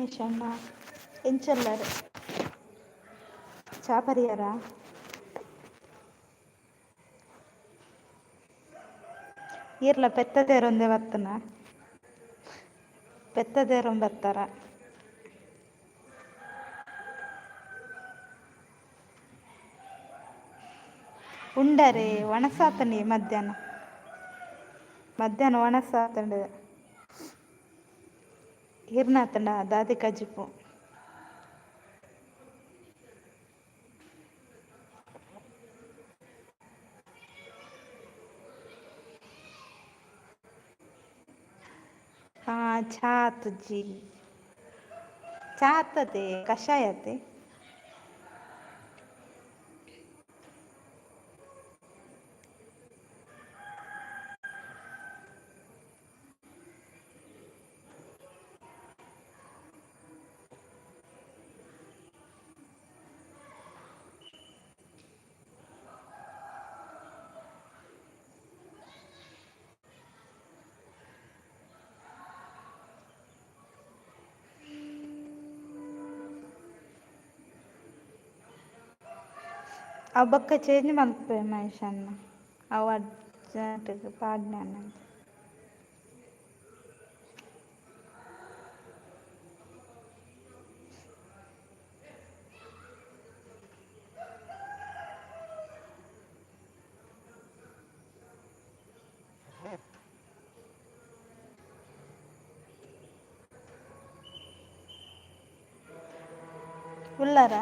ಮಹೇಶ್ ಅಣ್ಣ ಎಂಚಲ್ಲರು ಚಾ ಪರಿಯರ ಇರ್ಲ ಪೆತ್ತದೇರೊಂದೇ ಬತ್ತನ ಪೆತ್ತದೇರೊಂಬತ್ತಾರ ಉಂಡರೆ ಒಣಸಾತನಿ ಮಧ್ಯಾಹ್ನ ಒಣಸಾತಂಡು ಇರ್ನಾತಂಡ ದಾದಿ ಕಜಿಪು ಚಾ ತುಜ್ಜಿ ಚಾ ಆತತೆ ಕಷಾಯತೆ ಅವು ಬೊಕ್ಕ ಚೇಂಜ್ ಮಲ್ಪೆ ಮಹೇಶ್ ಅಣ್ಣ ಅವು ಅರ್ಜೆಂಟ್ಗೆ ಪಾಡ್ನೆ ಅಣ್ಣ ಉಳ್ಳಾರ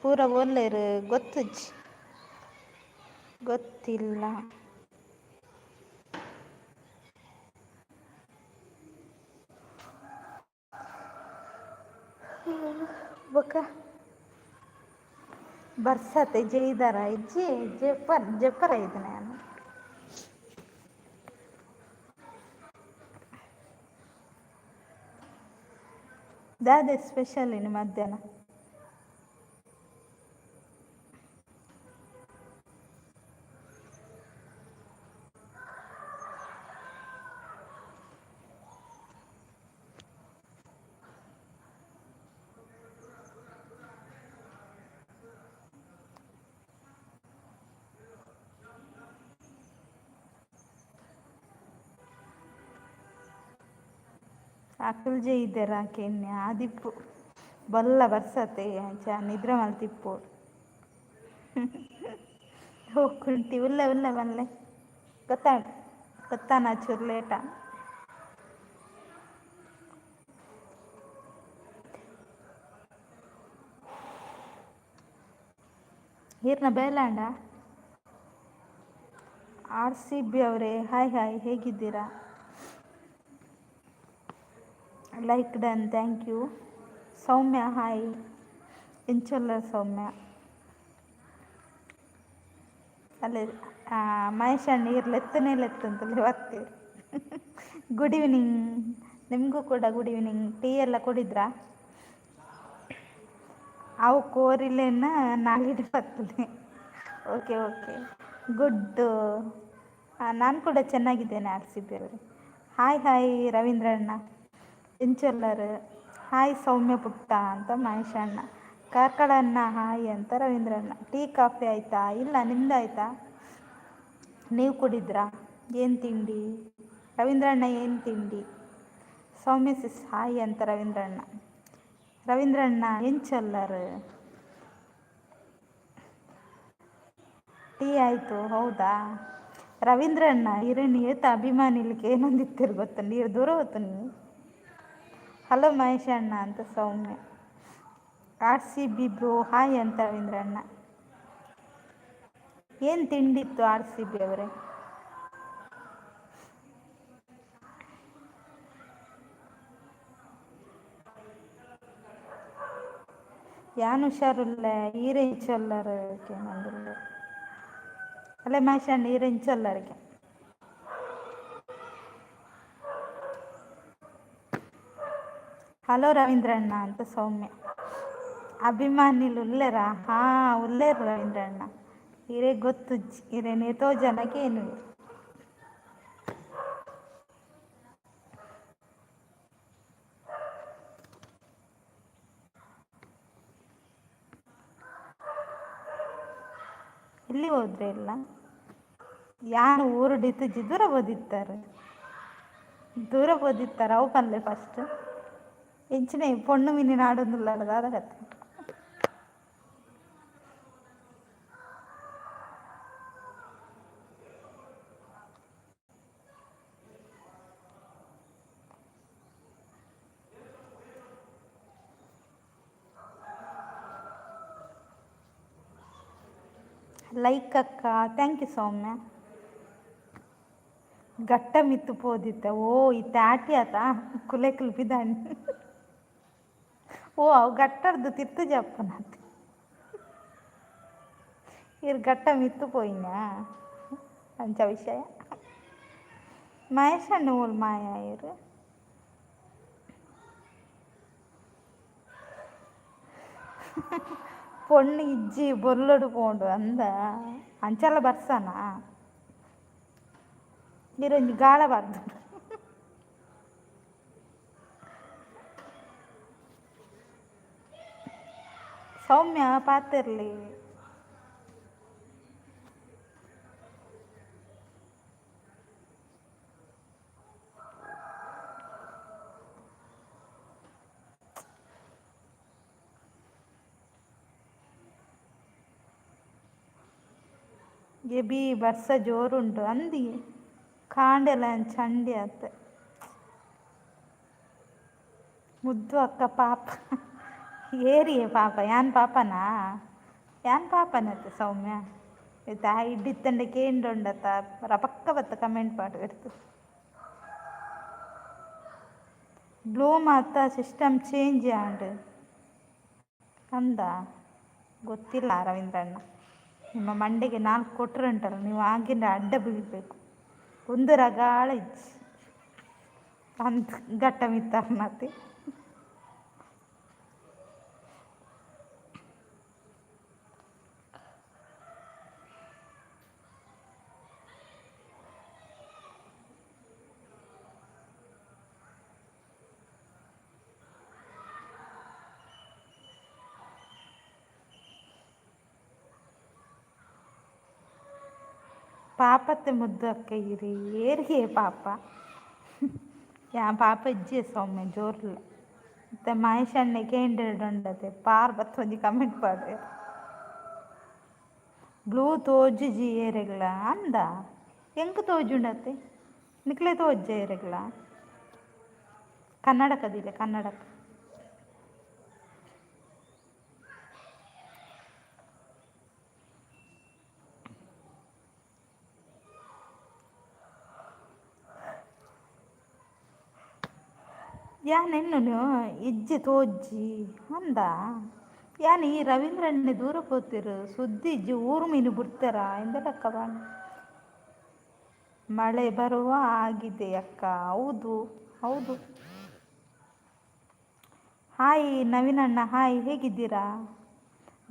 ಪೂರ ಒಲ್ಲೇರು ಗೊತ್ತುಜ್ಜಿ ಗೊತ್ತಿಲ್ಲ ಬೊಕ್ಕ ಬರ್ಸತ್ತೆ ಜೈದಾರ ಇಜ್ಜಿ ಜೆಪ್ಪರ ಇದ್ದೆ ನಾನು ದಾದೆ ಸ್ಪೆಷಲ್ ಇನ್ನು ಮಧ್ಯಾಹ್ನ ಅಕಲ್ ಜೈದೆರ್ ಆಕೆನ್ನೆ ಆದಿಪ್ಪು ಬಲ್ಲ ಬರ್ಸತ್ತೆ ನಿದ್ರೆ ಮಲ್ತಿಪ್ಪು ಹೋಗ್ಕುಂಟಿ ಉಲ್ಲ ಮಲ್ಲೆ ಗೊತ್ತಾನ ಚೂರು ಲೇಟ ಈರ್ನ ಬೇಲಾಂಡ RCB ಅವರೇ ಹಾಯ್ ಹೇಗಿದ್ದೀರಾ like done thank you Soumya hi ಇಂಚೊಲ್ಲ ಸೌಮ್ಯ ಅಲ್ಲೇ ಮಹೇಶ್ ಅಣ್ಣ ಲೆತ್ತನೇ ಅಂತಲೇ ಬರ್ತೀವಿ ಗುಡ್ ಈವ್ನಿಂಗ್ ನಿಮಗೂ ಕೂಡ ಗುಡ್ ಈವ್ನಿಂಗ್ ಟೀ ಎಲ್ಲ ಕುಡಿದ್ರಾ ಅವು ಕೋರಿಲೇನ ನಾಳಿದ್ದು ಬರ್ತದೆ ಓಕೆ ಗುಡ್ಡು ನಾನು ಕೂಡ ಚೆನ್ನಾಗಿದ್ದೇನೆ RCB ಅವರು ಹಾಯ್ ರವೀಂದ್ರ ಅಣ್ಣ ಇಂಚೊಲ್ಲರು ಹಾಯ್ ಸೌಮ್ಯ ಪುಟ್ಟ ಅಂತ ಮಹೇಶ್ ಅಣ್ಣ ಕಾರ್ಕಳನ್ನ ಹಾಯ್ ಅಂತ ರವೀಂದ್ರ ಅಣ್ಣ ಟೀ ಕಾಫಿ ಆಯಿತಾ ಇಲ್ಲ ನಿಮ್ದಾಯ್ತಾ ನೀವು ಕುಡಿದ್ರಾ ಏನು ತಿಂಡಿ ರವೀಂದ್ರ ಅಣ್ಣ ಏನು ತಿಂಡಿ ಸೌಮ್ಯ ಸಿಸ್ ಹಾಯ್ ಅಂತ ರವೀಂದ್ರ ಅಣ್ಣ ಎಂಚೊಲ್ಲರು ಟೀ ಆಯಿತು ಹೌದಾ ರವೀಂದ್ರ ಅಣ್ಣ ಇರೇನು ಏತ ಅಭಿಮಾನಿಲಿಕ್ಕೆ ಏನೊಂದಿತ್ತಿರು ಗೊತ್ತ ನೀರು ದೂರ ಹೋತು ನೀವು ಹಲೋ ಮಹೇಶ್ ಅಣ್ಣ ಅಂತ ಸೌಮ್ಯ RCB ಬ್ರೋ ಹಾಯ್ ಅಂತ ರವೀಂದ್ರ ಅಣ್ಣ ಏನು ತಿಂಡಿತ್ತು RCB ಅವರೇ ಯಾನು ಹುಷಾರಿಲ್ಲ ಈರೆಂಚೊಲ್ಲರಿಗೆ ಮಂದಿಲ್ಲ ಅಲ್ಲೇ ಮಹೇಶ್ ಅಣ್ಣ ಈರೆಂಚೊಲ್ಲರಿಗೆ ಹಲೋ ರವೀಂದ್ರಣ್ಣ ಅಂತ ಸೌಮ್ಯ. ಅಭಿಮಾನಿಲು ಉಲ್ಲೇರಾ? ಹಾ ಉಲ್ಲೇರು ರವೀಂದ್ರಣ್ಣ. ಇರೇ ಗೊತ್ತು ಇರೇನೇತೋ ಜನಕ್ಕೆ ಏನು. ಎಲ್ಲಿ ಹೋದ್ರೆ ಎಲ್ಲ ಯಾನು ಊರುಡಿತು ದೂರ ಓದಿತ್ತಾರೆ. ದೂರ ಓದಿತ್ತಾರೆ ಅವು ಪಲ್ಲೆ ಫಸ್ಟ್ ಎಂಚಿನ ಪೊಣ್ಣು ಮೀನಿನ ಆಡೋದಿಲ್ಲ ಅದ ಕತೆ. ಲೈಕ್ ಅಕ್ಕ, ಥ್ಯಾಂಕ್ ಯು ಸೌಮ್ಯ. ಗಟ್ಟ ಮಿತ್ತು ಪೋದಿತ್ತ ಓ ಈ ತ್ಯಾಟಿ ಆತ ಕುಲೆ ಕುಲ್ಪಿದಾಣಿ. ಓ ಅವು ಗಟ್ಟರ್ದು ತಿತ್ತು ಜಪ್ಪನತ್ತೆ ಇರು ಗಟ್ಟ ಮಿತ್ತು ಪೋಯಿನ ಅಂಚ ವಿಷಯ. ಮಹೇಶ್ ಅಣ್ಣ ಓಲ್ ಮಾಯ ಇರು ಪೊಣ್ಣು ಇಜ್ಜಿ ಬೊಲ್ಲೊಡು ಪೋಂಡು ಅಂದ ಅಂಚೆಲ್ಲ ಬರ್ಸನ ಇರೊಂದು ಗಾಳ ಬರ್ದು. ಸೌಮ್ಯ ಪಾತಿರ್ಲಿ ಎಬಿ ಬರ್ಸ ಜೋರುಂಟು ಅಂದಿ ಕಾಂಡೆಲ್ಲ ಚಂಡಿ ಆತ. ಮುದ್ದು ಅಕ್ಕ ಪಾಪ ಏರಿಯೇ ಪಾಪ ಯಾನ್ ಪಾಪನಾ ಯಾನ್ ಪಾಪನತ್ತೆ ಸೌಮ್ಯ ಆಯ್ತಾ ಇಡ್ಡಿತ್ತಂಡೆ ಕೇಂಡುಂಡತ್ತ ರಪಕ್ಕ ಬತ್ತ ಕಮೆಂಟ್ ಪಾಡು ಇಡ್ತು. ಬ್ಲೂ ಮಾತ ಸಿಸ್ಟಮ್ ಚೇಂಜ್ ಆಂಡ್ ಅಂದ ಗೊತ್ತಿಲ್ಲ ರವೀಂದ್ರಣ್ಣ. ನಿಮ್ಮ ಮಂಡೆಗೆ 4 ಕೊಟ್ಟರು ಉಂಟಲ್ಲ ನೀವು ಆಗಿಂದ ಅಡ್ಡ ಬೀಳಬೇಕು. ಒಂದು ರಗಾಳ ಇಜ್ಜಿ ಅಂತ ಗಟ್ಟ ಮಿತ್ತಾರ್ನತಿ. ಪಾಪತ್ತೆ ಮುದ್ದು ಅಕ್ಕ ಇರಿ ಏರಿಗೆ ಪಾಪ ಯಾ ಪಾಪ ಇಜ್ಜಿ ಸೌಮ್ಯ ಜೋರ್ಲ ಮತ್ತೆ ಮಹೇಶ್ ಅಣ್ಣೆ ಕೇಂದ್ರಡೊಂಡತೆ ಪಾರ್ ಬತ್ತು ಒಂಜಿ ಕಮೆಂಟ್ ಪಾಡ್ರೆ. ಬ್ಲೂ ತೋಜು ಜಿ ಏರೆಗ್ಲ ಅಂದ ಎಂಕ್ ತೋಜುಂಡತೆ ನಿಕ್ಲೆ ತೋಜ ಏರೆಗ್ಲ ಕನ್ನಡಕದಿಲ್ಲ ಕನ್ನಡಕ. ಯಾನೆನ್ನು ಇಜ್ಜಿ ತೋಜ್ಜಿ ಅಂದ ಯಾನ್ ಈ ರವೀಂದ್ರಣ್ಣೆ ದೂರ ಪೋತಿರು ಸುದ್ದಿ ಇಜ್ಜಿ ಊರು ಮೀನು ಬಿಡ್ತಾರ ಎಂದಕ್ಕ ಬಾಣ. ಮಳೆ ಬರುವ ಆಗಿದೆ ಅಕ್ಕ ಹೌದು ಹೌದು. ಹಾಯ್ ನವೀನಣ್ಣ ಹಾಯ್ ಹೇಗಿದ್ದೀರಾ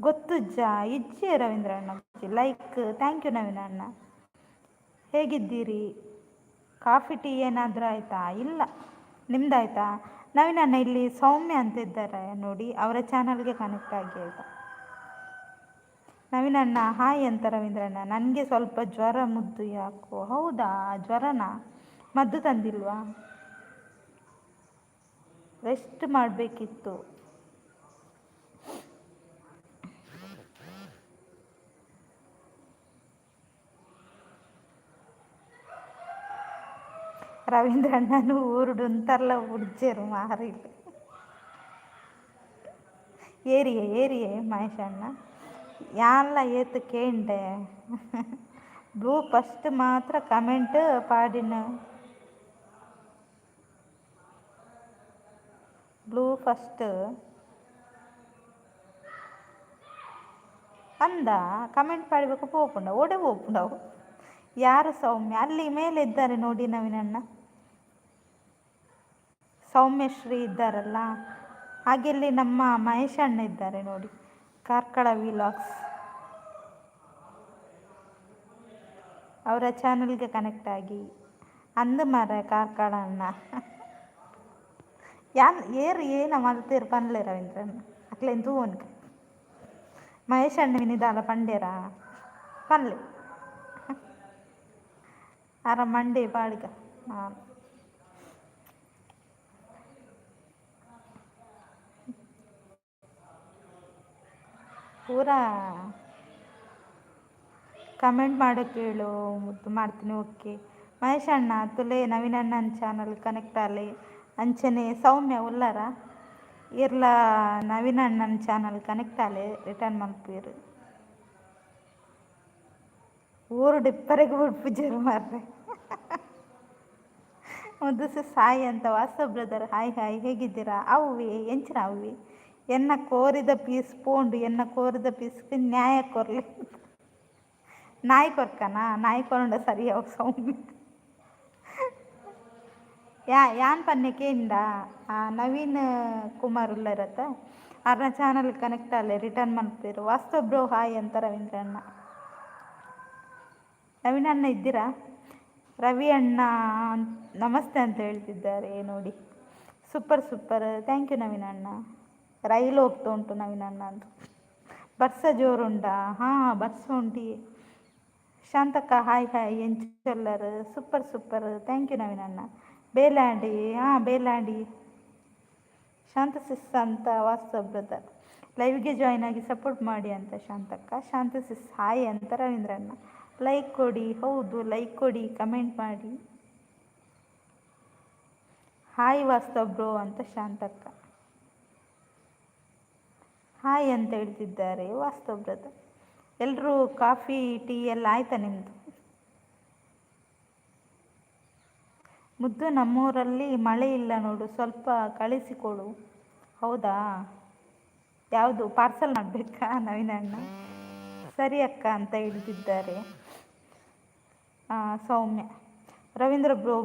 ಗೊತ್ತುಜ್ಜ ಇಜ್ಜಿ ರವೀಂದ್ರಣ್ಣ ಲೈಕ್ ಥ್ಯಾಂಕ್ ಯು ನವೀನಣ್ಣ. ಹೇಗಿದ್ದೀರಿ ಕಾಫಿ ಟೀ ಏನಾದರೂ ಆಯಿತಾ? ಇಲ್ಲ ನಿಮ್ದಾಯ್ತಾ? ನವೀನಣ್ಣ ಇಲ್ಲಿ ಸೌಮ್ಯ ಅಂತ ಇದ್ದಾರೆ ನೋಡಿ ಅವರ ಚಾನಲ್ಗೆ ಕನೆಕ್ಟ್ ಆಗಿ ಆಯಿತಾ. ನವೀನಣ್ಣ ಹಾಯ್ ಅಂತ ರವೀಂದ್ರಣ್ಣ. ನನಗೆ ಸ್ವಲ್ಪ ಜ್ವರ ಮುದ್ದು ಯಾಕೋ. ಹೌದಾ ಜ್ವರನಾ ಮದ್ದು ತಂದಿಲ್ವಾ? ರೆಸ್ಟ್ ಮಾಡಬೇಕಿತ್ತು. ರವೀಂದ್ರಣ್ಣನು ಊರುಡು ಅಂತಾರಲ್ಲ ಉಡ್ಜೇರು ಮಾರಿ ಏರಿಯೇ ಮಹೇಶ್ ಅಣ್ಣ ಯಾನ್ಲ ಏತು ಕೇಂಡೆ ಬ್ಲೂ ಫಸ್ಟ್ ಮಾತ್ರ ಕಮೆಂಟ್ ಪಾಡಿನ ಬ್ಲೂ ಫಸ್ಟ್ ಅಂದ ಕಮೆಂಟ್ ಪಾಡಬೇಕು ಪೋಪುಂಡ ಓಡೆ ಪೋಪುಂಡವು ಯಾರು ಸೌಮ್ಯ ಅಲ್ಲಿ ಮೇಲೆ ಇದ್ದಾರೆ ನೋಡಿ ನವೀನಣ್ಣ. ಸೌಮ್ಯಶ್ರೀ ಇದ್ದಾರಲ್ಲ, ಹಾಗೆ ಇಲ್ಲಿ ನಮ್ಮ ಮಹೇಶ್ ಅಣ್ಣ ಇದ್ದಾರೆ ನೋಡಿ, ಕಾರ್ಕಳ ವಿಲಾಗ್ಸ್, ಅವರ ಚಾನಲ್ಗೆ ಕನೆಕ್ಟ್ ಆಗಿ. ಅಂದ ಮರ ಕಾರ್ಕಳ ಅಣ್ಣ ಯಾನ್ ಏನ ಮಲ್ತೀರು ಪನ್ಲೆ ರವೀಂದ್ರನ್ ಅಕ್ಲೆಂತೂ ಅನ್ಕ ಮಹೇಶ್ ಅಣ್ಣ ವಿನಿದಾಲ ಪಂಡೇರ ಪನ್ಲೆ ಅರ ಮಂಡೇ ಪಾಡಿಗ. ಹಾಂ, ಪೂರಾ ಕಮೆಂಟ್ ಮಾಡೋಕ್ಕೆ ಹೇಳು, ಮುದ್ದು ಮಾಡ್ತೀನಿ. ಓಕೆ ಮಹೇಶ್ ಅಣ್ಣ ತುಲೆ ನವೀನ್ ಅಣ್ಣನ ಚಾನಲ್ ಕನೆಕ್ಟ್ ಆಲೆ ಅಂಚನೆ ಸೌಮ್ಯ ಉಲ್ಲಾರ ಇರ್ಲ ನವೀನ್ ಅಣ್ಣನ ಚಾನಲ್ ಕನೆಕ್ಟ್ ಆಲೆ ರಿಟರ್ನ್ ಮಲ್ಪೀರು. ಊರು ಡಿಪ್ಪರೆಗೆ ಬಿಡ್ಪುಜರು ಮಾರ್ರೆ ಮುದ್ದು ಸಾಯಿ ಅಂತ ವಾಸ್ತವ್ ಬ್ರದರ್. ಹಾಯ್ ಹಾಯ್, ಹೇಗಿದ್ದೀರಾ? ಅವ್ವಿ ಎಂಚಿನ ಅವ್ವಿ ಎನ್ನ ಕೋರಿದ ಪೀಸ್ ಪೋಂಡು ಎನ್ನ ಕೋರಿದ ಪೀಸ್ಗೆ ನ್ಯಾಯ ಕೊರ್ಲಿ ನಾಯಿ ಕೊರ್ಕನಾ ನಾಯಿ ಕೊರಂಡ ಸರಿಯಾವ ಸೌಮ್ಯ ಯಾನ್ ಪನ್ನೆಕೆ ಇಂಡ ನವೀನ್ ಕುಮಾರ್ ಉಲ್ಲರತ್ತ ಅವ್ರನ್ನ ಚಾನಲ್ ಕನೆಕ್ಟ್ ಅಲ್ಲೇ ರಿಟರ್ನ್ ಮಾಡ್ತೀರು. ವಾಸ್ತವ್ ಬ್ರೋ ಹಾಯ್ ಅಂತ ರವೀಂದ್ರ ಅಣ್ಣ. ನವೀನ್ ಅಣ್ಣ ಇದ್ದೀರಾ? ರವಿ ಅಣ್ಣ ನಮಸ್ತೆ ಅಂತ ಹೇಳ್ತಿದ್ದಾರೆ ನೋಡಿ. Super super, thank you Naveen ಅಣ್ಣ. ರೈಲು ಹೋಗ್ತಾ ಉಂಟು ನವೀನ್ ಅಣ್ಣ ಅಂತ. ಬರ್ಸ ಜೋರುಂಡಾ? ಹಾಂ ಬರ್ಸ ಉಂಟಿ. ಶಾಂತಕ್ಕ ಹಾಯ್ ಹಾಯ್ ಎಂಚಲ್ಲರ್. Super super, thank you Naveen ಅಣ್ಣ. ಬೇಲಾಂಡಿ, ಹಾಂ ಬೇಲಾಂಡಿ. ಶಾಂತ ಸಿಸ್ ಅಂತ ವಾಸ್ತವ್ ಬ್ರದರ್. ಲೈವ್ಗೆ ಜಾಯ್ನ್ ಆಗಿ ಸಪೋರ್ಟ್ ಮಾಡಿ ಅಂತ ಶಾಂತಕ್ಕ. ಶಾಂತ ಸಿಸ್ ಹಾಯ್ ಅಂತ ರವೀಂದ್ರಣ್ಣ. ಲೈಕ್ ಕೊಡಿ, ಹೌದು ಲೈಕ್ ಕೊಡಿ, ಕಮೆಂಟ್ ಮಾಡಿ. ಹಾಯ್ ವಾಸ್ತವ್ ಬ್ರೋ ಅಂತ ಶಾಂತಕ್ಕ ಹಾಯ್ ಅಂತ ಹೇಳ್ತಿದ್ದಾರೆ ವಾಸ್ತವ್ ಬ್ರದರ್. ಎಲ್ಲರೂ ಕಾಫಿ ಟೀ ಎಲ್ಲ ಆಯ್ತಾ ನಿಮ್ಮದು? ಮುದ್ದು ನಮ್ಮೂರಲ್ಲಿ ಮಳೆ ಇಲ್ಲ ನೋಡು, ಸ್ವಲ್ಪ ಕಳಿಸಿಕೊಡು. ಹೌದಾ, ಯಾವುದು ಪಾರ್ಸಲ್ ಮಾಡಬೇಕಾ ನವೀನ್ ಅಣ್ಣ? ಸರಿ ಅಕ್ಕ ಅಂತ ಹೇಳ್ತಿದ್ದಾರೆ ಸೌಮ್ಯ. ರವೀಂದ್ರ ಬ್ರೋ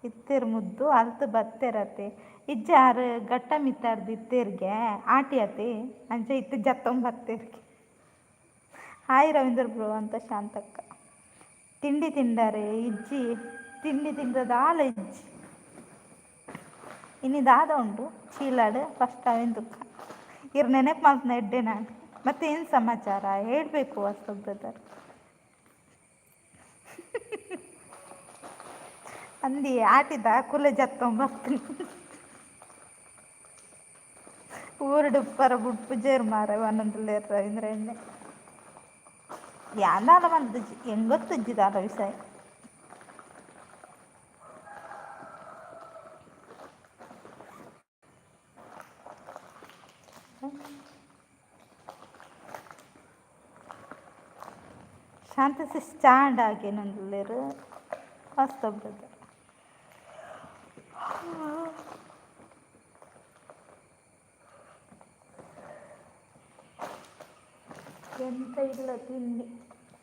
ಇತ್ತಿರ್ ಮುದ್ದು ಅಲ್ತು ಬತ್ತೇರತ್ತೆ ಇಜ್ಜಾರು ಗಟ್ಟ ಮಿತ್ತಾರ್ದು ಇತ್ತೇರ್ಗೆ ಆಟಿಯತೆ ಅಂಚೆ ಇತ್ತು ಜತ್ತೊಂಬತ್ತೇರ್ಗೆ. ಹಾಯ್ ರವೀಂದ್ರ ಬ್ರೋ ಅಂತ ಶಾಂತಕ್ಕ. ತಿಂಡಿ ತಿಂಡಾರೆ ಇಜ್ಜಿ, ತಿಂಡಿ ತಿಂದದ ಆಲ ಇಜ್ಜಿ ಇನ್ನಿದಾದ ಉಂಟು ಚೀಲಾಡು ಫಸ್ಟ್ ಅವೇನು ದುಃಖ ಇರ್ ನೆನಪು ಮಾಡ್ತಾನೆ ಎಡ್ಡೆ ನಾನು. ಮತ್ತೆ ಏನು ಸಮಾಚಾರ ಹೇಳಬೇಕು ವಾಸ್ತವ್ ಬ್ರದರ್. ಅಂದಿ ಆಟಿದ ಕುಲೆ ಜತ್ತೊಂಬರ್ತೀನಿ ಊರು ಡುಪ್ಪರ ಬುಡ್ಪು ಜೇರು ಮಾರ ಒಂದೊಂದು ರವೀಂದ್ರ ಎಣ್ಣೆ ಯಾಂದಾಲ ಬಂದು ಹೆಂಗೆ ಗೊತ್ತಿದ್ದಿದ್ದಾಲ ವಿಷಯ. ಶಾಂತ ಸಿಸ್ ಚಾಂಡ್ ಆಗಿ ನಂದಲೇರು ವಾಸ್ತವ್ ಬ್ರದರ್. ಎಂತ ಇಲ್ಲ,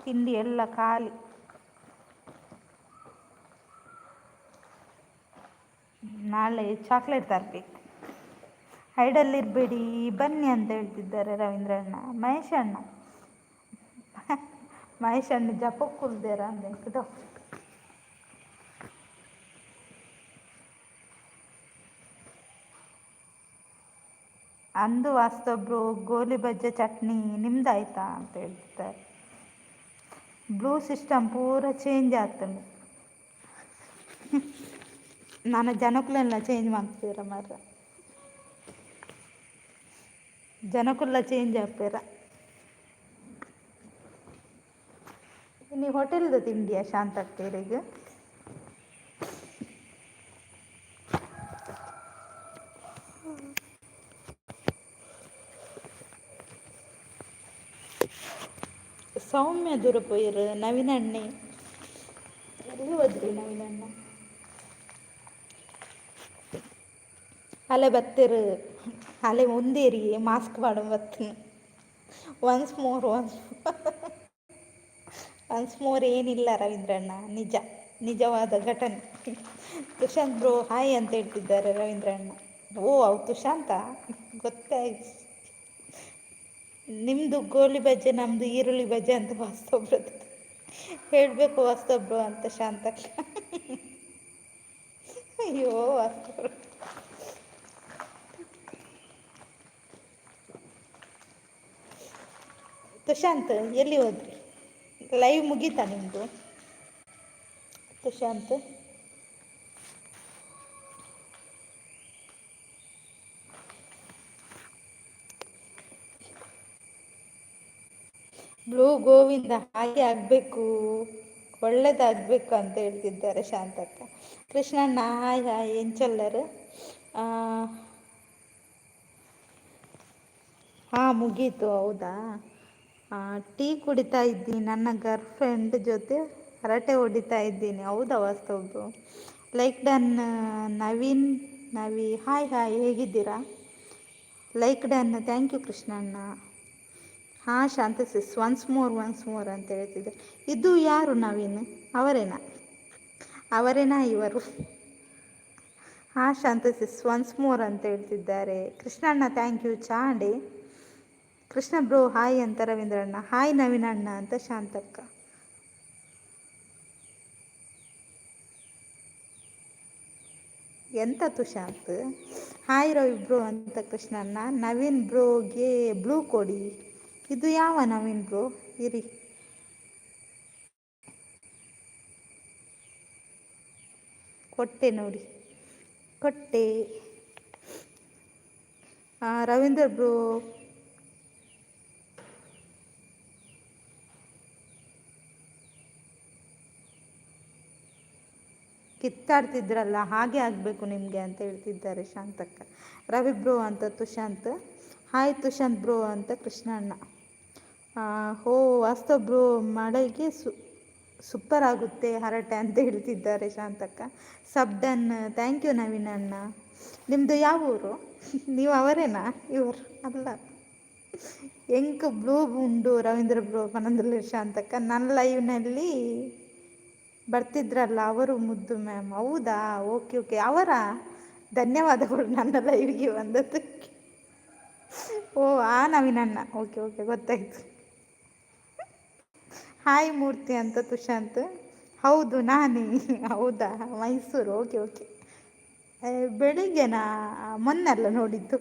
ತಿಂಡಿ ಎಲ್ಲ ಖಾಲಿ. ನಾಳೆ ಚಾಕ್ಲೇಟ್ ತರಬೇಕು. ಹೈಡಲ್ಲಿರಬೇಡಿ ಬನ್ನಿ ಅಂತ ಹೇಳ್ತಿದ್ದಾರೆ ರವೀಂದ್ರ ಅಣ್ಣ. ಮಹೇಶ್ ಅಣ್ಣ ಜಪಕ್ಕೆ ಕುಲ್ದೇರ ಅಂದೆ ಅಂದು ವಾಸ್ತೊಬ್ರು ಗೋಲಿ ಬಜ್ಜೆ ಚಟ್ನಿ ನಿಮ್ದಾಯ್ತಾ ಅಂತ ಹೇಳ್ತಿದ್ದಾರೆ. ಬ್ಲೂ ಸಿಸ್ಟಮ್ ಪೂರ ಚೇಂಜ್ ಆಗ್ತದೆ. ನಾನು ಜನಕ್ಕಳೆಲ್ಲ ಚೇಂಜ್ ಮಾಡ್ತೀರ ಮರ, ಜನಕ್ಕಲ್ಲ ಚೇಂಜ್ ಆಗ್ತೀರ. ನೀವು ಹೋಟೆಲ್ದು ತಿಂಡಿಯಾ ಶಾಂತಕ್ಕೇರಿಗೆ? ಸೌಮ್ಯ ದೂರ ಪೋಯಿರು. ನವೀನ್ ಅಣ್ಣೆ ಎಲ್ಲಿ ಹೋದ್ರಿ ನವೀನ್ ಅಣ್ಣ? ಅಲೆ ಬತ್ತಿರು ಅಲೆ ಮುಂದೇರಿ ಮಾಸ್ಕ್ ಮಾಡು ಬತ್ತಿನ ಒನ್ಸ್ ಮೋರ್ ಏನಿಲ್ಲ ರವೀಂದ್ರಣ್ಣ, ನಿಜ ನಿಜವಾದ ಘಟನೆ. ತುಷಾಂತ್ ಬ್ರೋ ಹಾಯ್ ಅಂತ ಹೇಳ್ತಿದ್ದಾರೆ ರವೀಂದ್ರ ಅಣ್ಣ. ಓ ಅವು ತುಷಾಂತ ಗೊತ್ತಾಯ್ತು. ನಿಮ್ಮದು ಗೋಳಿ ಬಜ್ಜೆ, ನಮ್ಮದು ಈರುಳ್ಳಿ ಬಜ್ಜೆ ಅಂತ ವಾಸ್ತವ್ರದ್ದು ಹೇಳಬೇಕು ವಾಸ್ತವ್ರು ಅಂತ ಶಾಂತಕ್ಕ. ಅಯ್ಯೋ ವಾಸ್ತವ್ರು. ತುಷಾಂತ್ ಎಲ್ಲಿ ಹೋದ್ರಿ? ಲೈವ್ ಮುಗೀತಾ ನಿಮ್ಮದು ತುಷಾಂತ್? ಬ್ಲೂ ಗೋವಿಂದ ಹಾಗೆ ಆಗಬೇಕು, ಒಳ್ಳೇದಾಗಬೇಕು ಅಂತ ಹೇಳ್ತಿದ್ದಾರೆ ಶಾಂತಕ್ಕ. Krishnanna hi hi ಎಂಚಲ್ಲರು. ಹಾಂ ಮುಗೀತು. ಹೌದಾ? ಟೀ ಕುಡಿತಾ ಇದ್ದೀನಿ, ನನ್ನ ಗರ್ಲ್ ಫ್ರೆಂಡ್ ಜೊತೆ ಹರಟೆ ಹೊಡಿತಾ ಇದ್ದೀನಿ. ಹೌದಾ ವಾಸ್ತವ್ರು? ಲೈಕ್ ಡನ್ ಹಾಯ್ ಹಾಯ್ ಹೇಗಿದ್ದೀರಾ? ಲೈಕ್ ಡನ್, ಥ್ಯಾಂಕ್ ಯು ಕೃಷ್ಣಣ್ಣ. ಹಾಂ ಶಾಂತಸಿಸ್ ಒನ್ಸ್ ಮೋರ್ ಅಂತ ಹೇಳ್ತಿದ್ದೆ. ಇದು ಯಾರು ನವೀನ್? ಅವರೇನಾ ಇವರು? ಹಾಂ ಶಾಂತಸಿಸ್ ಒನ್ಸ್ ಮೋರ್ ಅಂತ ಹೇಳ್ತಿದ್ದಾರೆ. ಕೃಷ್ಣಣ್ಣ ಥ್ಯಾಂಕ್ ಯು. ಚಾಂಡೆ ಕೃಷ್ಣ ಬ್ರೋ ಹಾಯ್ ಅಂತ ರವೀಂದ್ರಣ್ಣ. ಹಾಯ್ ನವೀನ್ ಅಣ್ಣ ಅಂತ ಶಾಂತಕ್ಕ. ಎಂತ ತುಷಾಂತ್? ಹಾಯ್ ರವಿ ಬ್ರೋ ಅಂತ ಕೃಷ್ಣಣ್ಣ. ನವೀನ್ ಬ್ರೋಗೆ ಬ್ಲೂ ಕೊಡಿ. ಇದು ಯಾವ ನವೀನ್ ಬ್ರೋ? ಇರಿ ಕೊಟ್ಟೆ ನೋಡಿ, ಕೊಟ್ಟೆ. ರವೀಂದ್ರ ಬ್ರೋ ಕಿತ್ತಾಡ್ತಿದ್ರಲ್ಲ ಹಾಗೆ ಆಗಬೇಕು ನಿಮಗೆ ಅಂತ ಹೇಳ್ತಿದ್ದಾರೆ ಶಾಂತಕ್ಕ. ರವಿ ಬ್ರೋ ಅಂತ ತುಷಾಂತ್. ಹಾಯ್ ತುಷಾಂತ್ ಬ್ರೋ ಅಂತ ಕೃಷ್ಣಣ್ಣ. ಹೋ ವಾಸ್ತವ್ ಬ್ರೋ ಮಳೆಗೆ ಸೂಪರ್ ಆಗುತ್ತೆ ಹರಟೆ ಅಂತ ಹೇಳ್ತಿದ್ದಾರೆ ಶಾಂತಕ್ಕ. ಸಬ್ಡನ್ ಥ್ಯಾಂಕ್ ಯು ನವೀನ್ ಅಣ್ಣ. ನಿಮ್ಮದು ಯಾವ ಊರು? ನೀವು ಅವರೇನಾ? ಇವರು ಅಲ್ಲ. ಎಂಕ್ ಬ್ಲೂ ಉಂಡು ರವೀಂದ್ರ ಬ್ರೋ ಪನಂದಲ್ಲಿ ಶಾಂತಕ್ಕ. ನನ್ನ ಲೈವ್ನಲ್ಲಿ ಬರ್ತಿದ್ರಲ್ಲ ಅವರು ಮುದ್ದು ಮ್ಯಾಮ್. ಹೌದಾ? Okay okay. ಧನ್ಯವಾದಗಳು ನನ್ನ ಲೈವ್ಗೆ ಬಂದದ್ದಕ್ಕೆ. ಓ ನವೀನಣ್ಣ. ಓಕೆ ಓಕೆ ಗೊತ್ತಾಯ್ತು. ಹಾಯ್ ಮೂರ್ತಿ ಅಂತ ತುಷಾಂತ್. ಹೌದು ನಾನೇ. ಹೌದಾ? ಮೈಸೂರು. Okay okay. ಬೆಳಿಗ್ಗೆನಾ? ಮೊನ್ನೆಲ್ಲ ನೋಡಿದ್ದು.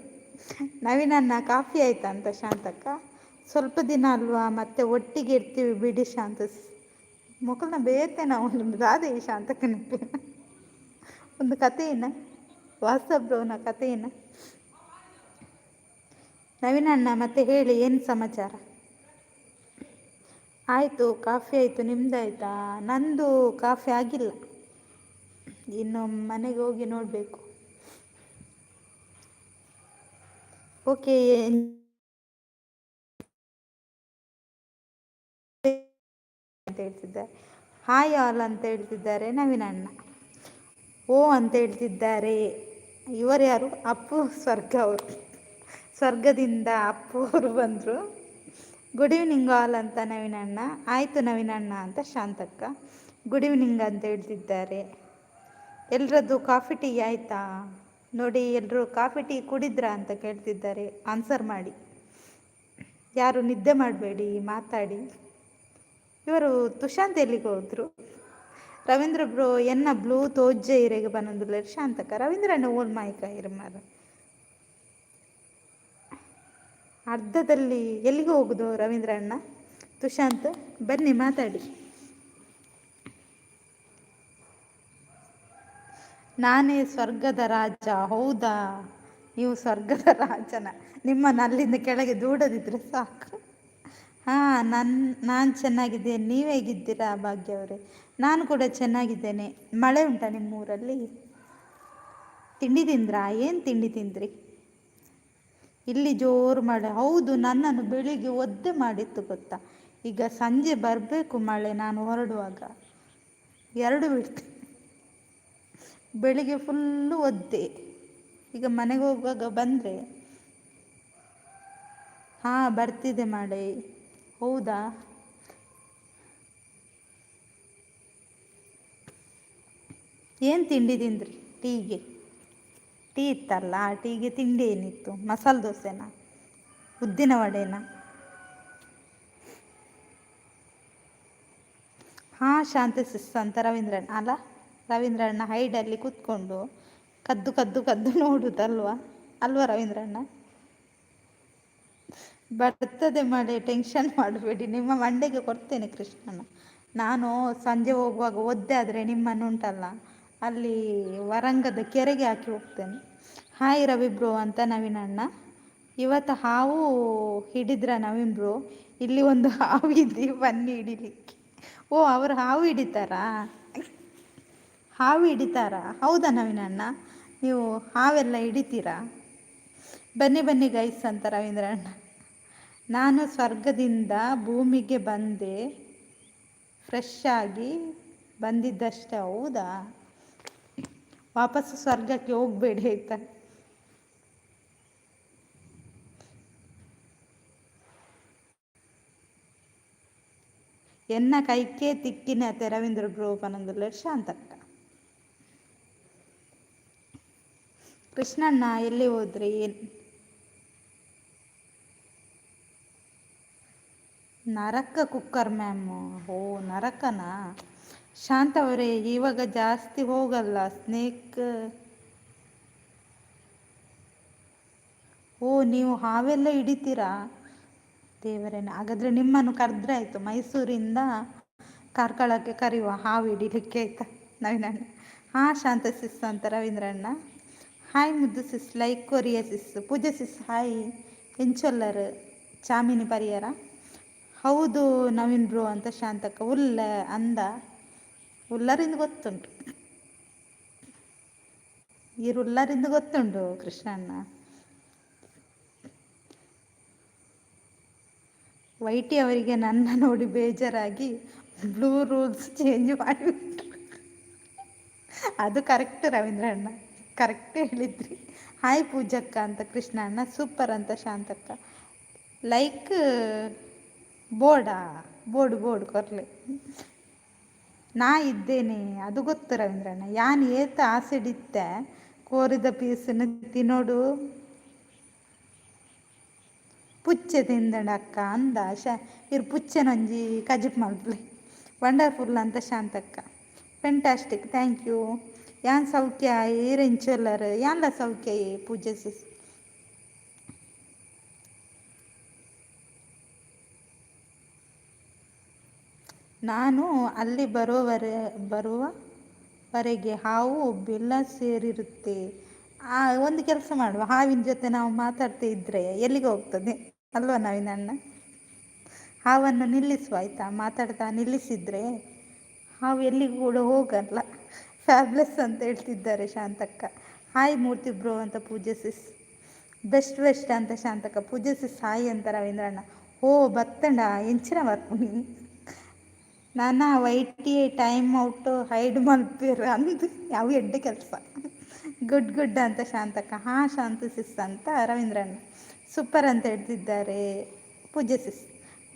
ನವೀನಣ್ಣ ಕಾಫಿ ಆಯ್ತಾ ಅಂತ ಶಾಂತಕ್ಕ. ಸ್ವಲ್ಪ ದಿನ ಅಲ್ವಾ, ಮತ್ತೆ ಒಟ್ಟಿಗೆ ಇರ್ತೀವಿ ಬಿಡಿ ಶಾಂತ. ಮೊಕಲ್ನ ಬೇತೇನ ಒಂದು ಗಾದೆ ಶಾಂತಕ್ಕನಿಗೆ. ಒಂದು ಕತೆ ಏನ ವಾಸ್ತವ್ರವನ ಕತೆ ಏನ? ನವೀನಣ್ಣ ಮತ್ತೆ ಹೇಳಿ ಏನು ಸಮಾಚಾರ? ಆಯಿತು, ಕಾಫಿ ಆಯಿತು. ನಿಮ್ದಾಯ್ತಾ? ನಂದು ಕಾಫಿ ಆಗಿಲ್ಲ, ಇನ್ನು ಮನೆಗೆ ಹೋಗಿ ನೋಡಬೇಕು. ಓಕೆ ಅಂತ ಹೇಳ್ತಿದ್ದಾರೆ. ಹಾಯ್ ಆಲ್ ಅಂತ ಹೇಳ್ತಿದ್ದಾರೆ ನವೀನಣ್ಣ. ಓ ಅಂತ ಹೇಳ್ತಿದ್ದಾರೆ. ಇವರು ಯಾರು? ಅಪ್ಪು ಸ್ವರ್ಗ ಅವರು. ಸ್ವರ್ಗದಿಂದ ಅಪ್ಪು ಅವರು ಬಂದರು. ಗುಡ್ ಈವ್ನಿಂಗ್ ಆಲ್ ಅಂತ ನವೀನಣ್ಣ. ಆಯಿತು ನವೀನಣ್ಣ ಅಂತ ಶಾಂತಕ್ಕ. ಗುಡ್ ಈವ್ನಿಂಗ್ ಅಂತ ಹೇಳ್ತಿದ್ದಾರೆ. ಎಲ್ಲರದ್ದು ಕಾಫಿ ಟೀ ಆಯಿತಾ? ನೋಡಿ ಎಲ್ಲರೂ ಕಾಫಿ ಟೀ ಕುಡಿದ್ರಾ ಅಂತ ಕೇಳ್ತಿದ್ದಾರೆ. ಆನ್ಸರ್ ಮಾಡಿ. ಯಾರು ನಿದ್ದೆ ಮಾಡಬೇಡಿ, ಮಾತಾಡಿ. ಇವರು ತುಷಾಂತ್ ಎಲ್ಲಿಗೆ ಹೋದರು? ರವೀಂದ್ರ ಬ್ರೋ ಎನ್ನ ಬ್ಲೂ ತೋಜ್ಜೆ ಇರೆಗೆ ಬಂದಿಲ್ಲ ಶಾಂತಕ. ರವೀಂದ್ರಣ್ಣ ಓಲ್ ಮಾಯ್ಕ ಇರಮಾರ ಅರ್ಧದಲ್ಲಿ ಎಲ್ಲಿಗೆ ಹೋಗುದು ರವೀಂದ್ರಣ್ಣ? ತುಷಾಂತ್ ಬನ್ನಿ ಮಾತಾಡಿ. ನಾನೇ ಸ್ವರ್ಗದ ರಾಜ. ಹೌದಾ? ನೀವು ಸ್ವರ್ಗದ ರಾಜನ? ನಿಮ್ಮನ್ನು ಅಲ್ಲಿಂದ ಕೆಳಗೆ ದೂಡದಿದ್ರೆ ಸಾಕು. ಹಾಂ ನಾನು ಚೆನ್ನಾಗಿದ್ದೇನೆ. ನೀವು ಹೇಗಿದ್ದೀರಾ ಭಾಗ್ಯ ಅವರೇ? ನಾನು ಕೂಡ ಚೆನ್ನಾಗಿದ್ದೇನೆ. ಮಳೆ ಉಂಟಾ ನಿಮ್ಮೂರಲ್ಲಿ? ತಿಂಡಿ ತಿಂದ್ರಾ? ಏನು ತಿಂಡಿ ತಿಂದ್ರಿ? ಇಲ್ಲಿ ಜೋರು ಮಳೆ. ಹೌದು, ನನ್ನನ್ನು ಬೆಳಿಗ್ಗೆ ಒದ್ದೆ ಮಾಡಿತ್ತು ಗೊತ್ತಾ. ಈಗ ಸಂಜೆ ಬರಬೇಕು ಮಳೆ, ನಾನು ಹೊರಡುವಾಗ. ಎರಡು ಬಿಡ್ತೀನಿ. ಬೆಳಿಗ್ಗೆ ಫುಲ್ಲು ಒದ್ದೆ. ಈಗ ಮನೆಗೆ ಹೋಗುವಾಗ ಬಂದರೆ ಹಾಂ ಬರ್ತಿದೆ ಮಳೆ. ಹೌದಾ? ಏನು ತಿಂಡಿ ತಿಂದ್ರಿ ಟೀಗೆ? ಟೀ ಇತ್ತಲ್ಲ, ಆ ಟೀಗೆ ತಿಂಡಿ ಏನಿತ್ತು? ಮಸಾಲೆ ದೋಸೆನಾ, ಉದ್ದಿನ ವಡೆನಾ? ಹಾಂ, ಶಾಂತಿ ಸಿಸ್ ಅಂತ ರವೀಂದ್ರಣ್ಣ ಅಲ್ಲ, ರವೀಂದ್ರಣ್ಣ ಹೈಡಲ್ಲಿ ಕೂತ್ಕೊಂಡು ಕದ್ದು ಕದ್ದು ಕದ್ದು ನೋಡುದಲ್ವಾ? ಅಲ್ವಾ ರವೀಂದ್ರಣ್ಣ? ಬರ್ತದೆ ಮಾಡಿ, ಟೆನ್ಷನ್ ಮಾಡಬೇಡಿ, ನಿಮ್ಮ ಮಂಡೆಗೆ ಕೊಡ್ತೇನೆ ಕೃಷ್ಣನ. ನಾನು ಸಂಜೆ ಹೋಗುವಾಗ ಒದ್ದೆ ಆದರೆ ನಿಮ್ಮನ್ನು ಉಂಟಲ್ಲ ಅಲ್ಲಿ ವರಂಗದ ಕೆರೆಗೆ ಹಾಕಿ ಹೋಗ್ತೇನೆ. ಹಾಯ್ ರವಿ ಬ್ರೋ ಅಂತ ನವೀನ್ ಅಣ್ಣ. ಇವತ್ತು ಹಾವು ಹಿಡಿದ್ರ ನವೀನ್ ಬ್ರೋ? ಇಲ್ಲಿ ಒಂದು ಹಾವು ಇದೆ, ಬನ್ನಿ ಹಿಡಿಲಿಕ್ಕೆ. ಓ, ಅವರು ಹಾವು ಹಿಡಿತಾರಾ? ಹಾವು ಹಿಡಿತಾರಾ? ಹೌದಾ ನವೀನ್ ಅಣ್ಣ, ನೀವು ಹಾವೆಲ್ಲ ಹಿಡಿತೀರಾ? ಬನ್ನಿ ಬನ್ನಿ ಗೈಸ್ ಅಂತ ರವೀಂದ್ರ ಅಣ್ಣ. ನಾನು ಸ್ವರ್ಗದಿಂದ ಭೂಮಿಗೆ ಬಂದೆ, ಫ್ರೆಶ್ ಆಗಿ ಬಂದಿದ್ದಷ್ಟೇ. ಹೌದಾ? ವಾಪಸ್ಸು ಸ್ವರ್ಗಕ್ಕೆ ಹೋಗಬೇಡಿ ಆಯ್ತಾ? ಎನ್ನ ಕೈಕೆ ತಿಕ್ಕಿನ ರವೀಂದ್ರ ಬ್ರೋ ಪನೊಂದುಲ್ಲ ಶಾಂತಕ್ಕ. ಕೃಷ್ಣಣ್ಣ ಎಲ್ಲಿ ಹೋದ್ರಿ? ನರಕ ಕುಕ್ಕರ್ ಮ್ಯಾಮ್. ಓ, ನರಕನಾ? ಶಾಂತ ಅವರೇ, ಇವಾಗ ಜಾಸ್ತಿ ಹೋಗಲ್ಲ ಸ್ನೇಕ್. ಓ, ನೀವು ಹಾವೆಲ್ಲ ಹಿಡಿತೀರಾ? ದೇವರೇನ, ಹಾಗಾದರೆ ನಿಮ್ಮನ್ನು ಕರೆದ್ರೆ ಆಯಿತು, ಮೈಸೂರಿಂದ ಕಾರ್ಕಳಕ್ಕೆ ಕರೆಯುವ ಹಾವು ಹಿಡಿಲಿಕ್ಕೆ ಆಯ್ತಾ ನವೀನಣ್ಣ? ಹಾಂ ಶಾಂತ ಸಿಸ್ ಅಂತ ರವೀಂದ್ರಣ್ಣ. ಹಾಯ್ ಮುದ್ದು ಸಿಸ್, ಲೈಕ್ ಕೊರಿಯಾ ಸಿಸ್. ಪೂಜಾ ಸಿಸ್ ಹಾಯ್. ಎಂಚೊಲ್ಲರ್ ಚಾಮಿನಿ ಪರಿಹಾರ. ಹೌದು ನವೀನ್ ಬ್ರೋ ಅಂತ ಶಾಂತಕ್ಕ. ಉಲ್ಲ ಅಂದ, ಉಲ್ಲರಿಂದ ಗೊತ್ತುಂಟು, ಈರುಲ್ಲರಿಂದ ಗೊತ್ತುಂಟು ಕೃಷ್ಣಣ್ಣ. ವೈಟಿ ಅವರಿಗೆ ನನ್ನ ನೋಡಿ ಬೇಜಾರಾಗಿ ಬ್ಲೂ ರೂಲ್ಸ್ ಚೇಂಜ್ ಮಾಡಿಬಿಟ್ರು. ಅದು ಕರೆಕ್ಟ್ ರವೀಂದ್ರಣ್ಣ, ಕರೆಕ್ಟ್ ಹೇಳಿದ್ರಿ. ಹಾಯ್ ಪೂಜಕ್ಕ ಅಂತ ಕೃಷ್ಣಣ್ಣ. ಸೂಪರ್ ಅಂತ ಶಾಂತಕ್ಕ. ಲೈಕ್ ಬೋರ್ಡಾ? ಬೋರ್ಡು ಕೊರ್ಲೆ ನಾ ಇದ್ದೇನೆ, ಅದು ಗೊತ್ತು ರವೀಂದ್ರಣ್ಣ. ಯಾನ್ ಏತ ಆಸೆಡಿತ್ತೆ ಕೋರಿದ ಪೀಸನ್ನು ತಿನ್ನೋಡು ಪುಚ್ಚೆ ತಿಂದಡಕ್ಕ ಅಂದ ಇರು ಪುಚ್ಚೆನೊಂಜಿ ಕಜಿಪ್ ಮಲ್ಪಲೆ. ವಂಡರ್ಫುಲ್ ಅಂತ ಶಾಂತಕ್ಕ. Fantastic, thank you. ಯಾನ್ ಸೌಖ್ಯ ಈರೆಂಚೊಲ್ಲರು ಯಾನ್ಲ ಸೌಖ್ಯ ಪೂಜೆ ಸಿಸ್. ನಾನು ಅಲ್ಲಿ ಬರುವವರೆಗೆ ಹಾವು ಬೆಲ್ಲ ಸೇರಿರುತ್ತೆ. ಒಂದು ಕೆಲಸ ಮಾಡುವ, ಹಾವಿನ ಜೊತೆ ನಾವು ಮಾತಾಡ್ತಾ ಇದ್ದರೆ ಎಲ್ಲಿಗೆ ಹೋಗ್ತದೆ ಅಲ್ವಾ ನವೀನಣ್ಣ? ಹಾವನ್ನು ನಿಲ್ಲಿಸುವ ಆಯಿತಾ? ಮಾತಾಡ್ತಾ ನಿಲ್ಲಿಸಿದರೆ ಹಾವು ಎಲ್ಲಿಗೂ ಕೂಡ ಹೋಗಲ್ಲ. ಫ್ಯಾಬ್ಲೆಸ್ ಅಂತ ಹೇಳ್ತಿದ್ದಾರೆ ಶಾಂತಕ್ಕ. ಹಾಯ್ ಮೂರ್ತಿ ಬ್ರೋ ಅಂತ ಪೂಜೆ ಸಿಸ್. ಬೆಸ್ಟ್ ಅಂತ ಶಾಂತಕ್ಕ. ಪೂಜೆ ಸಿಸ್ ಹಾಯ್ ಅಂತ ರವೀಂದ್ರಣ್ಣ. ಓ ಬತ್ತಂಡ ಎಂಚಿನ ಬರ್ಪುನಿ ನಾನು ವೈಟಿ ಟೈಮ್ ಔಟ್ ಹೈಡ್ ಮಲ್ಪೇರು ಅಂದು ಯಾವ ಎಡ್ಡೆ ಕೆಲಸ. ಗುಡ್ ಅಂತ ಶಾಂತಕ್ಕ. ಹಾಂ ಶಾಂತಿ ಸಿಸ್ ಅಂತ ರವೀಂದ್ರಣ್ಣ. ಸೂಪರ್ ಅಂತ ಹೇಳ್ತಿದ್ದಾರೆ ಪೂಜೆ ಸಿಸ್.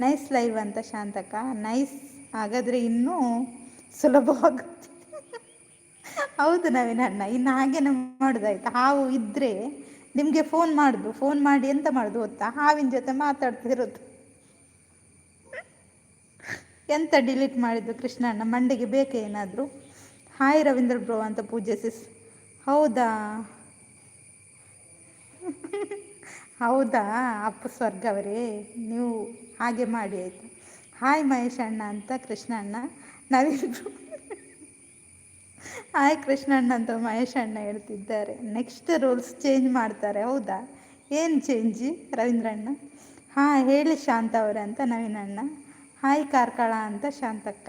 ನೈಸ್ ಲೈವ್ ಅಂತ ಶಾಂತಕ್ಕ. ನೈಸ್, ಹಾಗಾದರೆ ಇನ್ನೂ ಸುಲಭವಾಗುತ್ತೆ. ಹೌದು ನವೀನಣ್ಣ, ಇನ್ನು ಹಾಗೇನೆ ಮಾಡೋದಾಯ್ತು. ಹಾವು ಇದ್ದರೆ ನಿಮಗೆ ಫೋನ್ ಮಾಡಿ ಎಂತ ಮಾಡೋದು ಗೊತ್ತಾ? ಹಾವಿನ ಜೊತೆ ಮಾತಾಡ್ತಿರೋದು. ಎಂತ ಡಿಲೀಟ್ ಮಾಡಿದ್ದು ಕೃಷ್ಣಣ್ಣ, ಮಂಡೆಗೆ ಬೇಕೇ ಏನಾದರೂ? ಹಾಯ್ ರವೀಂದ್ರ ಬ್ರೋ ಅಂತ ಪೂಜೆ ಸಿಸ್. ಹೌದಾ ಹೌದಾ ಅಪ್ಪು ಸ್ವರ್ಗ ಅವರೇ, ನೀವು ಹಾಗೆ ಮಾಡಿ ಆಯಿತು. ಹಾಯ್ ಮಹೇಶ್ ಅಣ್ಣ ಅಂತ ಕೃಷ್ಣಣ್ಣ. ನವೀನ್ ಹಾಯ್ ಕೃಷ್ಣಣ್ಣ ಅಂತ ಮಹೇಶ್ ಅಣ್ಣ ಹೇಳ್ತಿದ್ದಾರೆ. ನೆಕ್ಸ್ಟ್ ರೂಲ್ಸ್ ಚೇಂಜ್ ಮಾಡ್ತಾರೆ. ಹೌದಾ? ಏನು ಚೇಂಜಿ ರವೀಂದ್ರಣ್ಣ? ಹಾಂ ಹೇಳಿ ಶಾಂತ ಅವರೇ ಅಂತ ನವೀನಣ್ಣ. ಹಾಯ್ ಕಾರ್ಕಳ ಅಂತ ಶಾಂತಕ್ಕ.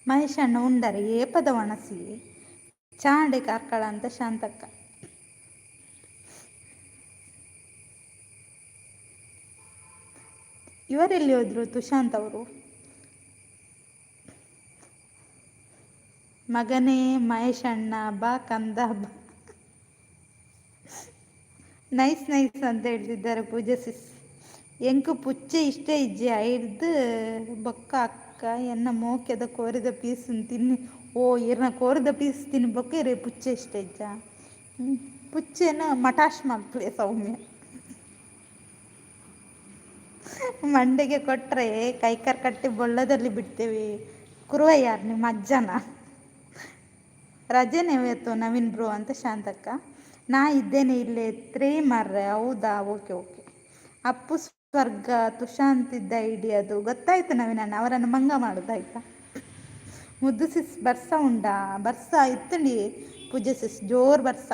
ಮಹೇಶ್ ಅಣ್ಣ ಉಂಡರೆ ಏಪದ ಒಣಸಿ ಚಾಂಡೆ ಕಾರ್ಕಳ ಅಂತ ಶಾಂತಕ್ಕ. ಇವರೆಲ್ಲಿ ಹೋದ್ರು ತುಶಾಂತ್ ಅವರು? ಮಗನೇ ಮಹೇಶ್ ಅಣ್ಣ ಬಾ ಕಂದ ಬಾ. ನೈಸ್ ಅಂತ ಹೇಳ್ತಿದ್ದಾರೆ ಪೂಜೆ ಸಿಸ್. ಎಂಕು ಪುಚ್ಚೆ ಇಷ್ಟೇ ಇಜ್ಜೆ ಐಡ್ದು ಬೊಕ್ಕ ಅಕ್ಕ ಎನ್ನ ಮೋಕೆದ ಕೋರಿದ ಪೀಸನ್ನು ತಿನ್ನಿ. ಓ ಓ ಇರ್ನ ಕೋರ್ದ ಪೀಸ್ ತಿನ್ಬೇಕು ಇರೇ ಪುಚ್ಚೆ ಇಷ್ಟ ಇಜ್ಜ. ಪುಚ್ಚೆನ ಮಟಾಶ್ ಮಲ್ಪಲೆ ಸೌಮ್ಯ. ಮಂಡೆಗೆ ಕೊಟ್ಟರೆ ಕೈಕಾರ್ ಕಟ್ಟಿ ಬೊಳ್ಳದಲ್ಲಿ ಬಿಡ್ತೇವೆ. ಕುರುವ ಯಾರು ನಿಮ್ಮ ಅಜ್ಜನ? ರಜೆನೇ ಇವತ್ತು ನವೀನ್ ಬ್ರೋ ಅಂತ ಶಾಂತಕ್ಕ. ನಾ ಇದ್ದೇನೆ ಇಲ್ಲೇ ತ್ರೀ ಮಾರ್ರೆ. ಹೌದಾ, ಓಕೆ ಓಕೆ. ಅಪ್ಪು ಸ್ವರ್ಗ ತುಷಾಂತ್ ಇದ್ದ ಐಡಿ ಅದು ಗೊತ್ತಾಯ್ತು ನವೀನಣ್ಣ. ಅವರನ್ನು ಮಂಗ ಮಾಡೋದಾಯ್ತಾ? ಮುದ್ದು ಸಿಸ್ ಬರ್ಸ ಉಂಡಾ? ಬರ್ಸ ಇತ್ತಂಡಿ ಪೂಜೆ ಸಿಸ್ ಜೋರು ಬರ್ಸ.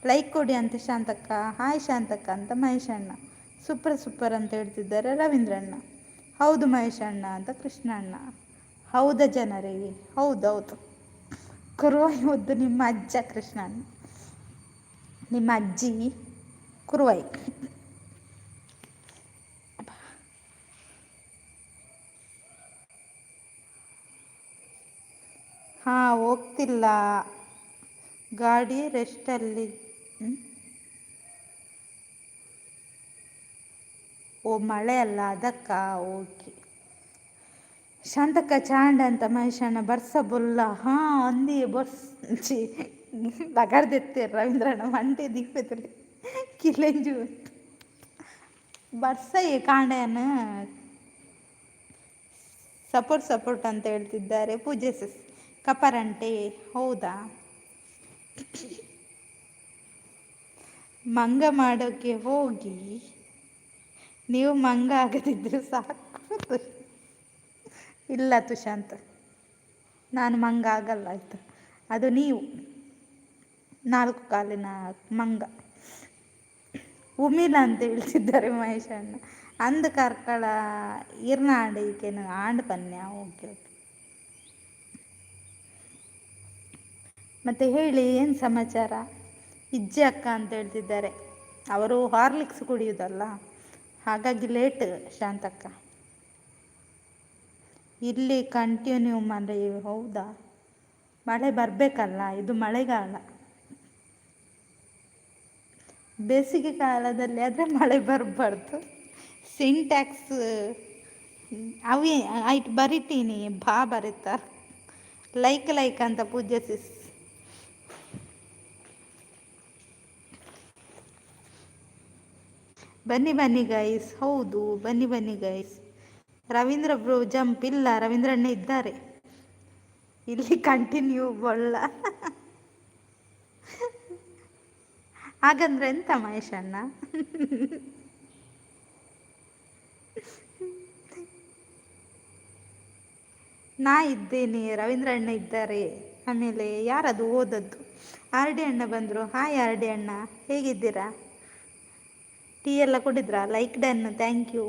ಲೈಕ್ ಕೊಡಿ ಅಂತ ಶಾಂತಕ್ಕ. ಹಾಯ್ ಶಾಂತಕ್ಕ ಅಂತ ಮಹೇಶ್ ಅಣ್ಣ. ಸೂಪರ್ ಸೂಪರ್ ಅಂತ ಹೇಳ್ತಿದ್ದಾರೆ ರವೀಂದ್ರಣ್ಣ. ಹೌದು ಮಹೇಶ್ ಅಣ್ಣ ಅಂತ ಕೃಷ್ಣ ಅಣ್ಣ. ಹೌದಾ ಜನರೇ? ಹೌದೌದು. ಕುರುವೈ ಮುದ್ದು ನಿಮ್ಮ ಅಜ್ಜ ಕೃಷ್ಣ ಅಣ್ಣ. ನಿಮ್ಮ ಅಜ್ಜಿ ಕುರುವೈ. ಹಾಂ ಹೋಗ್ತಿಲ್ಲ, ಗಾಡಿ ರೆಸ್ಟಲ್ಲಿ. ಓ ಮಳೆ ಅಲ್ಲ ಅದಕ್ಕ. ಓಕೆ. ಶಾಂತಕ್ಕ ಚಾಂಡ ಅಂತ ಮಹೇಶಣ್ಣ. ಬರ್ಸ ಬೊಲ್ಲ ಹಾಂ ಅಂದಿ ಬರ್ಸಿ ಬಗಾರ್ದೆತ್ತೆ ರವೀಂದ್ರಣ್ಣ ಮಂಟೆ ದೀಪದಲ್ಲಿ ಕಿಲೆಂಜು ಬರ್ಸ ಕಾಂಡೆಯನ್ನು ಸಪೋರ್ಟ್ ಸಪೋರ್ಟ್ ಅಂತ ಹೇಳ್ತಿದ್ದಾರೆ ಪೂಜೆ ಸಿಸ್. ಕಪರಂಟೆ ಹೌದಾ? ಮಂಗ ಮಾಡೋಕ್ಕೆ ಹೋಗಿ ನೀವು ಮಂಗ ಆಗದಿದ್ರು ಸಾಕು. ಇಲ್ಲ ತುಷಾಂತ್, ನಾನು ಮಂಗ ಆಗಲ್ಲ ಆಯಿತು. ಅದು ನೀವು 4 ಕಾಲಿನ ಮಂಗ. ಉಮಿಲ ಅಂತ ಹೇಳ್ತಿದ್ದಾರೆ ಮಹೇಶ್ ಅಣ್ಣ. ಅಂದು ಕರ್ಕಳ ಇರ್ನ ಆಂಡೈಕೇನು ಆಂಡ್ ಪನ್ಯ. Okay okay. ಮತ್ತು ಹೇಳಿ ಏನು ಸಮಾಚಾರ? ಇಜ್ಜೆ ಅಕ್ಕ ಅಂತ ಹೇಳ್ತಿದ್ದಾರೆ. ಅವರು ಹಾರ್ಲಿಕ್ಸ್ ಕುಡಿಯೋದಲ್ಲ, ಹಾಗಾಗಿ ಲೇಟ್ ಶಾಂತಕ್ಕ. ಇಲ್ಲಿ ಕಂಟಿನ್ಯೂ ಮಳೆ. ಹೌದಾ? ಮಳೆ ಬರಬೇಕಲ್ಲ, ಇದು ಮಳೆಗಾಲ. ಬೇಸಿಗೆ ಕಾಲದಲ್ಲಿ ಆದರೆ ಮಳೆ ಬರಬಾರ್ದು. ಸಿಂಟ್ಯಾಕ್ಸ್ ಅವೇ ಆಯ್ತು ಬರಿತೀನಿ ಬಾ ಬರೀತಾರೆ. ಲೈಕ್ ಲೈಕ್ ಅಂತ ಪೂಜೆ ಸಿಸ್. ಬನ್ನಿ ಬನ್ನಿ ಗೈಸ್. ಹೌದು ಬನ್ನಿ ಬನ್ನಿ ಗೈಸ್. ರವೀಂದ್ರ ಬ್ರೋ ಜಂಪ್ ಇಲ್ಲ, ರವೀಂದ್ರಣ್ಣ ಇದ್ದಾರೆ ಇಲ್ಲಿ. ಕಂಟಿನ್ಯೂ ಬೊಳ್ಳ. ಹಾಗಂದ್ರೆ ಎಂತ ಮಹೇಶ್ ಅಣ್ಣ? ನಾ ಇದ್ದೇನೆ, ರವೀಂದ್ರ ಅಣ್ಣ ಇದ್ದಾರೆ. ಆಮೇಲೆ ಯಾರದು ಓದದ್ದು? ಆರ್ ಡಿ ಅಣ್ಣ ಬಂದರು. ಹಾಯ್ ಆರ್ ಡಿ ಅಣ್ಣ, ಹೇಗಿದ್ದೀರಾ? ಟೀ ಎಲ್ಲ ಕುಡಿದ್ರಾ? Like done, thank you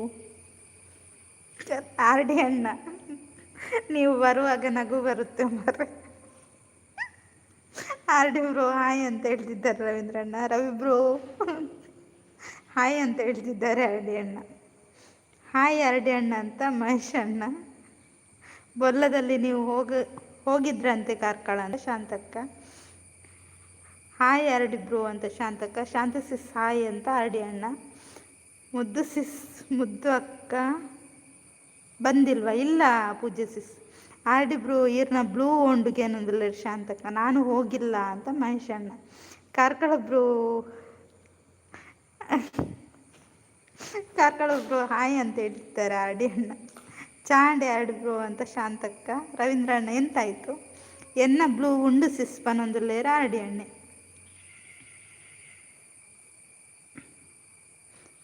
R D ಅಣ್ಣ. ನೀವು ಬರುವಾಗ ನಗು ಬರುತ್ತೆ ಮರ್ರೆ. ಆರ್ ಡಿ ಬ್ರೋ ಹಾಯ್ ಅಂತ ಹೇಳ್ತಿದ್ದಾರೆ ರವೀಂದ್ರಣ್ಣ. ರವಿ ಬ್ರೋ ಹಾಯ್ ಅಂತ ಹೇಳ್ತಿದ್ದಾರೆ ಆರ್ ಡಿ ಅಣ್ಣ. ಹಾಯ್ ಆರ್ ಡಿ ಅಣ್ಣ ಅಂತ ಮಹೇಶ್ ಅಣ್ಣ. ಬೊಲ್ಲದಲ್ಲಿ ನೀವು ಹೋಗಿದ್ರಂತೆ ಕಾರ್ಕಳ ಅಂತ Shantakka. Hi R D bro ಅಂತ ಶಾಂತಕ್ಕ. ಶಾಂತ ಸಿಸ್ ಹಾಯ್ ಅಂತ ಆರ್ ಡಿ ಅಣ್ಣ. ಮುದ್ದು ಸಿಸ್ ಮುದ್ದು ಅಕ್ಕ ಬಂದಿಲ್ವಾ? ಇಲ್ಲ ಪೂಜೆ ಸಿಸ್. ಆರ್ ಡಿ ಬ್ರೋ ಈರ್ನ ಬ್ಲೂ ಒಂಡುಗೆ ಅನ್ನೋದಿಲ್ಲ ಶಾಂತಕ್ಕ. ನಾನು ಹೋಗಿಲ್ಲ ಅಂತ ಮಹೇಶ್ ಅಣ್ಣ. Karkala bro Karkala bro hi ಅಂತ ಹೇಳ್ತಾರೆ ಆರ್ ಡಿ ಅಣ್ಣ. ಚಾಂಡೆ ಆರ್ ಡಿ ಬ್ರೋ ಅಂತ ಶಾಂತಕ್ಕ. ರವೀಂದ್ರ ಅಣ್ಣ ಎಂತಾಯಿತು? ಎನ್ನ ಬ್ಲೂ ಉಂಡು ಸಿಸ್ ಪನ್ನೊಂದುಲ್ಲೇರ ಆರ್ ಡಿ ಅಣ್ಣೆ.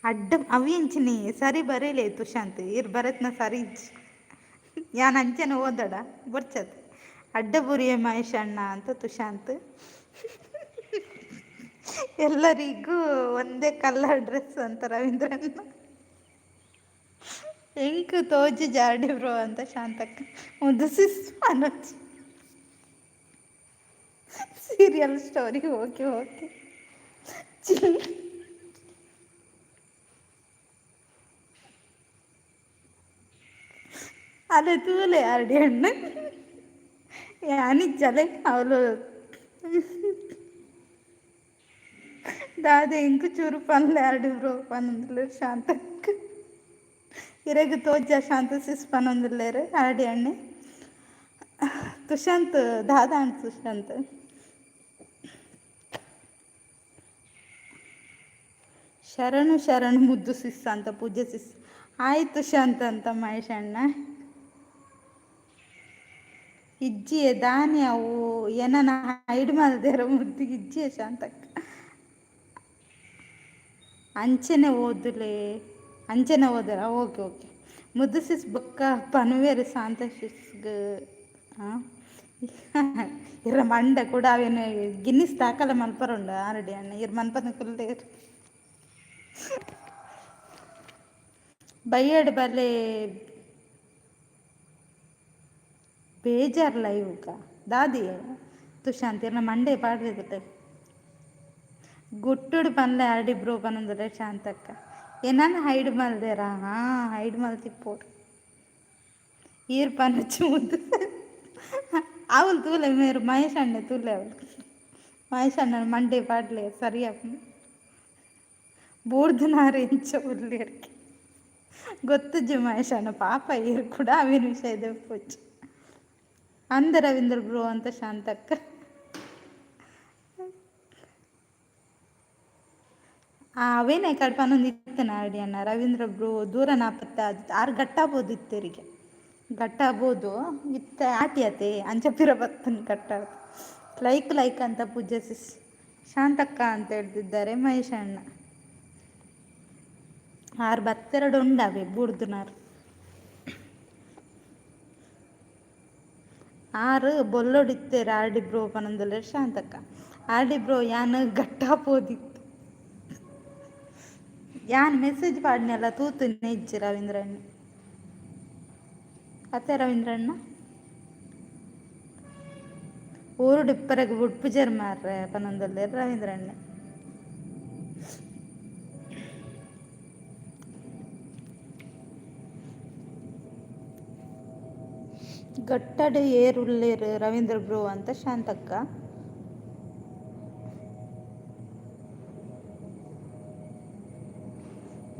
ಅಡ್ಡ ಅವಿಂಚಿನಿ ಸರಿ ಬರೀಲೇ ತುಷಾಂತ್ ಇರ್ ಬರತ್ನ ಸರಿ ಯಾನ್ ಅಂಚೆನ ಓದಡ ಬರ್ಚತ್. ಅಡ್ಡ ಬುರಿಯ ಮಹೇಶ್ ಅಣ್ಣ ಅಂತ ತುಷಾಂತ್. ಎಲ್ಲರಿಗೂ ಒಂದೇ ಕಲರ್ ಡ್ರೆಸ್ ಅಂತ ರವೀಂದ್ರಣ್ಣ. ಎಂಕ್ ತೋಜು ಜಾರ್ಡಿ ಬ್ರೋ ಅಂತ ಶಾಂತಕ್ಕ. ಮುದ್ದು ಸಿಸ್ ಅನೋಜ್ ಸೀರಿಯಲ್ ಸ್ಟೋರಿ. Okay okay. ಅದೇ ತೂಲೆ ಆರ್ ಡಿ ಅಣ್ಣ ಯಾನಿಜ್ಜಲೆ ಅವಳು ದಾದ ಇಂಕು ಚೂರು ಪನ್ಲೆ ಆರ್ ಡಿ ಬ್ರೋ ಪನ್ನೊಂದುಲ್ಲೇರು ಶಾಂತಕ್ಕ. ಇರೆಗ್ ತೋಜ ಶಾಂತ ಸಿಸ್ ಪನ್ನೊಂದುಲ್ಲೇರು ಆರ್ ಡಿ ಅಣ್ಣೆ. ತುಷಾಂತ್ ದಾದಾ ಅಂಡ್ ಸುಶಾಂತ್. ಶರಣು ಶರಣು ಮುದ್ದು ಸಿಸ್ ಅಂತ ಪೂಜೆ ಸಿಸ್. ಆಯ್ತು ಶಾಂತ ಅಂತ ಮಹೇಶ್ ಅಣ್ಣ. ಇಜ್ಜಿಯೇ ದಾನಿ ಅವು ಏನನ ಹೈಡ್ ಮಾಡದೇರ ಮುದ್ದಿಗೆ ಇಜ್ಜಿಯೇ ಶಾಂತಕ್ಕ. ಅಂಚೆನೆ ಓದುಲೆ ಅಂಚೆನೆ ಓದರ ಓಕೆ ಓಕೆ. ಮುದ್ದು ಸಿಸ್ ಬೊಕ್ಕ ಪನುವೇರು ಶಾಂತ ಸಿಸ್ಗ್ ಇರ ಮಂಡ ಕೂಡ ಅವೇನು ಗಿನ್ನಿಸ್ ದಾಖಲೆ ಮಲ್ಪರುಂಡು ಆರಡಿ ಅಣ್ಣ ಇರ್ ಮನ್ಪನ ಕುಲ್ಲೇರು ಬೈಯಡ್ ಬಲೆ ಬೇಜಾರ್ಲ ಇವುಗ ದಾದಿ ತುಷಾಂತ್ ಇರ್ನ ಮಂಡೆ ಪಾಡ್ದಿದ್ದೆ ಗುಟ್ಟುಡು ಪನ್ಲೆ ಆರ್ಡಿ ಬ್ರೋ ಪನೊಂದುಲ್ಲೆ ಶಾಂತಕ್ಕ ಏನಾನ ಹೈಡ್ ಮಲ್ದೇರಾ ಹೈಡ್ ಮಲ್ತಿಪ್ಪೋಡು ಈರ್ ಪನಚ್ಚು ಮುದ್ದು ಅವಳು ತೂಲೆ ಮೇರು ಮಹೇಶ್ ಅಣ್ಣ ತೂಲೆ ಅವಳು ಮಹೇಶ್ ಅಣ್ಣನ ಮಂಡೆ ಪಾಡ್ಲೆ ಸರಿಯಾಗಿ ಬೂರ್ದುನಾರು ಎಂಚ ಉರ್ಲಿಯರ್ಕೆ ಗೊತ್ತಜ್ಜು ಮಹೇಶ್ ಅಣ್ಣ ಪಾಪ ಈರು ಕೂಡ ಅವಿನ ವಿಷಯ ದೆಪ್ಪೊಚ್ಚು ಅಂದ ರವೀಂದ್ರ ಬ್ರೋ ಅಂತ ಶಾಂತಕ್ಕ. ಅವೇನೇ ಕಡ್ಪನೊಂದು ಇತ್ತೇನೆ ಆಡಿ ಅಣ್ಣ ರವೀಂದ್ರ ಬ್ರೋ ದೂರ ನಾಪತ್ತ ಆರು ಗಟ್ಟಾಗ್ಬೋದು ಇತ್ತರಿಗೆ ಗಟ್ಟಾಗ್ಬೋದು ಇತ್ತ ಆಟಿಯತೆ ಅಂಚಪಿರ ಬತ್ತನ್ ಕಟ್ಟಾಗ ಲೈಕ್ ಲೈಕ್ ಅಂತ ಪೂಜಿಸಿ ಶಾಂತಕ್ಕ ಅಂತ ಹೇಳ್ತಿದ್ದಾರೆ ಮಹೇಶ್ ಅಣ್ಣ. ಆರು ಬತ್ತೆರಡು ಉಂಡವೆ ಬೂರ್ದುನಾರು ಆರು ಬೊಲ್ಲೊಡಿತ್ತೇರು RD bro ಪನೊಂದುಲ್ಲೆ Shantakka. RD bro ಯಾನ್ ಗಟ್ಟಾಪೋದಿತ್ತು ಯಾನ್ ಮೆಸೇಜ್ ಪಾಡ್ನೆಲ್ಲ ತೂತು ನೆಜ್ಜಿ ರವೀಂದ್ರಣ್ಣ ಅತ್ತೆ ರವೀಂದ್ರಣ್ಣ ಊರುಡು ಇಪ್ಪರೆಗೆ ಬುಡ್ಪುಜರ್ ಮಾರ್ರೆ ಪನೊಂದುಲ್ಲೆ ರವೀಂದ್ರಣ್ಣ. ಗಟ್ಟಡು ಏರುಳ್ಳೇರು ರವೀಂದ್ರ ಬ್ರೋ ಅಂತ ಶಾಂತಕ್ಕ.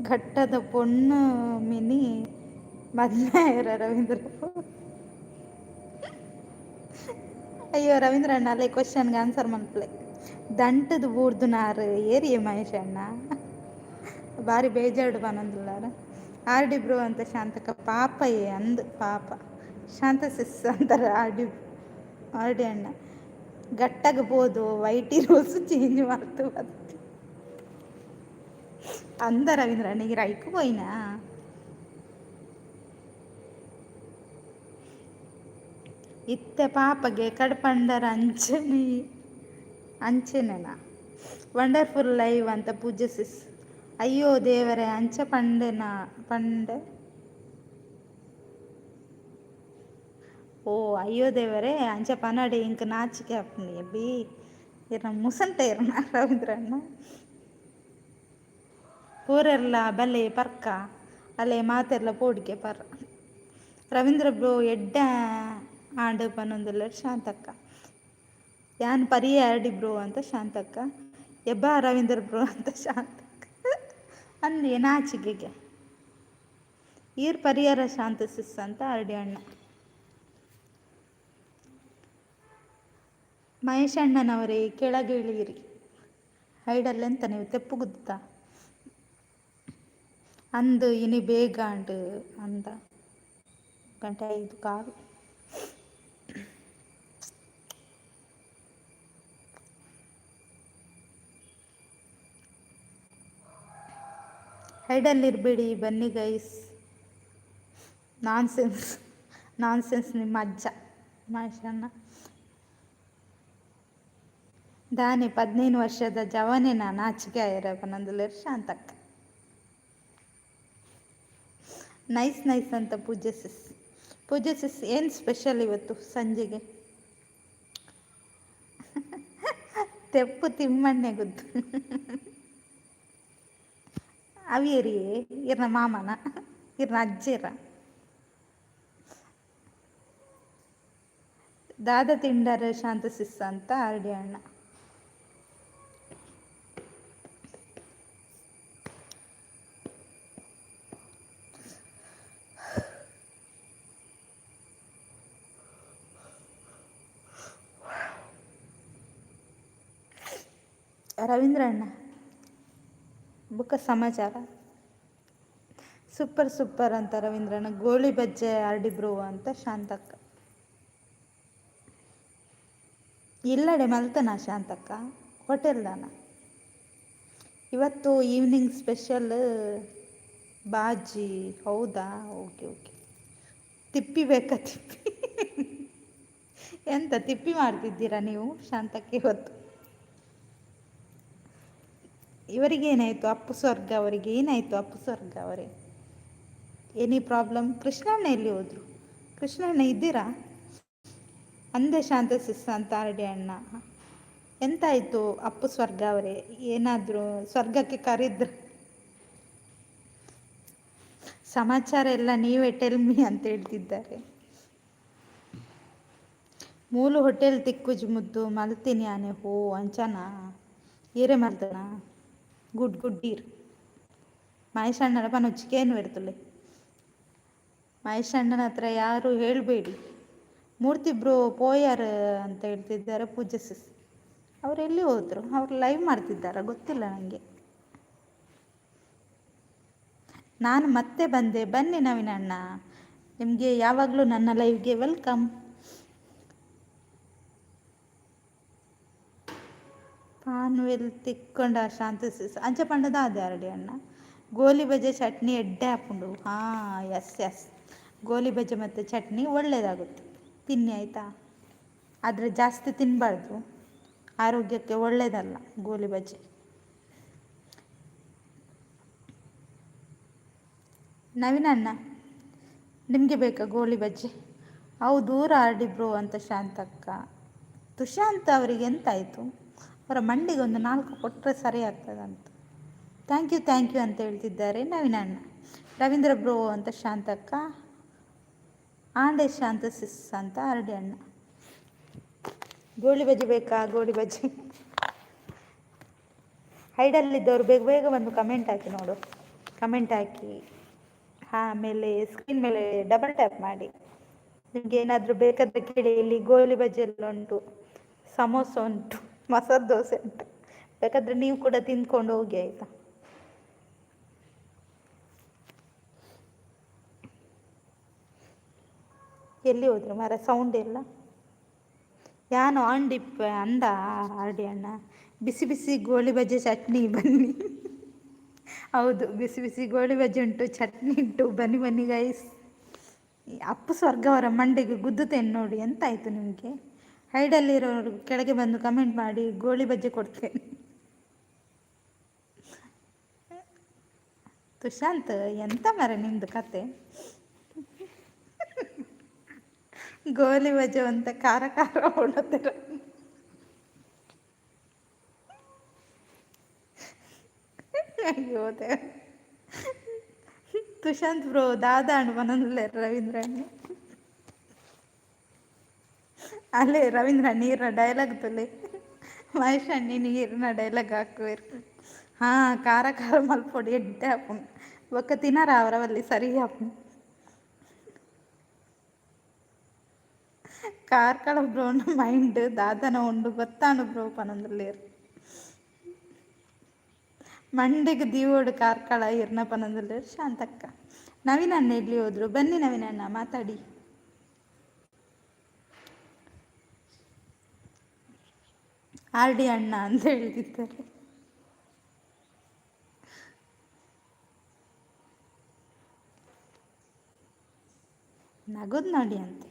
ಘಟ್ಟದ ಪೊಣ್ಣು ಮಿನಿ ಮದ್ನಾಯರ ರವೀಂದ್ರ ಬ್ರೋ. ಅಯ್ಯೋ ರವೀಂದ್ರ ಅಣ್ಣ ಅಲ್ಲೇ ಕ್ವಶನ್ಗೆ ಆನ್ಸರ್ ಮನ್ಪಲೆ ದಂಟದ ಬೂರ್ದುನಾರು ಏರಿಯೇ ಮಹೇಶ್ ಅಣ್ಣ ಭಾರಿ ಬೇಜಾರ್ಡು ಪನೊಂದುಲ್ಲಾರ ಆರ್ಡಿ ಬ್ರೋ ಅಂತ ಶಾಂತಕ್ಕ. ಪಾಪ ಅಂದು ಪಾಪ ಶಾಂತ ಸಿಸ್ ಅಂತಾರೆ ಆರ್ಡಿ ಅಣ್ಣ ಗಟ್ಟಾಗಬೋದು ವೈಟಿ ರೋಸು ಚೇಂಜ್ ಮಾಡ್ತು ಬತ್ತು ಅಂದ ರವೀಂದ್ರ ಅಣ್ಣಿಗೆ ರೈಕು ಪೋಯ್ನಾ ಇತ್ತೆ ಪಾಪಗೆ ಕಡ್ಪಂಡರ ಅಂಚೆನೆನಾ ವಂಡರ್ಫುಲ್ ಲೈವ್ ಅಂತ ಪೂಜೆ ಸಿಸ್. ಅಯ್ಯೋ ದೇವರೇ ಅಂಚ ಪಂಡೆನಾ ಪಂಡೆ ಓ ಅಯ್ಯೋ ದೇವರೇ ಅಂಚ ಪನಡೆ ಇಂಕ ನಾಚಿಕೆ ಅಪ್ಪನಿ ಬಿ ಇರ ಮುಸಂಟ ಇರನ ರವೀಂದ್ರ ಅಣ್ಣ ಪೂರೆರ್ಲ ಬಲೆ ಪರ್ಕ ಅಲ್ಲೇ ಮಾತೆರ್ಲ ಪೋಡಿಕೆ ಪರ್ ರವೀಂದ್ರ ಬ್ರೋ ಎಡ್ಡ ಆಂಡು ಪನೊಂದುಲ್ಲೆ ಶಾಂತಕ್ಕ. ಯಾನ್ ಪರಿಯೇ ಆರ್ಡಿ ಬ್ರೋ ಅಂತ ಶಾಂತಕ್ಕ. ಎಬ್ಬಾ ರವೀಂದ್ರ ಬ್ರೋ ಅಂತ ಶಾಂತಕ್ಕ ಅಂದೆ ನಾಚಿಕೆಗೆ ಈರ್ ಪರಿಹಾರ ಶಾಂತ ಸಿಸ್ ಅಂತ ಆರ್ಡಿ ಅಣ್ಣ. ಮಹೇಶ್ ಅಣ್ಣನವರೇ ಕೆಳಗೆ ಇಳಿಯಿರಿ ಹೈಡಲ್ಲೆಂತ ನೀವು ತೆಪ್ಪುಗುತ್ತಾ ಅಂದು ಇನಿ ಬೇಗ ಅಂಡು ಅಂದ ಗಂಟೆ 5 ಕಾಲು ಹೈಡಲ್ಲಿರಬೇಡಿ ಬನ್ನಿ ಗೈಸ್. ನಾನ್ಸೆನ್ಸ್ ನಿಮ್ಮ ಅಜ್ಜ ಮಹೇಶ್ ಅಣ್ಣ. ದಾನೆ 15 ವರ್ಷದ ಜವನೇನ ನಾಚಿಕೆ ಆಯ್ರ ಪನೊಂದುಲ್ಲೆ ಶಾಂತಕ್ಕ. ನೈಸ್ ನೈಸ್ ಅಂತ ಪೂಜೆ ಸಿಸ್ ಏನು ಸ್ಪೆಷಲ್ ಇವತ್ತು ಸಂಜೆಗೆ? ತೆಪ್ಪು ತಿಮ್ಮಣ್ಣೆ ಗುದ್ದು ಅವಿಯರಿ ಇರ್ನ ಮಾಮನ ಇರ್ನ ಅಜ್ಜಿರ ದಾದ ತಿಂಡರ ಶಾಂತ ಸಿಸ್ ಅಂತ ಆರ್ಡಿ ಅಣ್ಣ. ರವೀಂದ್ರ ಅಣ್ಣ ಬುಕ್ಕ ಸಮಾಚಾರ ಸೂಪರ್ ಸೂಪರ್ ಅಂತ ರವೀಂದ್ರಣ್ಣ. ಗೋಳಿ ಬಜ್ಜೆ ಆರ್ಡಿ ಬ್ರೋ ಅಂತ ಶಾಂತಕ್ಕ. ಇಲ್ಲಡೆ ಮಲ್ತನಾ ಶಾಂತಕ್ಕ ಹೋಟೆಲ್ದಾನ. ಇವತ್ತು ಈವ್ನಿಂಗ್ ಸ್ಪೆಷಲ್ ಬಾಜಿ. ಹೌದಾ, ಓಕೆ ಓಕೆ. ತಿಪ್ಪಿ ಬೇಕಾ ತಿಪ್ಪಿ? ಎಂತ ತಿಪ್ಪಿ ಮಾಡ್ತಿದ್ದೀರಾ ನೀವು ಶಾಂತಕ್ಕೆ ಇವತ್ತು? ಇವರಿಗೇನಾಯಿತು ಅಪ್ಪು ಸ್ವರ್ಗ ಅವರಿಗೆ? ಏನಾಯಿತು ಅಪ್ಪು ಸ್ವರ್ಗ ಅವರೇ? Any problem? ಕೃಷ್ಣಣ್ಣ ಎಲ್ಲಿ ಹೋದ್ರು? ಕೃಷ್ಣಣ್ಣ ಇದ್ದೀರಾ? ಅಂದೆ ಶಾಂತ ಸಿಸ್ ಅಂತ ಆರ್ಡಿ ಅಣ್ಣ. ಎಂತಾಯಿತು ಅಪ್ಪು ಸ್ವರ್ಗ ಅವರೇ? ಏನಾದರೂ ಸ್ವರ್ಗಕ್ಕೆ ಕರೆದ್ರ? ಸಮಾಚಾರ ಎಲ್ಲ ನೀವೇ ಟೆಲ್ಮಿ ಅಂತ ಹೇಳ್ತಿದ್ದಾರೆ. ಮೂಲು ಹೋಟೆಲ್ ತಿಕ್ಕುಜ್ ಮುದ್ದು ಮಲ್ತೀನಿ ಆನೆ. ಹೋ ಅಂಚನಾ ಏರೇ ಮಲ್ತನ. Good good dear. ಮಹೇಶ್ ಅಣ್ಣನ ಪನೊಚ್ಚಿಗೇನು ಇರ್ತಲೆ. ಮಹೇಶ್ ಅಣ್ಣನ ಹತ್ರ ಯಾರು ಹೇಳಬೇಡಿ. ಮೂರ್ತಿ ಬ್ರೋ ಪೋಯರ್ ಅಂತ ಹೇಳ್ತಿದ್ದಾರೆ ಪೂಜೆ ಸಿಸ್. ಅವ್ರು ಎಲ್ಲಿ ಹೋದರು? ಅವ್ರು ಲೈವ್ ಮಾಡ್ತಿದ್ದಾರಾ ಗೊತ್ತಿಲ್ಲ ನನಗೆ. ನಾನು ಮತ್ತೆ ಬಂದೆ. ಬನ್ನಿ ನವೀನ್ ಅಣ್ಣ, ನಿಮಗೆ ಯಾವಾಗಲೂ ನನ್ನ ಲೈವ್ಗೆ ವೆಲ್ಕಮ್. ಪಾನ್ವೆಲ್ ತಿಕ್ಕೊಂಡ ಶಾಂತ ಸಿಸ್ ಅಂಚ ಪಂಡದ ಅದೇ ಅರಡಿ ಅಣ್ಣ. ಗೋಲಿ ಬಜೆ ಚಟ್ನಿ ಎಡ್ಡೆ ಹಾಕೊಂಡು. ಹಾಂ ಎಸ್ ಎಸ್, ಗೋಲಿ ಬಜೆ ಮತ್ತು ಚಟ್ನಿ ಒಳ್ಳೆಯದಾಗುತ್ತೆ, ತಿನ್ನಿ ಆಯಿತಾ. ಆದರೆ ಜಾಸ್ತಿ ತಿನ್ನಬಾರ್ದು, ಆರೋಗ್ಯಕ್ಕೆ ಒಳ್ಳೆಯದಲ್ಲ ಗೋಲಿ ಬಜೆ. ನವೀನ್ ಅಣ್ಣ ನಿಮಗೆ ಬೇಕಾ ಗೋಲಿ ಬಜ್ಜಿ? ಹೌದು ದೂರ ಆರ್ಡಿಬ್ರು ಅಂತ ಶಾಂತಕ್ಕ. ತುಷಾಂತ್ ಅವರಿಗೆ ಎಂತಾಯಿತು? ಅವರ ಮಂಡಿಗೆ ಒಂದು 4 ಕೊಟ್ಟರೆ ಸರಿ ಆಗ್ತದಂತ. ಥ್ಯಾಂಕ್ ಯು ಅಂತ ಹೇಳ್ತಿದ್ದಾರೆ ನವೀನ್ ಅಣ್ಣ. ರವೀಂದ್ರ ಬ್ರೋ ಅಂತ ಶಾಂತಕ್ಕ. ಆಂಡೆ ಶಾಂತ ಸಿಸ್ ಅಂತ ಆರ್ಡಿ ಅಣ್ಣ. ಗೋಳಿ ಬಜ್ಜಿ ಬೇಕಾ? ಗೋಳಿ ಬಜ್ಜಿ ಹೈಡಲ್ಲಿದ್ದವರು ಬೇಗ ಬೇಗ ಬಂದು ಕಮೆಂಟ್ ಹಾಕಿ ನೋಡು. ಕಮೆಂಟ್ ಹಾಕಿ ಆಮೇಲೆ ಸ್ಕ್ರೀನ್ ಮೇಲೆ ಡಬಲ್ ಟ್ಯಾಪ್ ಮಾಡಿ. ನಿಮಗೆ ಏನಾದರೂ ಬೇಕಾದರೆ ಕೇಳಿ. ಇಲ್ಲಿ ಗೋಲಿ ಬಜ್ಜಿ ಎಲ್ಲ ಉಂಟು, ಸಮೋಸ ಉಂಟು, ಮಸಾಲೆ ದೋಸೆ ಉಂಟು. ಬೇಕಾದರೆ ನೀವು ಕೂಡ ತಿಂದ್ಕೊಂಡು ಹೋಗಿ ಆಯಿತಾ. ಎಲ್ಲಿ ಹೋದ್ರು ಮರ ಸೌಂಡ್ ಇಲ್ಲ. ಯಾನು ಆನ್ ಡಿಪ್ ಅಂದ ಆರ್ಡಿ ಅಣ್ಣ. ಬಿಸಿ ಬಿಸಿ ಗೋಳಿ ಬಜ್ಜಿ ಚಟ್ನಿ ಬನ್ನಿ. ಹೌದು, ಬಿಸಿ ಬಿಸಿ ಗೋಳಿ ಬಜ್ಜಿ ಉಂಟು, ಚಟ್ನಿ ಉಂಟು, ಬನ್ನಿ ಬನ್ನಿ ಗೈಸ್. ಅಪ್ಪು ಸ್ವರ್ಗ ಅವರ ಮಂಡೆಗೆ ಗುದ್ದುತ್ತೇನೆ ನೋಡಿ. ಎಂತಾಯಿತು ನಿಮಗೆ? ಹೈಡಲ್ಲಿರೋರು ಕೆಳಗೆ ಬಂದು ಕಮೆಂಟ್ ಮಾಡಿ, ಗೋಳಿ ಬಜ್ಜಿ ಕೊಡ್ತೇನೆ. ತುಷಾಂತ್ ಎಂತ ಮರ ನಿಮ್ಮದು ಕತೆ? ಗೋಲಿ ಬಜ್ಜಿ ಅಂತ ಖಾರ ಖಾರ ಹೊಡೋತರ. ಅಯ್ಯೋ ತುಷಾಂತ್ ಬ್ರೋ ದಾದಾ ಅಣ್ಣ ರವೀಂದ್ರ ಅಣ್ಣ. ಅಲ್ಲೇ ರವೀಂದ್ರ ನೀರಿನ ಡೈಲಾಗ್ ತಲೆ. ಮಹೇಶ್ ಅಣ್ಣಿ ನೀರಿನ ಡೈಲಾಗ್ ಹಾಕುವೇರು. ಹಾಂ ಖಾರ ಖಾರ ಮಲ್ಪೊಡಿ ಎಡ್ಡೆ ಹಾಪುಂಡು ಒಕ್ಕ ತಿನ್ನರ ಅವರವಲ್ಲಿ ಸರಿ ಹಾಪುಂಡು. ಕಾರ್ಕಳ ಬ್ರೋನ ಮೈಂಡ್ ದಾದನ ಉಂಡು ಗೊತ್ತಾನು ಬ್ರೋ ಪನಂದ್ರಲೇರು. ಮಂಡೆಗೆ ದೀವೋಡು ಕಾರ್ಕಳ ಇರ್ನ ಪನಂದ್ರಲೇರು ಶಾಂತಕ್ಕ. ನವೀನ್ ಅಣ್ಣ ಎಲ್ಲಿ ಹೋದ್ರು? ಬನ್ನಿ ನವೀನ್ ಅಣ್ಣ ಮಾತಾಡಿ. ಆರ್ಡಿ ಅಣ್ಣ ಅಂತ ಹೇಳ್ತಿದ್ದಾರೆ. ನಗೋದು ನೋಡಿ ಅಂತೆ.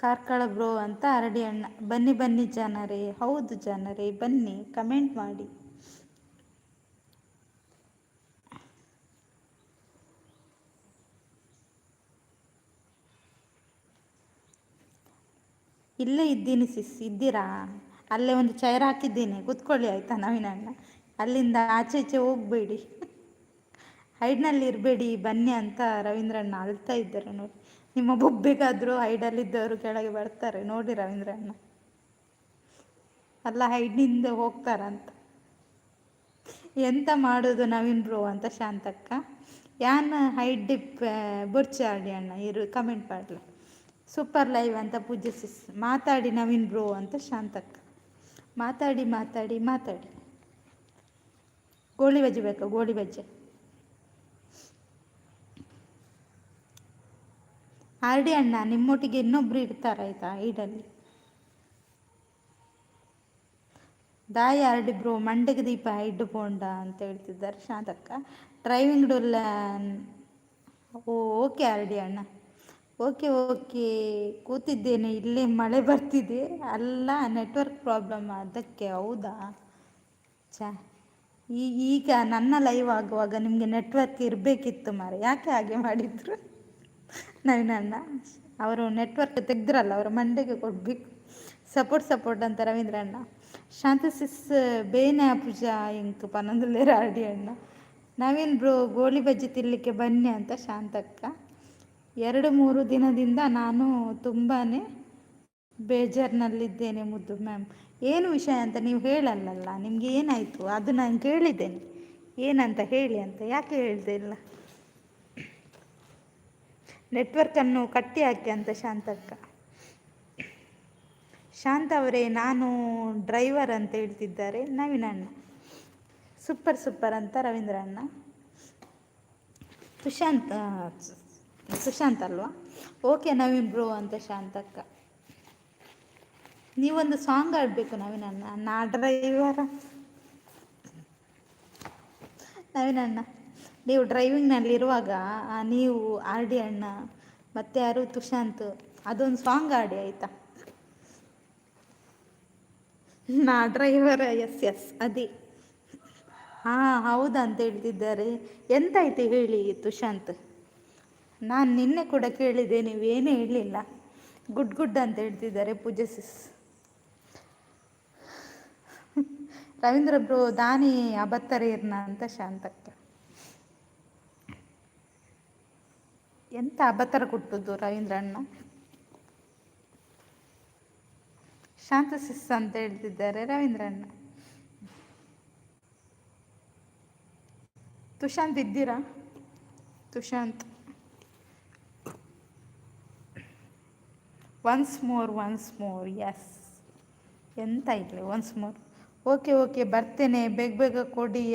ಕಾರ್ಕಳ ಬ್ರೋ ಅಂತ ಆರ್ಡಿ ಅಣ್ಣ. ಬನ್ನಿ ಬನ್ನಿ ಜನರೇ. ಹೌದು ಜನರೇ ಬನ್ನಿ, ಕಮೆಂಟ್ ಮಾಡಿ. ಇಲ್ಲೇ ಇದ್ದೀನಿ ಸಿಸ್, ಇದ್ದೀರಾ? ಅಲ್ಲೇ ಒಂದು ಚೇರ್ ಹಾಕಿದ್ದೀನಿ, ಕೂತ್ಕೊಳ್ಳಿ ಆಯಿತಾ ನವೀನ್ ಅಣ್ಣ. ಅಲ್ಲಿಂದ ಆಚೆ ಈಚೆ ಹೋಗಬೇಡಿ, ಹೈಡ್ನಲ್ಲಿ ಇರಬೇಡಿ, ಬನ್ನಿ ಅಂತ ರವೀಂದ್ರಣ್ಣ ಅಳ್ತಾ ಇದ್ದಾರೆ ನೋಡಿ. ನಿಮ್ಮ ಬೊಬ್ಬೆಗಾದರೂ ಹೈಡಲ್ಲಿದ್ದವರು ಕೆಳಗೆ ಬರ್ತಾರೆ ನೋಡಿ ರವೀಂದ್ರಣ್ಣ. ಅಲ್ಲ ಹೈಡ್ನಿಂದ ಹೋಗ್ತಾರಂತ. ಎಂತ ಮಾಡೋದು ನವೀನ್ ಬ್ರೋ ಅಂತ ಶಾಂತಕ್ಕ. ಯಾನ್ ಹೈಟ್ ಡಿಪ್ ಬುರ್ಚಾಡಿ ಅಣ್ಣ ಇರು ಕಮೆಂಟ್ ಮಾಡಲ ಸೂಪರ್ ಲೈವ್ ಅಂತ ಪೂಜಿಸಿಸ್ ಮಾತಾಡಿ ನವೀನ್ ಬ್ರೋ ಅಂತ ಶಾಂತಕ್ಕ ಮಾತಾಡಿ ಮಾತಾಡಿ ಮಾತಾಡಿ ಗೋಳಿ ಬಜ್ಜಿ ಬೇಕಾ ಗೋಳಿ ಬಜ್ಜಿ ಆರ್ಡಿ ಅಣ್ಣ ನಿಮ್ಮೊಟ್ಟಿಗೆ ಇನ್ನೊಬ್ರು ಇರ್ತಾರಾಯ್ತಾ ಈಡಲ್ಲಿ ದಾಯಿ ಆರ್ಡಿ ಬ್ರೋ ಮಂಡೆಗೆ ದೀಪ ಐಡು ಪೋಂಡ ಅಂತ ಹೇಳ್ತಿದ್ದಾರೆ ಶಾಂತಕ್ಕ ಡ್ರೈವಿಂಗ್ ಡೋಲ್ಲ ಓಕೆ ಆರ್ಡಿ ಅಣ್ಣ ಓಕೆ ಓಕೆ ಕೂತಿದ್ದೇನೆ ಇಲ್ಲೇ ಮಳೆ ಬರ್ತಿದೆ ಅಲ್ಲ ನೆಟ್ವರ್ಕ್ ಪ್ರಾಬ್ಲಮ್ ಅದಕ್ಕೆ ಹೌದಾ ಚ ಈಗ ನನ್ನ ಲೈವ್ ಆಗುವಾಗ ನಿಮಗೆ ನೆಟ್ವರ್ಕ್ ಇರಬೇಕಿತ್ತು ಮಾರೆ ಯಾಕೆ ಹಾಗೆ ಮಾಡಿದರು ನವೀನಣ್ಣ ಅವರು ನೆಟ್ವರ್ಕ್ ತೆಗೆದ್ರಲ್ಲ ಅವರ ಮಂಡೆಗೆ ಕೊಡಬೇಕು ಸಪೋರ್ಟ್ ಅಂತ ರವೀಂದ್ರಣ್ಣ ಶಾಂತ ಸಿಸ್ ಬೇನೆ ಪೂಜಾ ಇಂಕ್ ಪನಂದುಲ್ಲೆ ರಾಡಿ ಅಣ್ಣ ನವೀನ್ ಬ್ರೋ ಗೋಳಿ ಬಜ್ಜಿ ತಿನ್ನಲಿಕ್ಕೆ ಬನ್ನಿ ಅಂತ ಶಾಂತಕ್ಕ 2-3 ದಿನದಿಂದ ನಾನು ತುಂಬಾ ಬೇಜಾರಿನಲ್ಲಿದ್ದೇನೆ ಮುದ್ದು ಮ್ಯಾಮ್ ಏನು ವಿಷಯ ಅಂತ ನೀವು ಹೇಳಲ್ಲಲ್ಲ ನಿಮಗೆ ಏನಾಯಿತು ಅದು ನಾನು ಕೇಳಿದ್ದೇನೆ ಏನಂತ ಹೇಳಿ ಅಂತ ಯಾಕೆ ಹೇಳ್ದೆ ಇಲ್ಲ ನೆಟ್ವರ್ಕನ್ನು ಕಟ್ಟಿ ಹಾಕಿ ಅಂತ ಶಾಂತಕ್ಕ ಶಾಂತ ಅವರೇ ನಾನು ಡ್ರೈವರ್ ಅಂತ ಹೇಳ್ತಿದ್ದಾರೆ ನವೀನಣ್ಣ ಸೂಪರ್ ಅಂತ ರವೀಂದ್ರ ಅಣ್ಣ ಸುಶಾಂತ್ ಅಲ್ವಾ ಓಕೆ ನವೀನ್ ಬ್ರೋ ಅಂತ ಶಾಂತಕ್ಕ ನೀವೊಂದು ಸಾಂಗ್ ಆಡಬೇಕು ನವೀನಣ್ಣ ನಾ ಡ್ರೈವರ ನವೀನಣ್ಣ ನೀವು ಡ್ರೈವಿಂಗ್ನಲ್ಲಿರುವಾಗ ನೀವು ಆರ್ ಡಿ ಅಣ್ಣ ಮತ್ತು ಯಾರು ತುಶಾಂತ್ ಅದೊಂದು ಸಾಂಗ್ ಆಡಿ ಆಯಿತಾ ನಾ ಡ್ರೈವರ ಎಸ್ ಅದೇ ಹಾಂ ಹೌದಾ ಅಂತ ಹೇಳ್ತಿದ್ದಾರೆ ಎಂತಾಯ್ತು ಹೇಳಿ ತುಶಾಂತ್ ನಾನು ನಿನ್ನೆ ಕೂಡ ಕೇಳಿದೆ ನೀವೇನೇ ಹೇಳಲಿಲ್ಲ ಗುಡ್ ಅಂತ ಹೇಳ್ತಿದ್ದಾರೆ ಪೂಜಸಿಸ್ ರವೀಂದ್ರ ಬ್ರೋ ದಾನಿ ಅಬತ್ತರೇರ್ನ ಅಂತ ಶಾಂತಕ್ಕ ಎಂತ ಅಬತ್ತರ ಕೊಟ್ಟದ್ದು ರವೀಂದ್ರ ಅಣ್ಣ ಶಾಂತ ಸಿಸ್ ಅಂತ ಹೇಳ್ತಿದ್ದಾರೆ ರವೀಂದ್ರ ಅಣ್ಣ ತುಶಾಂತ್ ಇದ್ದೀರಾ ತುಶಾಂತ್ ಒನ್ಸ್ ಮೋರ್ ಎಸ್ ಎಂತ ಇಲ್ಲ ಒನ್ಸ್ ಮೋರ್ ಓಕೆ ಬರ್ತೇನೆ ಬೇಗ ಕೊಡಿ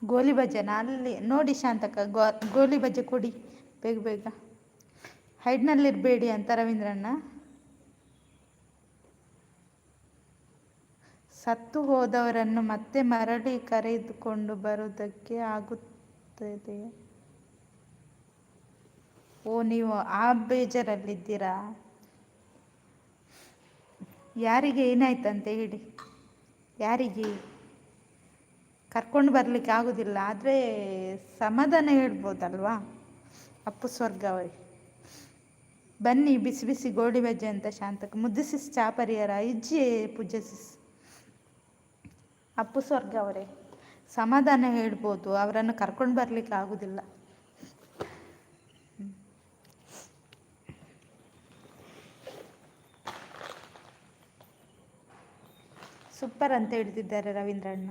ಗೋಲಿ ಬಜ್ಜೆನ ಅಲ್ಲಿ ನೋಡಿ ಶಾಂತಕ್ಕ ಗೋಲಿ ಬಜ್ಜೆ ಕೊಡಿ ಬೇಗ ಹೈಡ್ನಲ್ಲಿರಬೇಡಿ ಅಂತ ರವೀಂದ್ರಣ್ಣ ಸತ್ತು ಹೋದವರನ್ನು ಮತ್ತೆ ಮರಳಿ ಕರೆದುಕೊಂಡು ಬರುವುದಕ್ಕೆ ಆಗುತ್ತದೆ ಓ ನೀವು ಆ ಬೇಜಾರಲ್ಲಿದ್ದೀರಾ ಯಾರಿಗೆ ಏನಾಯ್ತಂತೆ ಹೇಳಿ ಯಾರಿಗೆ ಕರ್ಕೊಂಡು ಬರಲಿಕ್ಕೆ ಆಗೋದಿಲ್ಲ ಆದರೆ ಸಮಾಧಾನ ಹೇಳ್ಬೋದಲ್ವಾ ಅಪ್ಪು ಸ್ವರ್ಗ ಅವರಿಗೆ ಬನ್ನಿ ಬಿಸಿ ಗೋಳಿ ಬಜ್ಜೆ ಅಂತ ಶಾಂತಕ್ಕೆ ಮುದ್ದಿಸಿಸ್ ಚಾಪರಿಯರ ಇಜ್ಜಿ ಪೂಜಸಿಸ್ ಅಪ್ಪು ಸ್ವರ್ಗ ಅವರೇ ಸಮಾಧಾನ ಹೇಳ್ಬೋದು ಅವರನ್ನು ಕರ್ಕೊಂಡು ಬರಲಿಕ್ಕೆ ಆಗೋದಿಲ್ಲ ಸೂಪರ್ ಅಂತ ಹೇಳ್ತಿದ್ದಾರೆ ರವೀಂದ್ರ ಅಣ್ಣ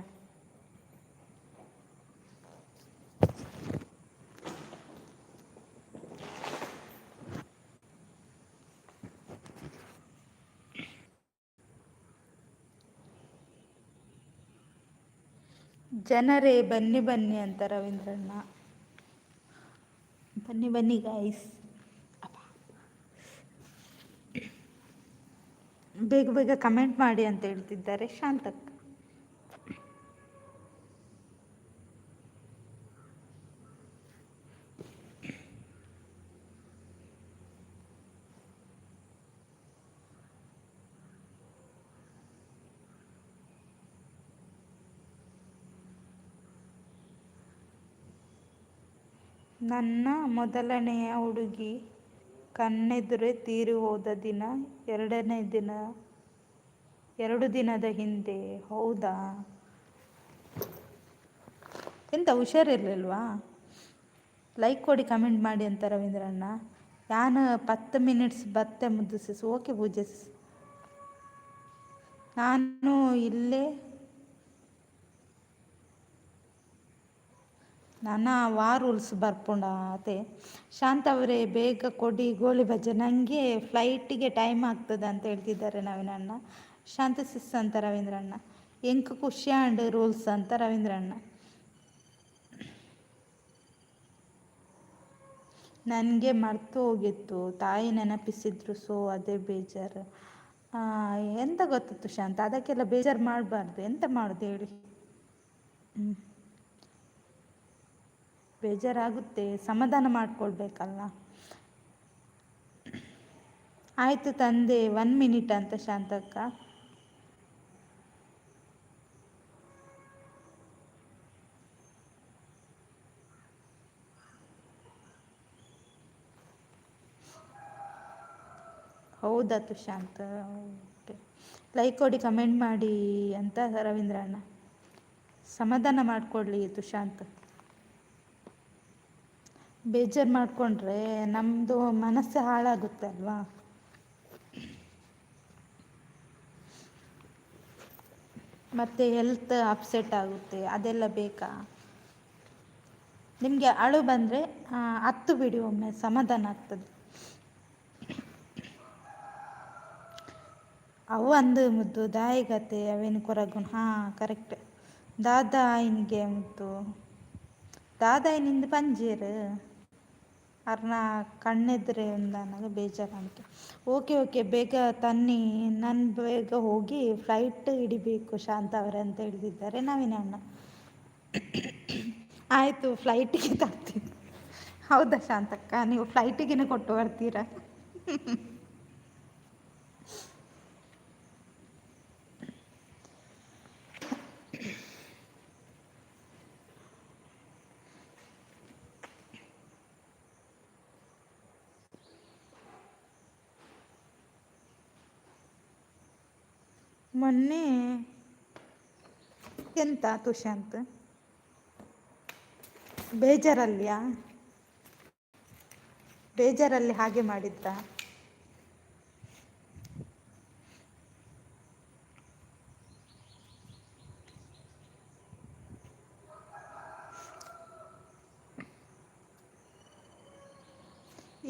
ಜನರೇ ಬನ್ನಿ ಅಂತ ರವೀಂದ್ರಣ್ಣ ಬನ್ನಿ ಗಾಯ್ಸ್ ಬೇಗ ಕಮೆಂಟ್ ಮಾಡಿ ಅಂತ ಹೇಳ್ತಿದ್ದಾರೆ ಶಾಂತಕ್ಕ ನನ್ನ ಮೊದಲನೆಯ ಹುಡುಗಿ ಕಣ್ಣೆದುರೇ ತೀರಿ ಹೋದ ದಿನ 2 ದಿನದ ಹಿಂದೆ ಹೌದಾ ಎಂತ ಹುಷಾರಿರ್ಲಿಲ್ವಾ ಲೈಕ್ ಕೊಡಿ ಕಮೆಂಟ್ ಮಾಡಿ ಅಂತ ರವೀಂದ್ರಣ್ಣ ನಾನು 10 ಮಿನಿಟ್ಸ್ ಬತ್ತೆ ಮುದ್ದಿಸಿಸ್ ಓಕೆ ಪೂಜಿಸ್ ನಾನು ಇಲ್ಲೇ ನನ್ನ ರೂಲ್ಸ್ ಬರ್ಪುಂಡ ಅದೇ ಶಾಂತ ಅವರೇ ಬೇಗ ಕೊಡಿ ಗೋಳಿ ಬಜ್ಜೆ, ನನಗೆ ಫ್ಲೈಟಿಗೆ ಟೈಮ್ ಆಗ್ತದೆ ಅಂತ ಹೇಳ್ತಿದ್ದಾರೆ ನವೀನಣ್ಣ. ಶಾಂತ ಸಿಸ್ ಅಂತ ರವೀಂದ್ರಣ್ಣ. ಎಂಕ್ ಖುಷಿ ಆಂಡ್ ರೂಲ್ಸ್ ಅಂತ ರವೀಂದ್ರಣ್ಣ. ನನಗೆ ಮರ್ತು ಹೋಗಿತ್ತು, ತಾಯಿ ನೆನಪಿಸಿದ್ರು, ಸೊ ಅದೇ ಬೇಜಾರು. ಎಂತ ಗೊತ್ತಿತ್ತು ಶಾಂತ, ಅದಕ್ಕೆಲ್ಲ ಬೇಜಾರು ಮಾಡಬಾರ್ದು. ಎಂತ ಮಾಡೋದು ಹೇಳಿ. ಬೇಜಾರಾಗುತ್ತೆ, ಸಮಾಧಾನ ಮಾಡ್ಕೊಳ್ಬೇಕಲ್ಲ. ಆಯಿತು ತಂದೆ, 1 ಮಿನಿಟ್ ಅಂತ ಶಾಂತಕ್ಕ. ಹೌದಾ ತುಶಾಂತ್, ಓಕೆ. ಲೈಕ್ ಕೊಡಿ, ಕಮೆಂಟ್ ಮಾಡಿ ಅಂತ ರವೀಂದ್ರಣ್ಣ. ಸಮಾಧಾನ ಮಾಡಿಕೊಡ್ಲಿ ತುಶಾಂತ್. ಬೇಜಾರು ಮಾಡಿಕೊಂಡ್ರೆ ನಮ್ಮದು ಮನಸ್ಸೇ ಹಾಳಾಗುತ್ತೆ ಅಲ್ವಾ. ಮತ್ತು ಹೆಲ್ತ್ ಅಪ್ಸೆಟ್ ಆಗುತ್ತೆ, ಅದೆಲ್ಲ ಬೇಕಾ ನಿಮಗೆ? ಅಳು ಬಂದರೆ ಹತ್ತು ಬಿಡಿ, ಒಮ್ಮೆ ಸಮಾಧಾನ ಆಗ್ತದೆ. ಅವು ಅಂದು ಮುದ್ದು ದಾಯಿಗತೆ ಅವೇನು ಕೊರಗುಣ. ಹಾಂ ಕರೆಕ್ಟ್. ದಾದಾಯಿನಿಗೆ ಮುದ್ದು ದಾದಾಯಿನಿಂದ ಪಂಜೀರು ಅರ್ನ ಕಣ್ಣೆದ್ರೆ ನನಗೆ ಬೇಜಾರು ಅಂತ. ಓಕೆ ಓಕೆ, ಬೇಗ ತನ್ನಿ, ನಾನು ಬೇಗ ಹೋಗಿ ಫ್ಲೈಟ್ ಹಿಡಿಬೇಕು ಶಾಂತ ಅವರೇ ಅಂತ ಹೇಳಿದ್ದಾರೆ ನವೀನ ಅಣ್ಣ. ಆಯಿತು, ಫ್ಲೈಟಿಗೆ ತರ್ತೀನಿ. ಹೌದಾ ಶಾಂತಕ್ಕ, ನೀವು ಫ್ಲೈಟಿಗೆ ಕೊಟ್ಟು ಬರ್ತೀರಾ? ಮೊನ್ನೆ ಎಂತ ತುಶಾಂತ್ ಬೇಜಾರಲ್ಲಿ ಹಾಗೆ ಮಾಡಿದ್ರಾ?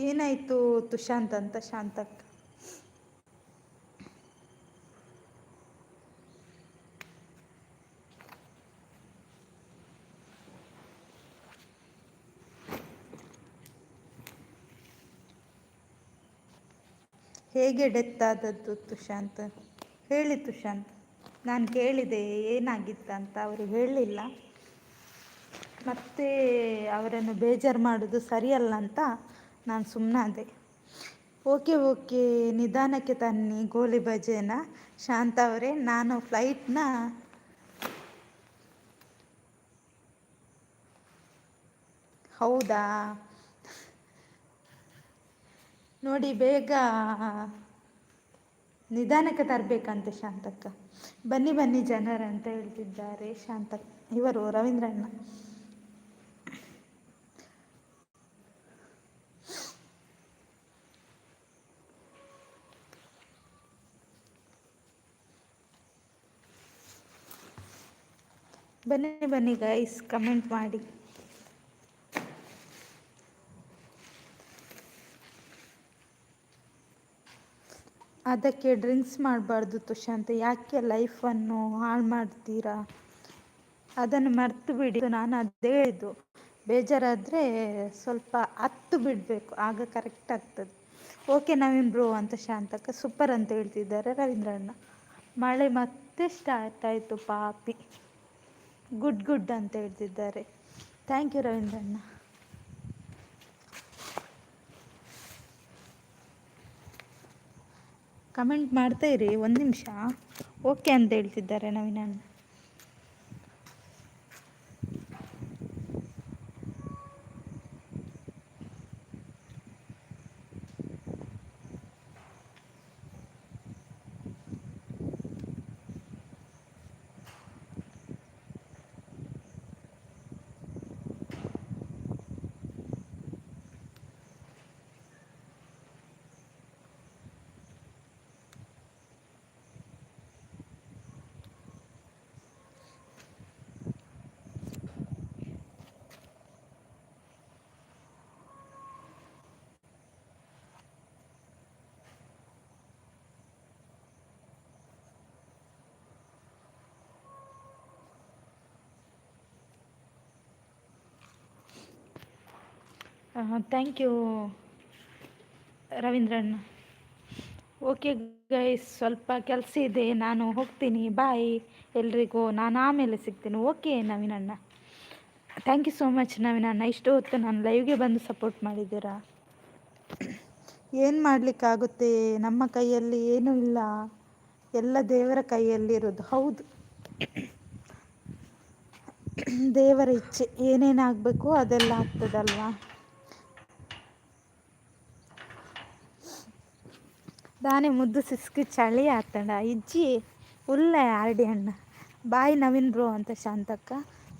ಏನಾಯಿತು ತುಶಾಂತ್ ಅಂತ ಶಾಂತಕ್ಕ. ಹೇಗೆ ಡೆತ್ ಆದದ್ದು ತುಶಾಂತ್? ಹೇಳಿ ತುಶಾಂತ್, ನಾನು ಕೇಳಿದೆ ಏನಾಗಿತ್ತಂತ, ಅವರು ಹೇಳಲಿಲ್ಲ. ಮತ್ತೆ ಅವರನ್ನು ಬೇಜಾರು ಮಾಡೋದು ಸರಿಯಲ್ಲ ಅಂತ ನಾನು ಸುಮ್ಮನಾದೆ. ಓಕೆ ಓಕೆ, ನಿಧಾನಕ್ಕೆ ತನ್ನಿ ಗೋಲಿ ಬಜೆನ ಶಾಂತ ಅವರೇ. ನಾನು ಫ್ಲೈಟ್ನ ಹೌದಾ ನೋಡಿ, ಬೇಗ ನಿಧಾನಕ್ಕೆ ತರಬೇಕಂತೆ ಶಾಂತಕ್ಕ. ಬನ್ನಿ ಬನ್ನಿ ಜನರು ಅಂತ ಹೇಳ್ತಿದ್ದಾರೆ ಶಾಂತಕ್ಕ, ಇವರು ರವೀಂದ್ರಣ್ಣ. ಬನ್ನಿ ಬನ್ನಿ ಗೈಸ್, ಕಮೆಂಟ್ ಮಾಡಿ. ಅದಕ್ಕೆ ಡ್ರಿಂಕ್ಸ್ ಮಾಡಬಾರ್ದು ತುಶಾಂತ್, ಯಾಕೆ ಲೈಫನ್ನು ಹಾಳು ಮಾಡ್ತೀರಾ? ಅದನ್ನು ಮರ್ತು ಬಿಡಿ. ನಾನು ಅದೇ ಹೇಳಿದ್ದು, ಬೇಜಾರಾದರೆ ಸ್ವಲ್ಪ ಹತ್ತು ಬಿಡಬೇಕು, ಆಗ ಕರೆಕ್ಟ್ ಆಗ್ತದೆ. ಓಕೆ ನವೀನ್ ಬ್ರೋ ಅಂತ ಶಾಂತಕ್ಕ. ಸೂಪರ್ ಅಂತ ಹೇಳ್ತಿದ್ದಾರೆ ರವೀಂದ್ರಣ್ಣ. ಮಳೆ ಮತ್ತೆ ಸ್ಟಾರ್ಟ್ ಆಯಿತು ಪಾಪಿ. ಗುಡ್ ಗುಡ್ ಅಂತ ಹೇಳ್ತಿದ್ದಾರೆ. Thank you ರವೀಂದ್ರಣ್ಣ. ಕಮೆಂಟ್ ಮಾಡ್ತಾ ಇರಿ, 1 ನಿಮಿಷ. ಓಕೆ ಅಂತ ಹೇಳ್ತಿದ್ದಾರೆ ನವೀನಣ್ಣ. ಥ್ಯಾಂಕ್ ಯು ರವೀಂದ್ರಣ್ಣ. ಓಕೆ ಗೈಸ್, ಸ್ವಲ್ಪ ಕೆಲಸ ಇದೆ, ನಾನು ಹೋಗ್ತೀನಿ. ಬಾಯ್ ಎಲ್ರಿಗೂ. ನಾನು ಆಮೇಲೆ ಸಿಗ್ತೀನಿ. ಓಕೆ ನವೀನಣ್ಣ, ಥ್ಯಾಂಕ್ ಯು ಸೋ ಮಚ್ ನವೀನಣ್ಣ. ಇಷ್ಟು ಹೊತ್ತು ನಾನು ಲೈವ್ಗೆ ಬಂದು ಸಪೋರ್ಟ್ ಮಾಡಿದ್ದೀರಾ. ಏನು ಮಾಡಲಿಕ್ಕಾಗುತ್ತೆ, ನಮ್ಮ ಕೈಯಲ್ಲಿ ಏನೂ ಇಲ್ಲ, ಎಲ್ಲ ದೇವರ ಕೈಯಲ್ಲಿರೋದು. ಹೌದು, ದೇವರ ಇಚ್ಛೆ, ಏನೇನಾಗಬೇಕು ಅದೆಲ್ಲ ಆಗ್ತದಲ್ವಾ. ದಾನೆ ಮುದ್ದು ಸಿಸ್ಕಿ ಚಳಿ ಆತಂಡ ಇಜ್ಜಿ ಉಲ್ಲೆ ಆರ್ಡಿ ಅಣ್ಣ. ಬಾಯ್ ನವೀನ್ ಬ್ರೋ ಅಂತ ಶಾಂತಕ್ಕ.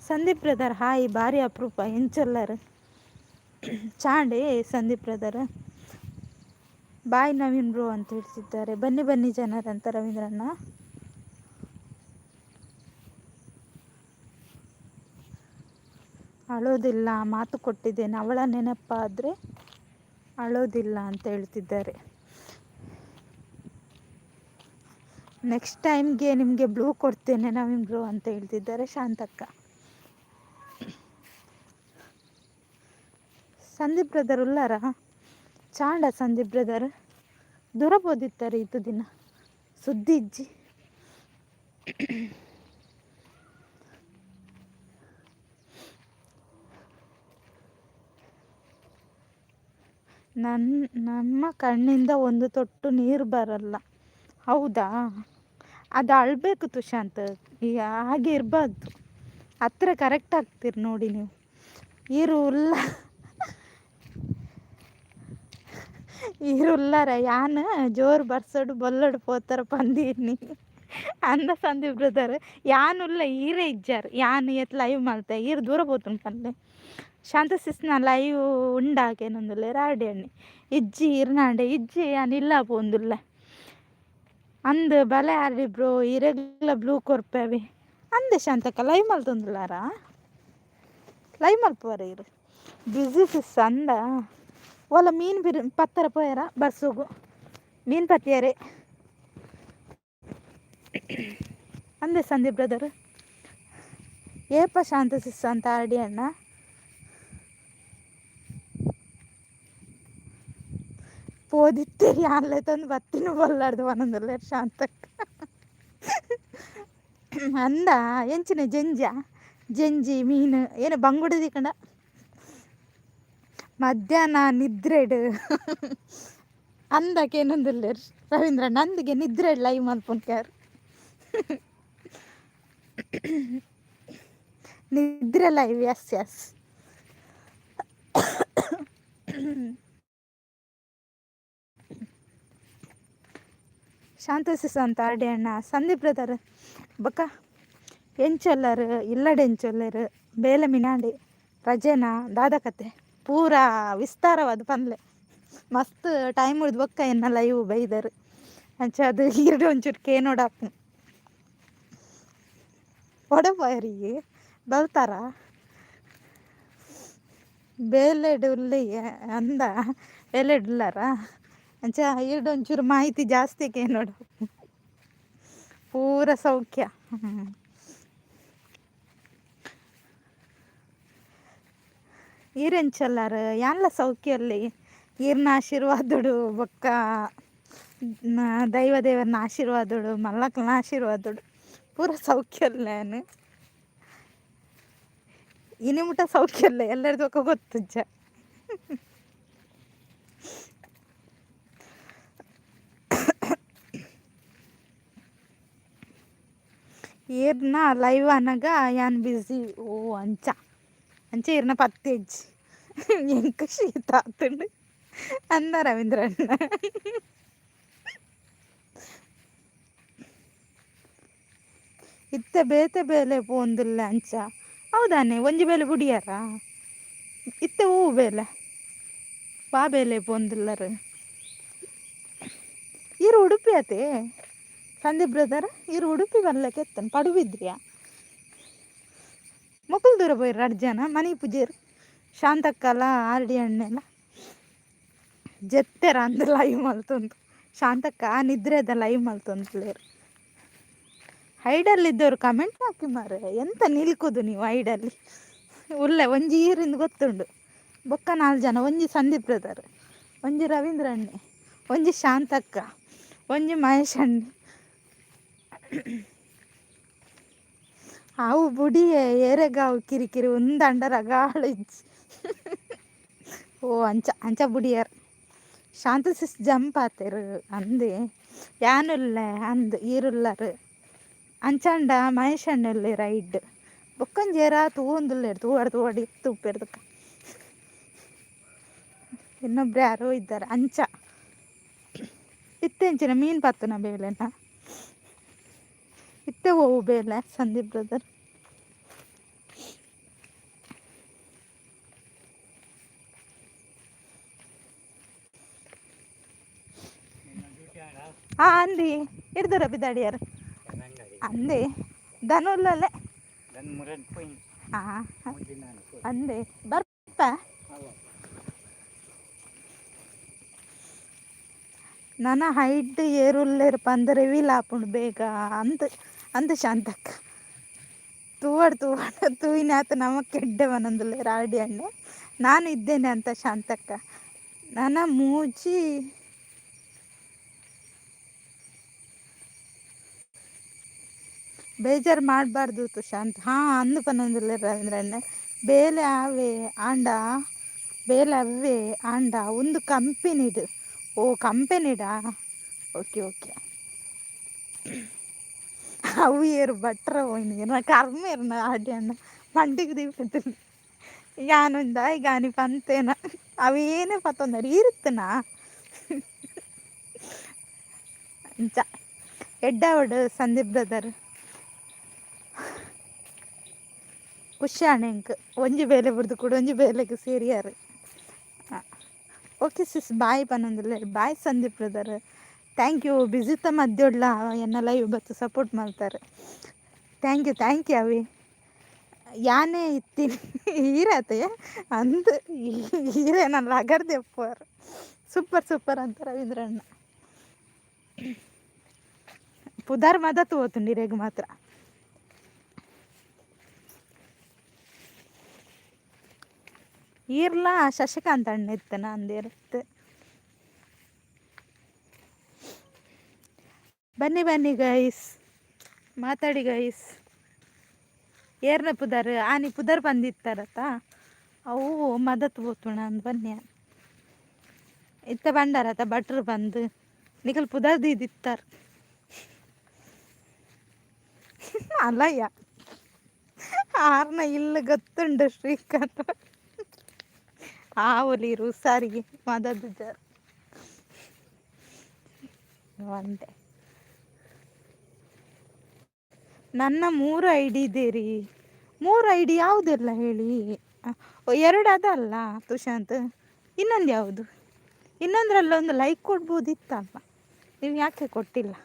ಸಂದೀಪ್ ಬ್ರದರ್ ಹಾಯ್, ಭಾರಿ ಅಪರೂಪ ಎಂಚೊಲ್ಲರು ಚಾಂಡೆ ಸಂದೀಪ್ ಬ್ರದರ್. ಬಾಯ್ ನವೀನ್ ಬ್ರೋ ಅಂತ ಹೇಳ್ತಿದ್ದಾರೆ. ಬನ್ನಿ ಬನ್ನಿ ಜನರಂತ ರವೀಂದ್ರಣ್ಣ. ಅಳೋದಿಲ್ಲ, ಮಾತು ಕೊಟ್ಟಿದ್ದೇನೆ, ಅವಳ ನೆನಪಾದರೆ ಅಳೋದಿಲ್ಲ ಅಂತ ಹೇಳ್ತಿದ್ದಾರೆ. ನೆಕ್ಸ್ಟ್ ಟೈಮ್ಗೆ ನಿಮಗೆ ಬ್ಲೂ ಕೊಡ್ತೇನೆ ನವೀನ್ ಬ್ರೋ ಅಂತ ಹೇಳ್ತಿದ್ದಾರೆ ಶಾಂತಕ್ಕ. ಸಂದೀಪ್ ಬ್ರದರ್ ಉಲ್ಲಾರ ಚಾಂಡ ಸಂದೀಪ್ ಬ್ರದರ್ ದೂರ ಬೋದಿತ್ತಾರೆ ಇದು ದಿನ ಸುದ್ದಿ ಇಜ್ಜಿ. ನಮ್ಮ ಕಣ್ಣಿಂದ ಒಂದು ತೊಟ್ಟು ನೀರು ಬರಲ್ಲ. ಹೌದಾ, ಅದು ಅಳಬೇಕು ತುಶಾಂತ್, ಈಗ ಹಾಗೆ ಇರಬಾರ್ದು. ಹತ್ರ ಕರೆಕ್ಟ್ ಆಗ್ತೀರಿ ನೋಡಿ ನೀವು. ಈರುಲ್ಲಾರ ಯಾನು ಜೋರು ಬರ್ಸೋಡು ಬೊಲ್ಲಡು ಪೋತಾರ ಪಂದೀರ್ನಿ ಅಂದ ಸಂದೀಪ್ ಬ್ರದರ್. ಯಾನುಲ್ಲ ಈರೇ ಇಜ್ಜಾರು, ಯಾನು ಎತ್ ಲೈವ್ ಮಾಡ್ತೆ ಈರು ದೂರ పోతుంది పనులే. ಶಾಂತ ಸಿಸ್ನ ಲೈವ್ ಉಂಡಾಕೇನೊಂದುಲ್ಲೆ ರಾಡಿ ಅಣ್ಣಿ ಇಜ್ಜಿ ಇರ್ನಾಂಡೆ ಇಜ್ಜಿ ಅನಿಲ್ಲ ಪೋಂದುಲ್ಲ ಅಂದು ಬಲೆ ಆರ್ಡಿ ಬ್ರೋ ಇರೆಗ್ಲ ಬ್ಲೂ ಕೊರ್ಪೇವೆ ಅಂದೆ ಶಾಂತಕ್ಕ ಲೈವ್ ಮಲ್ತೊಂದುಲ್ಲಾರ. ಲೈವ್ ಮಲ್ಪುವರ ಇರು ಬಿಸಿ ಸಿಸ್ ಅಂದ ಒಲ್ಲ ಮೀನು ಪತ್ತರ ಪೋಯರ ಬರ್ಸೋಗು ಮೀನು ಪತ್ತಿಯರೆ ಅಂದೆ ಸಂದೀಪ್ ಬ್ರದರ್. ಏಪ ಶಾಂತ ಸಿಸ್ ಅಂತ ಆರ್ಡಿ ಅಣ್ಣ. ಪೋದಿತ್ತೇರಿ ಅಲ್ಲೇ ತಂದು ಬತ್ತಿನ ಬಲ್ಲಾರ್ದು ಒಂದೊಂದಲ್ಲ ಶಾಂತಕ್ಕ ಅಂದ ಎಂಚಿನ ಜಂಜಿ ಮೀನು ಏನು ಬಂಗುಡದಿ ಕಂಡ ಮಧ್ಯಾಹ್ನ ನಿದ್ರೆಡು ಅಂದಕ್ಕೇನೊಂದಿಲ್ಲ ರವೀಂದ್ರ ನಂದಿಗೆ ನಿದ್ರೆಡ್ ಲೈವ್ ಮಲ್ಪೊಂಡ್ಕ್ಯಾರು ನಿದ್ರೆ ಲೈವ್. ಎಸ್ ಶಾಂತಸಿಸ ಅಂತ ಆರ್ಡಿ ಅಣ್ಣ. ಸಂದೀಪ್ ಬ್ರದರ್ ಬಕ್ಕ ಎಂಚೊಲ್ಲರು ಇಲ್ಲಡೆ ಎಂಚೊಲ್ಲರು ಬೇಲೆ ಮಿನಾಂಡಿ ರಜೆನಾ ದಾದಕತೆ ಪೂರಾ ವಿಸ್ತಾರವಾದ ಪನ್ಲೆ ಮಸ್ತ್ ಟೈಮ್ ಉಳಿದು ಬೊಕ್ಕ ಎನ್ನ ಲೈವ್ ಬೈದರು ಅಂಚ ಅದು ಈರ್ಡು ಒಂಚೂರು ಕೇನೋಡಾಪು ಒಡಪೋಯರಿಗೆ ಬಲ್ತಾರ ಬೇಲೆಡು ಉಲ್ಲಯ್ಯ ಅಂದ ಬೇಲೆಡು ಉಲ್ಲಾರ ಅಂಚ ಈರ್ಡು ಒಂಚೂರು ಮಾಹಿತಿ ಜಾಸ್ತಿ ಕೇನೋಡ ಪೂರ ಸೌಖ್ಯ. ಈರೆಂಚಲ್ಲಾರ ಯಾನ್ಲ ಸೌಖ್ಯಲ್ಲಿ ಈರ್ನ ಆಶೀರ್ವಾದಡು ಬೊಕ್ಕ ದೈವ ದೇವರನ್ನ ಆಶೀರ್ವಾದಡು ಮಲ್ಲಕ್ಕನ ಆಶೀರ್ವಾದಡು ಪೂರ ಸೌಖ್ಯಲ್ಲೇನು ಇನಿಮುಟ ಸೌಖ್ಯಲ್ಲ ಎಲ್ಲರದೊಕ್ಕ ಗೊತ್ತುಜ್ಜ. ಈರ್ನ ಲೈವ್ ಅನ್ನಗ ಯಾನ್ ಬಿಸಿ ಓ ಅಂಚ ಈರ್ನ ಪತ್ತೇಜ್ ಎಂಕ ಶೀತ ಆತುಂಡು ಅಂದ ರವೀಂದ್ರಣ್ಣ. ಇತ್ತೆ ಬೇತೆ ಬೇಲೆ ಪೋಂದಿಲ್ಲ ಅಂಚ ಹೌದಾನೆ ಒಂಜಿ ಬೇಲೆ ಬುಡಿಯಾರ ಇತ್ತೆ ಹೂ ಬೇಲೆ ಬಾ ಬೇಲೆ ಪೋಂದಿಲ್ಲರು ಇರು ಉಡುಪಿ ಆತೆ ಸಂದೀಪ್ ಬ್ರದರ್. ಇರು ಉಡುಪಿ ಬರ್ಲಕ್ಕೆ ಎತ್ತನ್ ಪಡುಬಿದ್ರಿಯಾ ಮಕ್ಕಳು ದೂರ போயிடுற ಅರ್ಜನ ಮನೆ ಪೂಜೆರು ಶಾಂತಕ್ಕಲ್ಲ ಆರ್ಡಿ ಅಣ್ಣೆಲ್ಲ ಜೆತ್ತೆರ ಅಂದ ಲೈವ್ ಮಲ್ತೊಂದು ಶಾಂತಕ್ಕ ನಿದ್ರೆದ ಲೈವ್ ಮಲ್ತೊಂದುಲೇರು. ಹೈಡಲ್ಲಿದ್ದವರು ಕಮೆಂಟ್ ಹಾಕಿ ಮಾರೆ ಎಂತ ನಿಲ್ಕೋದು ನೀವು ಹೈಡಲ್ಲಿ ಉಲ್ಲೆ ಒಂಜಿ ಈರಿಂದ ಗೊತ್ತುಂಡು ಬೊಕ್ಕ 4 ಜನ, ಒಂಜಿ ಸಂದೀಪ್ ಬ್ರದರ್, ಒಂಜಿ ರವೀಂದ್ರ ಅಣ್ಣೆ, ಒಂಜಿ ಶಾಂತಕ್ಕ, ಒಂಜಿ ಮಹೇಶ್ ಅಣ್ಣೆ. ಅವು ಬುಡಿಯೇ ಏರೆಗಾವು ಕಿರಿಕಿರಿ ಉಂದಂಡ ರಗಾಳು ಇಜ್ಜಿ. ಓ ಅಂಚ ಅಂಚ ಬುಡಿಯರ್ ಶಾಂತ ಸಿಸ್ ಜಂಪ್ ಆತೇರು ಅಂದೆ ಯಾನುಲ್ಲ ಅಂದ್ ಈರುಳ್ಳರು ಅಂಚಾಂಡ ಮಹೇಶ್ ಅಣ್ಣಲ್ಲಿ ರೈಡ್ ಬೊಕ್ಕಂಜೇರ ತೂಂದುಲ್ಲೇರು ತೂವಡಿ ತುಪ್ಪೆರ್ದಕ್ಕ ಇನ್ನೊಬ್ರು ಯಾರೋ ಇದ್ದಾರೆ ಅಂಚ ಇತ್ತೆಂಚಿನ ಮೀನು ಪತ್ತನ ಬೇಲೆನ ಇತ್ತೆ ಹೋವು ಬೇಲೆ ಸಂದೀಪ್ ಬ್ರದರ್. ಅಂದಿ ಹಿಡ್ದರ ಬಿದ್ದಾಡಿಯಾರು ಅಂದೆ ಧನುಲ್ಲೇ ಅಂದೆ ಬರ್ಪ ನನ್ನ ಹೈಟ್ ಏರುಲ್ಲೇರು ಪಂದ ರಿವೀಲ್ ಆಪುಂಡು ಬೇಗ ಅಂತ ಅಂದ ಶಾಂತಕ್ಕ ತೂವಡ್ ತೂವಿನಾತ ನಮಕ್ ಕೆಡ್ಡೆ ಮನೊಂದುಲ್ಲೇರು ಆಡಿ ಅಣ್ಣೆ ನಾನು ಇದ್ದೇನೆ ಅಂತ ಶಾಂತಕ್ಕ ನನ್ನ ಮೂಜಿ ಬೇಜಾರು ಮಾಡಬಾರ್ದು ಶಾಂತ ಅಂದು ಪನ್ನೊಂದುಲ್ಲೆ ರವೀಂದ್ರಣ್ಣ ಬೇಲೆ ಆವೆ ಆಂಡ ಬೇಲೆ ಅವೇ ಆಂಡ ಒಂದು ಕಂಪೆನಿಡು ಓ ಕಂಪೆನಿಡಾ ಓಕೆ ಓಕೆ ಅವು ಏರು ಭಟ್ರ ಹೋಯ್ನಿಗೆ ನಾ ಕರ್ಮೇರ್ನ ಆಡಿ ಅಣ್ಣ ಮಂಡಿಗೆ ದೀಪತ್ತು ಯಾನುಂದ ಈಗ ನೀ ಪಂತೇನ ಅವೇನೇ ಪತ್ತೊಂದಡಿ ಇರುತ್ತನಾ ಅಂಚ ಎಡ್ಡವಡು ಸಂದೀಪ್ ಬ್ರದರ್ ಖುಷಿ ಎಂಕ್ ಒಂಜಿ ಬೇಲೆ ಬಿಡ್ದು ಕೂಡ ಒಂಜಿ ಬೇಲೆಗೆ ಸೇರಿಯಾರು ಓಕೆ ಸಿಸ್ ಬಾಯ್ ಪನ್ನೊಂದುಲ್ಲೆ bye Sandeep brother thank you ಬಿಸಿತ ಮಧ್ಯೋಡ್ಲ ಎನ್ನ ಲೈವ್ ಬತ್ತು ಸಪೋರ್ಟ್ ಮಾಡ್ತಾರೆ ಥ್ಯಾಂಕ್ ಯು ಅವಿ ಯಾನೇ ಇತ್ತೀನಿ ಹೀರತೆ ಅಂದು ಹೀರೇನಲ್ಲ ಅಗರ್ದೆಪ್ಪರು ಸೂಪರ್ ಅಂತ ರವೀಂದ್ರಣ್ಣ ಪುದಾರ್ ಮದತ್ತು ಹೋತುಂಡು ಇರೆಗ್ ಮಾತ್ರ ಈರ್ಲ ಶಶಿಕಾಂತ್ ಅಣ್ಣ ಇತ್ತನ ಅಂದಿರುತ್ತೆ. ಬನ್ನಿ ಗೈಸ್ ಮಾತಾಡಿ ಗೈಸ್ ಏರ್ನ ಪುದರ್ ಆನಿ ಪುದರ್ ಬಂದಿತ್ತಾರತ್ತ ಅವು ಮದತ್ ಹೋತುಣ ಅಂದ್ ಬನ್ನಿ ಇತ್ತ ಬಂಡಾರತ್ತ ಭಟ್ರು ಬಂದು ನಿಖಲ್ ಪುದರ್ ದಿತ್ತಾರ ಅಲ್ಲಯ್ಯ ಆರ್ನ ಇಲ್ಲ ಗೊತ್ತುಂಡು ಶ್ರೀಕಾಂತ್ ಒಲಿರು ಸಾರಿಗೆ ಮದದ್ದು ಜಾರ್ ಒಂದೆ ನನ್ನ 3 ID ಇದೆ ರೀ 3 ID ಯಾವುದೆಲ್ಲ ಹೇಳಿ 2 ಅದಲ್ಲ ತುಷಾಂತ್ ಇನ್ನೊಂದು ಯಾವುದು ಇನ್ನೊಂದರಲ್ಲ ಒಂದು ಲೈಕ್ ಕೊಡ್ಬೋದಿತ್ತಲ್ಲ ನೀವು ಯಾಕೆ ಕೊಟ್ಟಿಲ್ಲ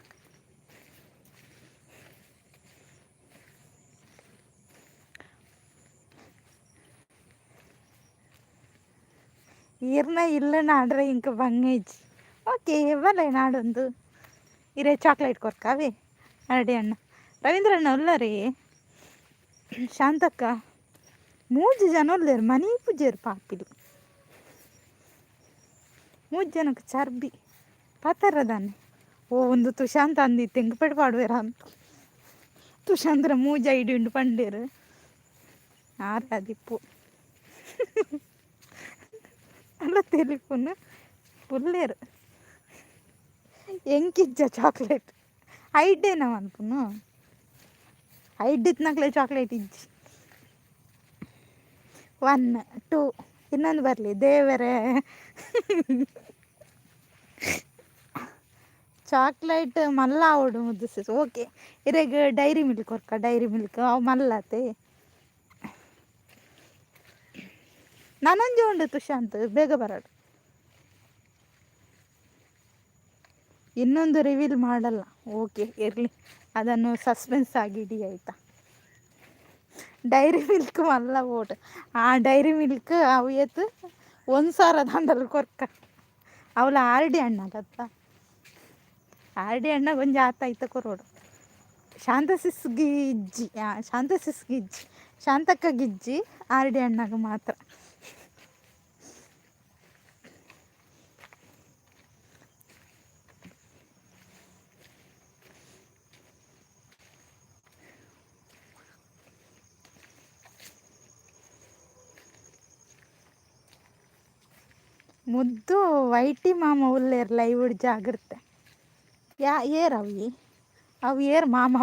ಈರ್ನ ಇಲ್ಲ ನಾಡ್ರೆ ಇಂಕ ಬಂಗೇಜ್ ಓಕೆ ಬಲ್ಲ ನಾಡೊಂದು ಇರೇ ಚಾಕ್ಲೇಟ್ ಕೊರ್ಕಾವೇ ಅರಡಿ ಅಣ್ಣ ರವೀಂದ್ರಣ್ಣ ಉಲ್ಲರಿ ಶಾಂತಕ್ಕ 3 ಜನ ಉಲ್ಲೇರು ಮನಿ ಪೂಜೆರು ಪಾಪಿಲು 3 ಜನಕ್ಕೆ ಚರ್ಬಿ ಪಾತರದಾನೆ ಓ ಒಂದು ತುಷಾಂತ್ ಅಂದಿ ತೆಂಗಪೇಟೆ ಪಾಡುವೇರ ಅಂತ ತುಷಾಂತ್ರ 3 ID ಉಂಡು ಪಂಡೇರು ಆದಿಪ್ಪು ಅಲ್ಲ ತೆಲಿಫೋನ್ ಪುಲ್ಲೇರು ಎಂಕಿಜ್ಜ ಚಾಕ್ಲೇಟ್ ಐಡೇನ ಅನ್ಪುನು ಐಡಿತ್ನಕ್ಲೆ ಚಾಕ್ಲೇಟ್ ಇಜ್ಜಿ 1 2 ಇನ್ನೊಂದು ಬರಲಿ ದೇವರೇ ಚಾಕ್ಲೇಟ್ ಮಲ್ಲ ಆವಡು ಮುದ್ದು ಓಕೆ ಇರೆಗ್ ಡೈರಿ ಮಿಲ್ಕ್ ಕೊರ್ಕ ಡೈರಿ ಮಿಲ್ಕ್ ಅವು ಮಲ್ಲತೆ ನಾನೊಂಜಿ ಉಂಡು ತುಷಾಂತ್ ಬೇಗ ಬರಡು ಇನ್ನೊಂದು ರಿವೀಲ್ ಮಾಡಲ್ಲ ಓಕೆ ಇರಲಿ ಅದನ್ನು ಸಸ್ಪೆನ್ಸ್ ಆಗಿ ಇಡಿ ಆಯಿತಾ ಡೈರಿ ಮಿಲ್ಕ್ ಮಲ್ಲ ಓಟ್ ಆ ಡೈರಿ ಮಿಲ್ಕ್ ಅವು ಎತ್ತು 1,000 ದಂಡಲು ಕೊರ್ಕ ಅವಳ ಆರ್ಡಿ ಅಣ್ಣಗತ್ತ ಆರ್ಡಿ ಅಣ್ಣ ಒಂಜಿ ಆತ ಕೊರೋಡು ಶಾಂತ ಸಿಸ್ ಗಿಜ್ಜಿ ಶಾಂತಕ್ಕ ಗಿಜ್ಜಿ ಆರ್ಡಿ ಅಣ್ಣಗ ಮಾತ್ರ ముద్దు వైటి మామ ఉల్లేరు లైవుడ్ జాగ్రత్త ఏరు అవి ఏరు మామ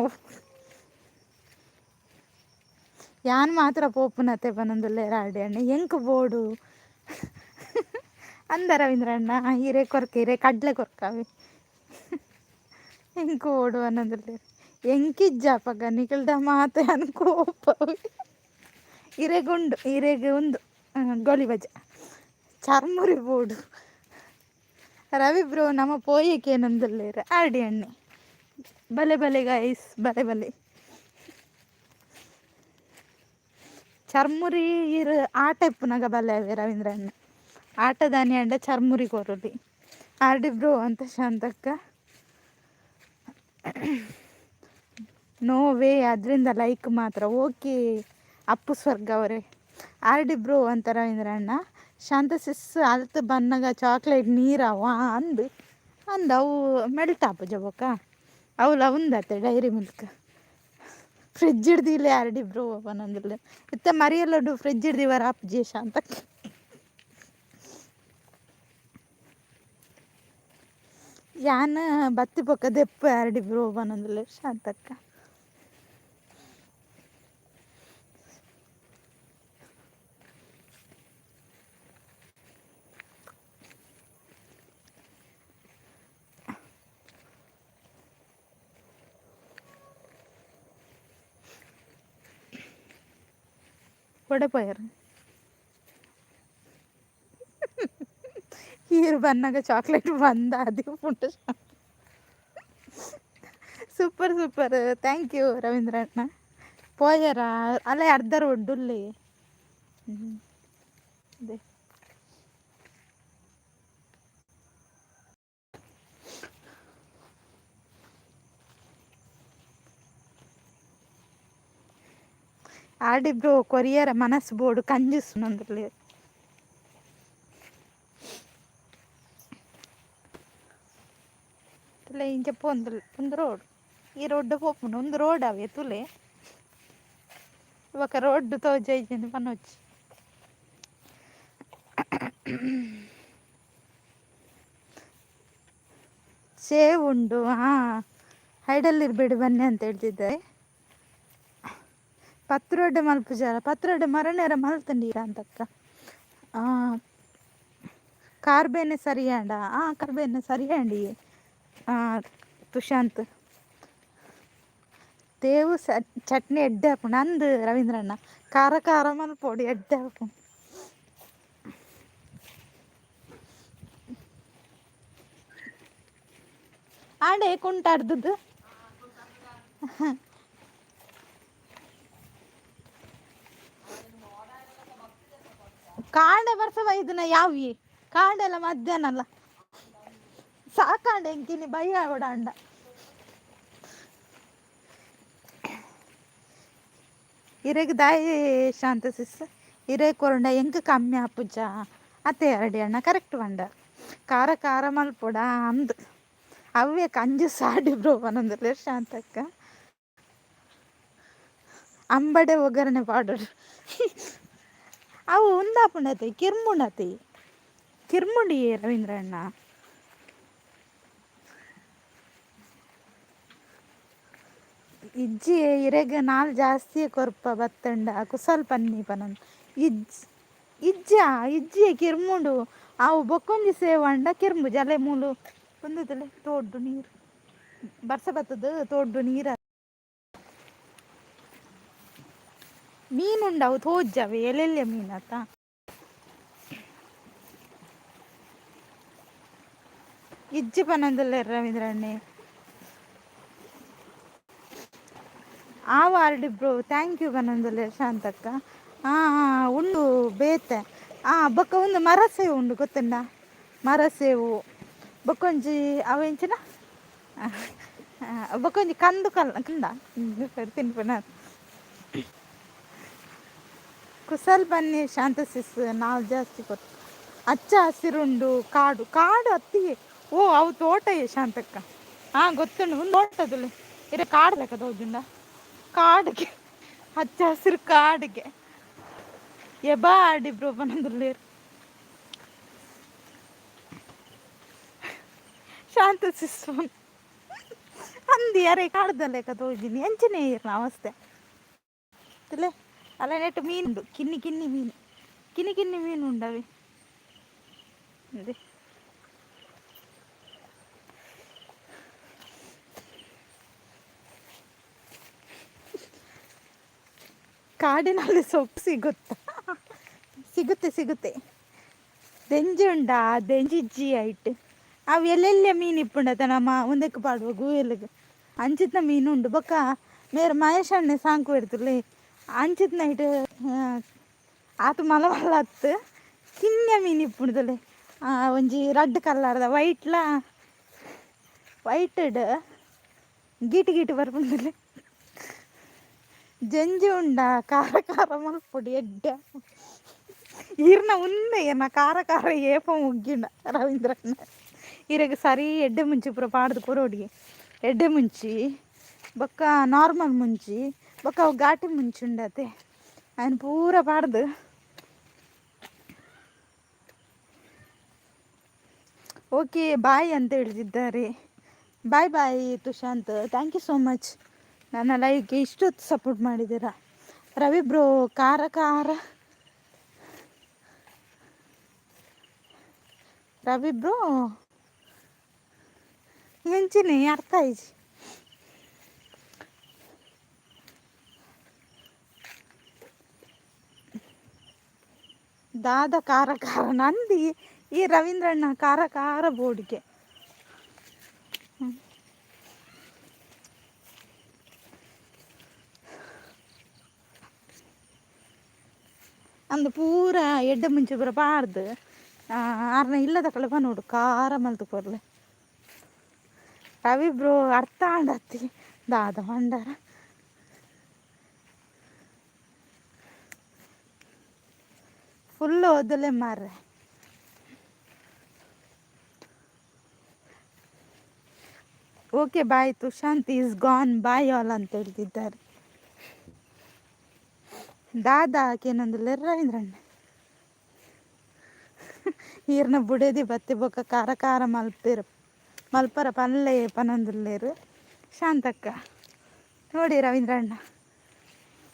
ಯಾನ್ ಮಾತ್ರ ಪೋಪುನತೆ ಬನ್ನೊಂದುಲ್ಲೆರ್ ಆರ್ಡೆ ಅಣ್ಣ ಎಂಕ್ ಬೋಡು ಅಂದ ರವೀಂದ್ರಣ್ಣ ಹಿರೇ ಕೊರ್ಕ ಹಿರೇ ಕಡ್ಲೆ ಕೊರ್ಕಾವಿ ಎಂಕ್ ಓಡು ಅನ್ನೊಂದುಲ್ಲೆರ್ ಎಂಕಿಜ್ಜ ಪಗ ನಿಕಲ್ದ ಮಾತೆ ಅನ್ಕೋಪವಿ ಹಿರೇಗುಂಡು ಹಿರೇಗೆ ಒಂದು ಗೋಳಿ ಬಜ ಚರ್ಮುರಿ ಬೋಡು ರವಿ ಬ್ರೋ ನಮ್ಮ ಪೋಯಕ್ಕೆ ಏನೊಂದುಲ್ಲೇರ್ ಆರ್ಡಿ ಅಣ್ಣೆ ಬಲೆ ಬಲೆ ಗೈಸ್ ಬಲೆ ಬಲೆ ಚರ್ಮುರಿ ಇರು ಆಟ ಇಪ್ಪುನಾಗ ಬಲ್ಲೆ ಅವೆ ರವೀಂದ್ರಣ್ಣ ಆಟದಾನಿ ಅಂಡ ಚರ್ಮುರಿ ಕೊರಲಿ ಆರ್ಡಿ ಬ್ರೋ ಅಂತ ಶಾಂತಕ್ಕ ನೋ ವೇ ಅದರಿಂದ ಲೈಕ್ ಮಾತ್ರ ಓಕೆ ಅಪ್ಪು ಸ್ವರ್ಗ ಅವರೇ ಆರ್ಡಿ ಬ್ರೋ ಅಂತ ರವೀಂದ್ರಣ್ಣ ಶಾಂತ ಸಿಸ್ ಅಲ್ತ್ ಬನ್ನಗ ಚಾಕ್ಲೇಟ್ ನೀರವ ಅಂದು ಅವು ಮೆಲ್ಟ್ ಆಪು ಜಬಕ ಅವಲ ಉಂದತ್ತೆ ಡೈರಿ ಮಿಲ್ಕ್ ಫ್ರಿಜ್ ಹಿಡ್ದಿಲ್ಲ ಆರ್ಡಿ ಬ್ರೋ ಬನ್ನೊಂದಿಲ್ಲ ಇತ್ತ ಮರಿಯ ಲಡ್ಡು ಫ್ರಿಜ್ ಹಿಡ್ದಿವರ ಅಪ್ ಜೇ ಶಾಂತಕ್ಕ ಯಾನ ಬತ್ತಿ ಪೊಕ್ಕ ದೆಪ್ಪು ಆರ್ಡಿ ಬ್ರೋ ಬನ್ನೊಂದಿಲ್ಲ ಶಾಂತಕ್ಕ ಕೊಡೆಪೋಯರು ಹೀರು ಬನ್ನಾಗ ಚಾಕ್ಲೇಟ್ ಬಂದ ಅದು ಪುಂಟ ಸೂಪರ್ ಸೂಪರ್ ಥ್ಯಾಂಕ್ ಯು ರವೀಂದ್ರಣ್ಣ ಪೋಯರ ಅಲ್ಲೇ ಅರ್ಧ ರೋಡ್ಡುಲ್ಲಿ ಅದೇ ಆರ್ಡಿ ಬ್ರೋ ಕೊರಿಯರ ಮನಸ್ಸು ಬೋರ್ಡು ಕಂಜೂಸು ನಂದ್ರಲ್ಲಿ ತುಲೆ ಇಂಚ ಒಂದು ರೋಡ್ ಈ ರೋಡ್ ಪೋಪುಂಡು ಒಂದು ರೋಡ್ ಅವೇ ತುಲೆ ಇವಾಗ ರೋಡ್ ತೋಜೈಜೆಂದು ಪನೊಚ್ಚಿ ಸೇವ್ ಉಂಡು ಹೈಡಲ್ಲಿರ್ಬೇಡಿ ಬನ್ನಿ ಅಂತ ಹೇಳ್ತಿದ್ದಾರೆ ಪತ್ರೊಡ್ಡೆ ಮಲ್ಪುಜಾರ ಪತ್ರೊಡ್ಡೆ ಮರನೇರ ಮಲ್ತಂಡೀರ ಅಂತಕ್ಕ ಕಾರ್ಬೇನೆ ಸರಿಯಾಂಡ ಕಾರ್ಬೇನೆ ಸರಿಯಾಂಡಿ ತುಷಾಂತ್ ತೇವು ಚಟ್ನಿ ಎಡ್ಡೆ ಹಾಕೊಂಡು ಅಂದು ರವೀಂದ್ರಣ್ಣ ಖಾರ ಖಾರ ಮಲ್ಪೊಡಿ ಎಡ್ಡೆ ಹಾಕೊಂಡು ಆಡೆ ಕುಂಟಾಡ್ದದ್ದು ಕಾಂಡೆ ಬರ್ಸ ಇದನ್ನ ಯಾವಿ ಕಾಂಡೆಲ್ಲ ಮಧ್ಯಾಹ್ನ ಅಲ್ಲ ಸಾಕಾಂಡೆ ಎಂಕಿನಿ ಬಯ್ಯ ಓಡಾಂಡ ಇರೆಗ್ ದಾಯಿ ಶಾಂತ ಸಿಸ್ ಇರೆ ಕೊರಂಡ ಎಂಕ್ ಕಮ್ಮಿ ಆಪುಜ ಅತ್ತೆ ಎರಡಿ ಅಣ್ಣ ಕರೆಕ್ಟ್ ಬಂಡ ಖಾರ ಖಾರ ಮಲ್ಪೊಡ ಅಂದು ಅವೇ ಕಂಜು ಸಾಡಿ ಬ್ರೋ ಅನ್ನೊಂದಿಲ್ಲ ಶಾಂತಕ್ಕ ಅಂಬಡೆ ಒಗ್ಗರಣೆ ಪಾಡೋಡು ಅವು ಉಂದಾಪುಂಡತೆ ಕಿರ್ಮುಂಡತೆ ಕಿರ್ಮುಂಡಿ ರವೀಂದ್ರಣ್ಣ ಇಜ್ಜಿ ಇರೆಗ ನಾಲ್ ಜಾಸ್ತಿ ಕೊರ್ಪ ಬತ್ತಂಡ ಕುಸಲ್ ಪನ್ನಿ ಪನನ್ ಇಜ್ಜಿಯ ಕಿರ್ಮುಂಡು ಅವು ಬೊಕ್ಕೊಂಜಿ ಸೇವಂಡ ಕಿರ್ಮು ಜಲೆ ಮೂಲು ಬಂದದಲೆ ತೋಡ್ಡು ನೀರು ಬರ್ಸ ಬತ್ತದ ತೋಡ್ಡು ನೀರ ಮೀನುಂಡವು ತೋಜ್ಜವೆ ಎಲ್ಲೆಲ್ಲೆ ಮೀನತ್ತ ಇಜ್ಜಿ ಪನಂದಲ್ಲ ರವೀಂದ್ರಣ್ಣೆ RD bro thank you ಪನಂದಲ್ಲ Shantakka ಉಂಡು ಬೇತೆ ಬೊಕ್ಕ ಒಂದು ಮರಸೇವು ಉಂಡು ಗೊತ್ತಂಡ ಮರಸೇವು ಬೊಕ್ಕೊಂಜಿ ಅವೆಂಚಿನ ಬೊಕ್ಕೊಂಜಿ ಕಂದು ಕಂದ ತಿನ್ಪುನ ಕುಸಲ್ ಬನ್ನಿ ಶಾಂತ ಸಿಸ್ ನಾವು ಜಾಸ್ತಿ ಕೊಟ್ಟು ಹಚ್ಚ ಹಸಿರುಂಡು ಕಾಡು ಅತ್ತಿಗೆ ಅವು ತೋಟಯೇ ಶಾಂತಕ್ಕ ಗೊತ್ತುಂಡು ಒಂದು ತೋಟದಲ್ಲಿ ಇರ ಕಾಡು ಲೆಕ್ಕ ತೋಜುಂಡ ಕಾಡಿಗೆ ಹಚ್ಚ ಹಸಿರು ಕಾಡಿಗೆ ಎಬಾ ಆಡಿ ಬ್ರೋ ಬನಂದುಲ್ಲೇರು ಶಾಂತ ಸಿಸ್ಟಮ್ ಅಂದಿ ಅರೆ ಕಾಡ್ದಲ್ಲೇಕ ತೋಜಿನಿ ಎಂಚನೇ ಇರ್ನ ಅವಸ್ಥೆ ತಿಲೆ ಅಲ್ಲ ನೆಟ್ಟು ಮೀನುಂಡು ಕಿನ್ನಿ ಕಿನ್ನಿ ಮೀನು ಕಿನ್ನಿ ಕಿನ್ನಿ ಮೀನು ಉಂಡವೆ ಅದೇ ಕಾಡಿನಲ್ಲಿ ಸೊಪ್ಪು ಸಿಗುತ್ತಾ ಸಿಗುತ್ತೆ ಸಿಗುತ್ತೆ ದೆಂಜಿ ಉಂಡಾ ದೆಂಜಿಜ್ಜಿ ಆಯ್ತು ಅವು ಎಲ್ಲೆಲ್ಲ ಮೀನು ಇಪ್ಪುಂಡತ ನಮ್ಮ ಒಂದಕ್ಕೆ ಪಾಡುವ ಗೂಯಲ್ಗೆ ಅಂಚಿತ್ನ ಮೀನು ಉಂಡು ಬೊಕ್ಕ ಮೇರೆ ಮಹೇಶ್ ಅಣ್ಣೆ ಸಾಂಕು ಇಡ್ತುಲೆ ಅಂಚಿತ್ ನೈಟ್ ಆತು ಮಲ ಮಲ ಹತ್ತು ಕಿನ್ನೆ ಮೀನು ಇಪ್ಪುಂಡದಲೆ ಒಂಜಿ ರಡ್ ಕಲರ್ದ ವೈಟ್ಡ್ ಗೀಟು ಗೀಟು ಬರ್ಪುಂಡಲೆ ಜಂಜಿ ಉಂಡ ಖಾರ ಖಾರ ಮಲ್ಪೊಡಿ ಎಡ್ಡ ಈರ್ನ ಉಂದೆ ಏನ ಖಾರ ಖಾರ ಏಪ ಮುಗ್ಗಿಂಡ ರವೀಂದ್ರಣ್ಣ ಇರಗ ಸರಿ ಎಡ್ಡೆ ಮುಂಚಿ ಪೂರ ಪಾಡ್ದು ಪೂರೋಡಿಗೆ ಎಡ್ಡೆ ಮುಂಚಿ ಬೊಕ್ಕ ನಾರ್ಮಲ್ ಮುಂಚಿ ಬೊಕ್ಕ ಅವು ಘಾಟಿ ಮುಂಚಿ ಉಂಡತೆ ಅವನು ಪೂರ ಪಾಡ್ದು ಓಕೆ ಬಾಯ್ ಅಂತ ಹೇಳ್ತಿದ್ದಾರೆ. Bye bye Tushant, thank you so much. ನನ್ನ ಲೈವ್ಗೆ ಇಷ್ಟೊತ್ತು ಸಪೋರ್ಟ್ ಮಾಡಿದ್ದೀರಾ. ರವಿ ಬ್ರೋ ಖಾರ ಖಾರ ರವಿ ಬ್ರೋ ಎಂಚಿನಿ ಅರ್ಥ ಆಯ್ತು. ದಾದ ಖಾರ ಖಾರ ನಂದಿ ಈ ರವೀಂದ್ರಣ್ಣ ಖಾರ ಖಾರ ಬೋಡಿಗೆ ಅಂದು ಪೂರ ಎಡ್ಡೆ ಮುಂಚೆ ಪೂರ ಪಾಡ್ದು ಆರ್ನ ಇಲ್ಲದ ಕಳಪ ನೋಡು ಖಾರ ಮಲ್ತು ಕೊರ್ಲೆ. ರವಿ ಬ್ರೋ ಅರ್ಥ ಆಂಡತ್ತಿ ದಾದ ಮಂಡಾರ ಫುಲ್ಲು ಓದಲೆ ಮಾರ್ರೆ. Okay bye Tushant is gone bye all ಅಂತ ಹೇಳ್ತಿದ್ದಾರೆ. ದಾದಾಕೇನೊಂದಿಲ್ಲ ರವೀಂದ್ರಣ್ಣ ಈರ್ನ ಬುಡೇದಿ ಬತ್ತಿ ಬೊಕ್ಕ ಖಾರ ಖಾರ ಮಲ್ಪರ ಪಲ್ಲೆ ಪನೊಂದುಲ್ಲೇರು ಶಾಂತಕ್ಕ. ನೋಡಿ ರವೀಂದ್ರಣ್ಣ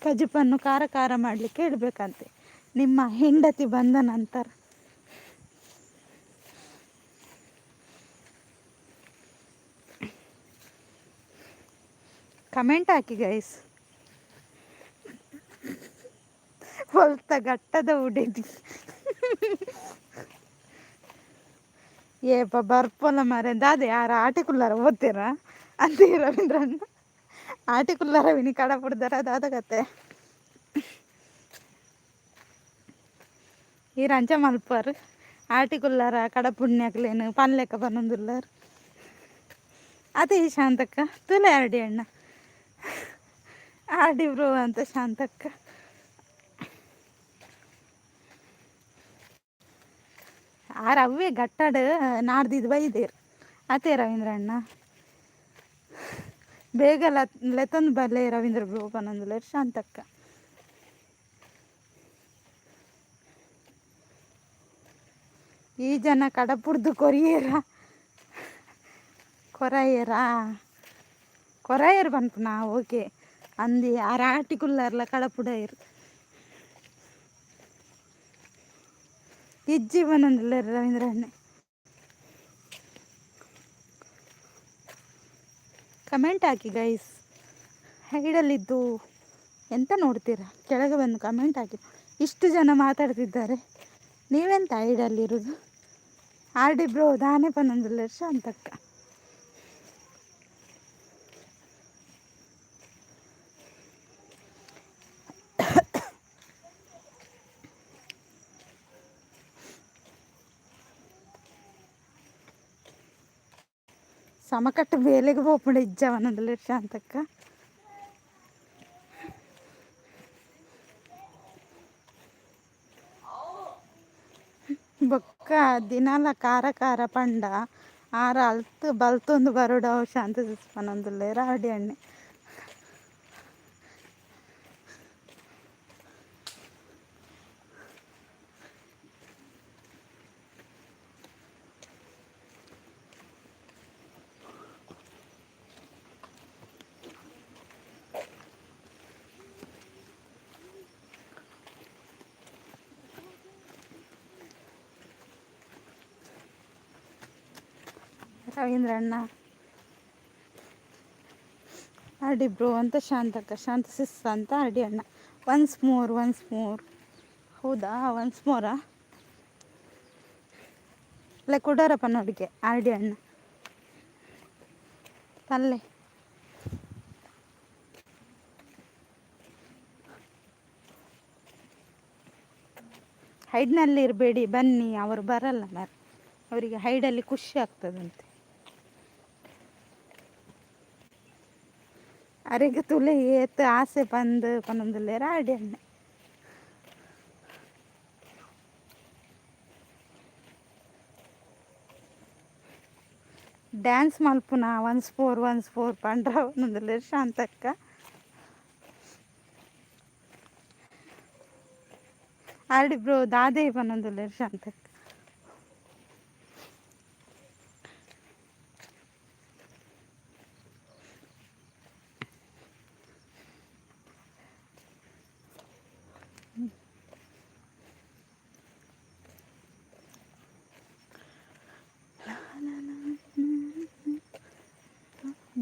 ಕಜುಪನ್ನು ಖಾರ ಖಾರ ಮಾಡಲಿಕ್ಕೆ ಇಡಬೇಕಂತೆ ನಿಮ್ಮ ಹೆಂಡತಿ ಬಂದ ನಂತರ. ಕಮೆಂಟ್ ಹಾಕಿ ಗೈಸ್. ಹೊಲ್ತ ಗಟ್ಟದ ಉಡೇದಿ ಏಪ ಬರ್ಪೊಲ್ಲ ಮರೆ ದಾದೆ ಯಾರ ಆಟಿಕುಲ್ಲಾರ ಓದ್ತೀರ ಅಂತೀ ರವೀಂದ್ರಣ್ಣ. ಆಟಿಕುಲ್ಲಾರ ವಿನಿ ಕಡ ಪುಡ್ದಾರ ದಾದ ಕತೆ ಈ ರಂಚ ಮಲ್ಪರು ಆಟಿಕುಲ್ಲಾರ ಕಡ ಪುಣ್ಯಕ್ಲೇನು ಪನ್ಲೆಕ್ಕ ಪನ್ನೊಂದುಲ್ಲಾರು ಅದೇ ಶಾಂತಕ್ಕ ತುಲೆ ಆಡಿ ಅಣ್ಣ ಆಡಿ ಬ್ರೋ ಅಂತ ಶಾಂತಕ್ಕ. ಆರ ಅವೇ ಗಟ್ಟಡ ನಾಡ್ದಿದ್ದು ಬೈದೇರು ಅದೇ ರವೀಂದ್ರಣ್ಣ ಬೇಗ ಲೆತಂದು ಬಲ್ಲೆ ರವೀಂದ್ರ ಬ್ರೋ ಪನ್ನೊಂದುಲ್ಲೇರು ಶಾಂತಕ್ಕ. ಈ ಜನ ಕಡಪುಡ್ದು ಕೊರಾಯರ್ ಬಂತು ಓಕೆ ಅಂದಿ ಆರ ಆಟಿಕುಲ್ಲಾರ್ಲ ಕಡಪುಡಾಯರು ಇಜ್ಜಿ ಬಂದೊಂದಿಲ್ಲ ರವೀಂದ್ರಣ್ಣೆ. ಕಮೆಂಟ್ ಹಾಕಿ ಗೈಸ್. ಹೈಡಲ್ಲಿದ್ದು ಎಂತ ನೋಡ್ತೀರಾ, ಕೆಳಗೆ ಬಂದು ಕಮೆಂಟ್ ಹಾಕಿ. ಇಷ್ಟು ಜನ ಮಾತಾಡ್ತಿದ್ದಾರೆ, ನೀವೆಂತ ಹೈಡಲ್ಲಿರೋದು. ಆಡಿ ಬ್ರೋ ದಾನೆ ಪನ್ನೊಂದುಲ್ಲ ಶಾಂತಕ್ಕ. ಸಮಕಟ್ಟು ಬೇಲೆಗೆ ಹೋಗ್ಬಿಡ ಇಜ್ಜವನದಲ್ಲ ಶಾಂತಕ್ಕ. ಬೊಕ್ಕ ದಿನಾಲ ಖಾರ ಖಾರ ಪಂಡ ಆರ ಅಲ್ತು ಬಲ್ತೊಂದು ಬರೋಡ ಶಾಂತ ಸಿಸ್ಪನೊಂದುಲ್ಲೆ ರಾಡಿ ಎಣ್ಣೆ. ರವೀಂದ್ರ ಅಣ್ಣ ಆರ್.ಡಿ ಬ್ರೋ ಅಂತ ಶಾಂತಕ್ಕ, ಶಾಂತ ಸಿಸ್ ಅಂತ ಆರ್.ಡಿ ಅಣ್ಣ. ಒನ್ಸ್ ಮೋರ್ ಹೌದಾ, ಒನ್ಸ್ ಮೋರಾ ಅಲ್ಲ ಕೊಡೋರಪ್ಪ ನೋಡಿಗೆ ಆರ್.ಡಿ ಅಣ್ಣ ತಲ್ಲೆ. ಹೈಡ್ನಲ್ಲಿ ಇರಬೇಡಿ, ಬನ್ನಿ. ಅವರು ಬರಲ್ಲ ಮಾರೆ, ಅವರಿಗೆ ಹೈಡಲ್ಲಿ ಖುಷಿ ಆಗ್ತದಂತೆ. ಅರೆಗೆ ತುಲೆ ಏತ್ ಆಸೆ ಬಂದು ಪನ್ನೊಂದುಲ್ಲೇರ ಆರ್.ಡಿ ಅಣ್ಣ. ಡ್ಯಾನ್ಸ್ ಮಲ್ಪುನ ಒನ್ಸ್ ಫೋರ್ ಪಂಡ್ರ ಒಂದೊಂದುಲ್ಲೇರ ಶಾಂತಕ್ಕ. ಆರ್.ಡಿ ಬ್ರೋ ದಾದೇ ಪನ್ನೊಂದುಲ್ಲೇರ ಶಾಂತಕ್ಕ.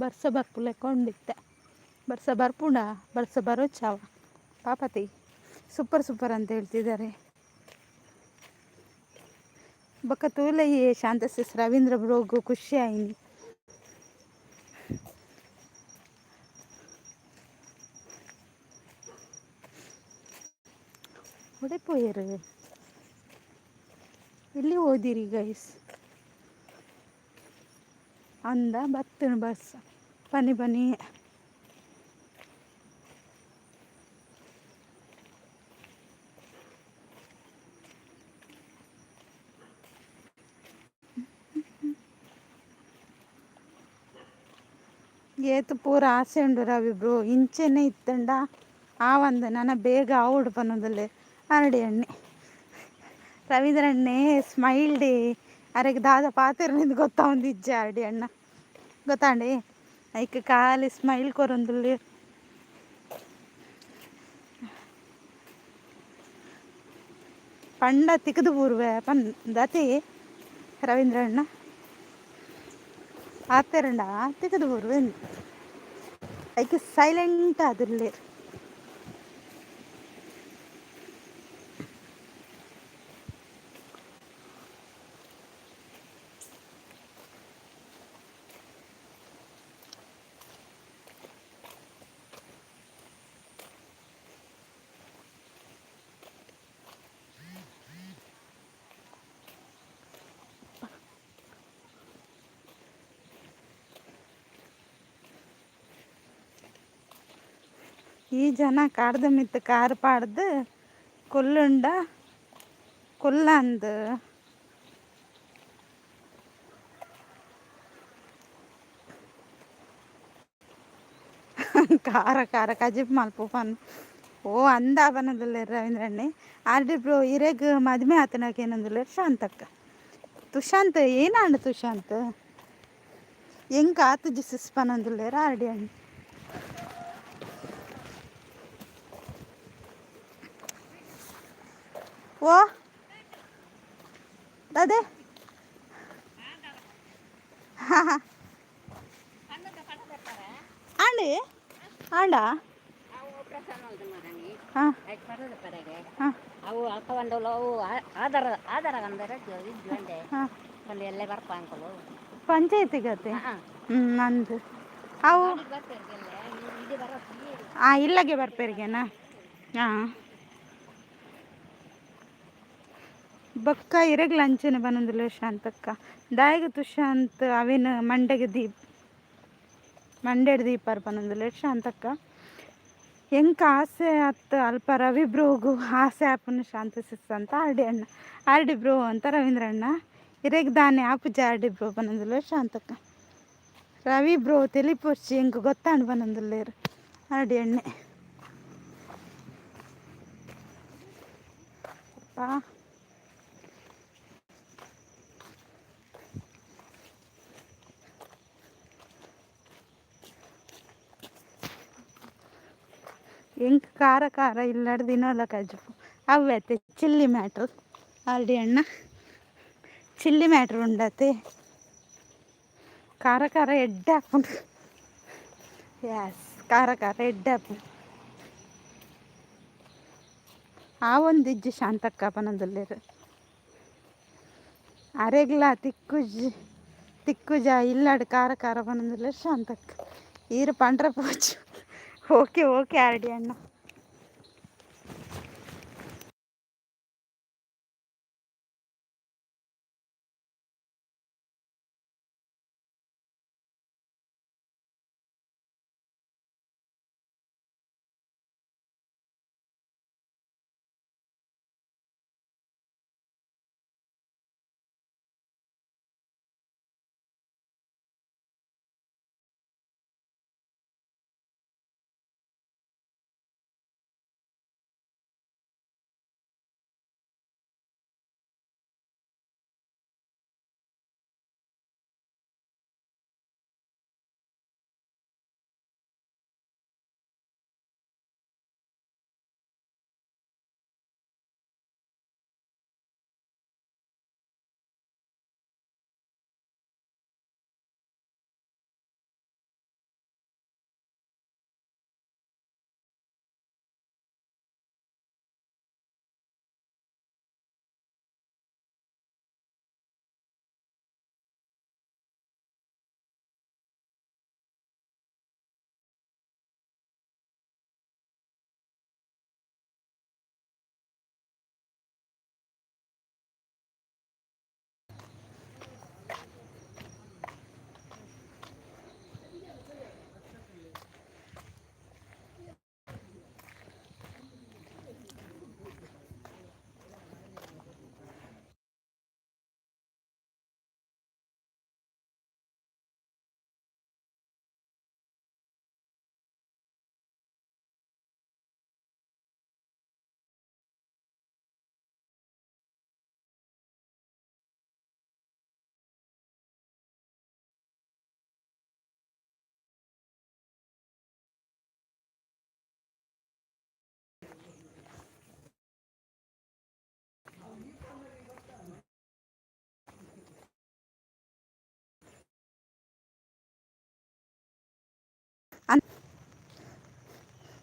ಬರ್ಸ ಬರ್ಪುಲೆ ಕೊಂಡಿತ್ತೆ, ಬರ್ಸ ಬರ್ಪುಂಡ, ಬರ್ಸ ಬರೋಚಾವ ಪಾಪತಿ. ಸೂಪರ್ ಅಂತ ಹೇಳ್ತಿದ್ದಾರೆ. ಬಕ್ಕ ತೂಲೈ ಶಾಂತ ಸಿಸ್ ರವೀಂದ್ರ ಬ್ರೋಗು ಖುಷಿ ಆಯ್ನಿ. ಹೊಡೆಪೋಯರು ಎಲ್ಲಿ ಓದಿರಿ ಗೈಸ್? ಅಂದ ಬತ್ತನು ಬಸ್ ಬನ್ನಿ. ಏತು ಪೂರ ಆಸೆ ಉಂಡು ರವಿ ಬ್ರೋ, ಇಂಚೆನೆ ಇತ್ತಂಡ ಆ ಒಂದು ನನ್ನ ಬೇಗ ಆವುಡು ಪನ್ನೊಂದುಲ್ಲೆ ಆರ್.ಡಿ ಅಣ್ಣೆ. ರವೀಂದ್ರ ಅಣ್ಣೆ ಸ್ಮೈಲ್ ಡೇ ಅರೆಗೆ ದಾದ ಪಾತೆರ್ನಿಂದ ಗೊತ್ತಾ ಒಂದಿಜ್ಜೆ ಆರ್.ಡಿ ಅಣ್ಣ ಗೊತ್ತಾಂಡೆ. ಐಕೆ ಖಾಲಿ ಸ್ಮೈಲ್ ಕೊರೊಂದುಲ್ಲೆ. ಪಂಡ ತಿಕ್ಕದು ಪೂರ್ವೆ ದತಿ ರವೀಂದ್ರ ಅಣ್ಣ ಆತೆರಂಡ ತಿಕ್ಕದು ಪೂರ್ವೆ ಐಕೆ ಸೈಲೆಂಟ್ ಆದಿರ್ಲಿ. ಈ ಜನ ಕಾಡ್ದ ಮಿತ್ತು ಕಾರ್ ಪಾಡ್ದು ಕೊಲ್ಲುಂಡ ಕೊಲ್ಲಂದು ಕಾರ ಕಜಿಪ್ ಮಲ್ಪುಪನ್ ಓ ಅಂದ ಬನದಲ್ಲ ರವೀಂದ್ರಣ್ಣೆ. ಆರ್.ಡಿ ಬ್ರೋ ಇರೆಗ್ ಮದ್ಮೆ ಆತನಕ ಏನಂದಿಲ್ಲ ಶಾಂತಕ್ಕ. ತುಷಾಂತ್ ಏನಾಂಡು ತುಷಾಂತ್ ಎಂಕ ಆತು ಜಿಸಿಸ್ ಪನಂದುಲ್ಲೇರ ಆರ್.ಡಿ ಅಣ್ಣ. ಓ ಅದೇ ಆಂಡಿ ಆಂಡ ಅವು ಅಕ್ಕವಂಡಲು ಅವು ಆಧಾರ ಕಂದರೆ ಎಲ್ಲ ಬರ್ಪ ಅಂಕಲು ಪಂಚಾಯತಿಗತ್ತೆ ನಂದು ಅವು ಇಲ್ಲಗೆ ಬರ್ಪೇರಿಗೆನಾ. ಹಾಂ ಬೊಕ್ಕ ಇರೆಗ್ ಲಂಚನೆ ಬನ್ನೊಂದುಲ್ಲೆ ಶಾಂತಕ್ಕ. ದಾಯಿಗೆ ತುಷಾಂತ್ ಅವೇನು ಮಂಡ್ಯಡ್ ದೀಪಾರ್ ಪನ್ನೊಂದುಲ್ಲೆ ಶಾಂತಕ್ಕ. ಎಂಕ ಆಸೆ ಅತ್ತ ಅಲ್ಪ ರವಿ ಬ್ರೋಗು ಆಸೆ ಆಪುನ ಶಾಂತ ಸಿಸ್ ಅಂತ ಆರ್.ಡಿ ಅಣ್ಣ. ಆರ್.ಡಿ ಬ್ರೋ ಅಂತ ರವೀಂದ್ರ ಅಣ್ಣ. ಇರೆಗ್ ದಾನೆ ಆಪುಜ RD bro ಪನ್ನೊಂದುಲ್ಲೆ Shantakka. Ravi bro ತೆಲಿಪೊರ್ಚಿ ಎಂಕ್ ಗೊತ್ತಾಂಡು ಪನ್ನೊಂದುಲ್ಲೇರು ಆರ್.ಡಿ ಅಣ್ಣೆ. ಪಾ ಎಂಕ್ ಖಾರ ಇಲ್ಲಾಡು ದಿನಲ್ಲ ಕಜ್ಜು ಅವತ್ತೆ ಚಿಲ್ಲಿ ಮ್ಯಾಟ್ರು ಆರ್.ಡಿ ಅಣ್ಣ. ಚಿಲ್ಲಿ ಮ್ಯಾಟ್ರ್ ಉಂಡತೆ ಖಾರ ಖಾರ ಎಡ್ಡೆ ಹಾಕ್ಕೊಂಡು ಎಸ್ ಖಾರ ಖಾರ ಎಡ್ಡೆ ಹಾಕ್ಕೊಂಡು ಆ ಒಂದು ಇಜ್ಜಿ ಶಾಂತಕ್ಕ ಪನದಲ್ಲೇರು ಅರೆಗ್ಲ ತಿಕ್ಕುಜ ಇಲ್ಲಾಡು ಖಾರ ಖಾರ ಪನದಲ್ಲ ಶಾಂತಕ್ಕ ಈರು ಪಂಡ್ರ ಪೋಚು ಓಕೆ ಓಕೆ ಆರ್ಡಿ ಅಣ್ಣ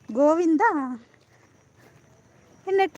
ಗೋವಿಂದ ನೆಟ್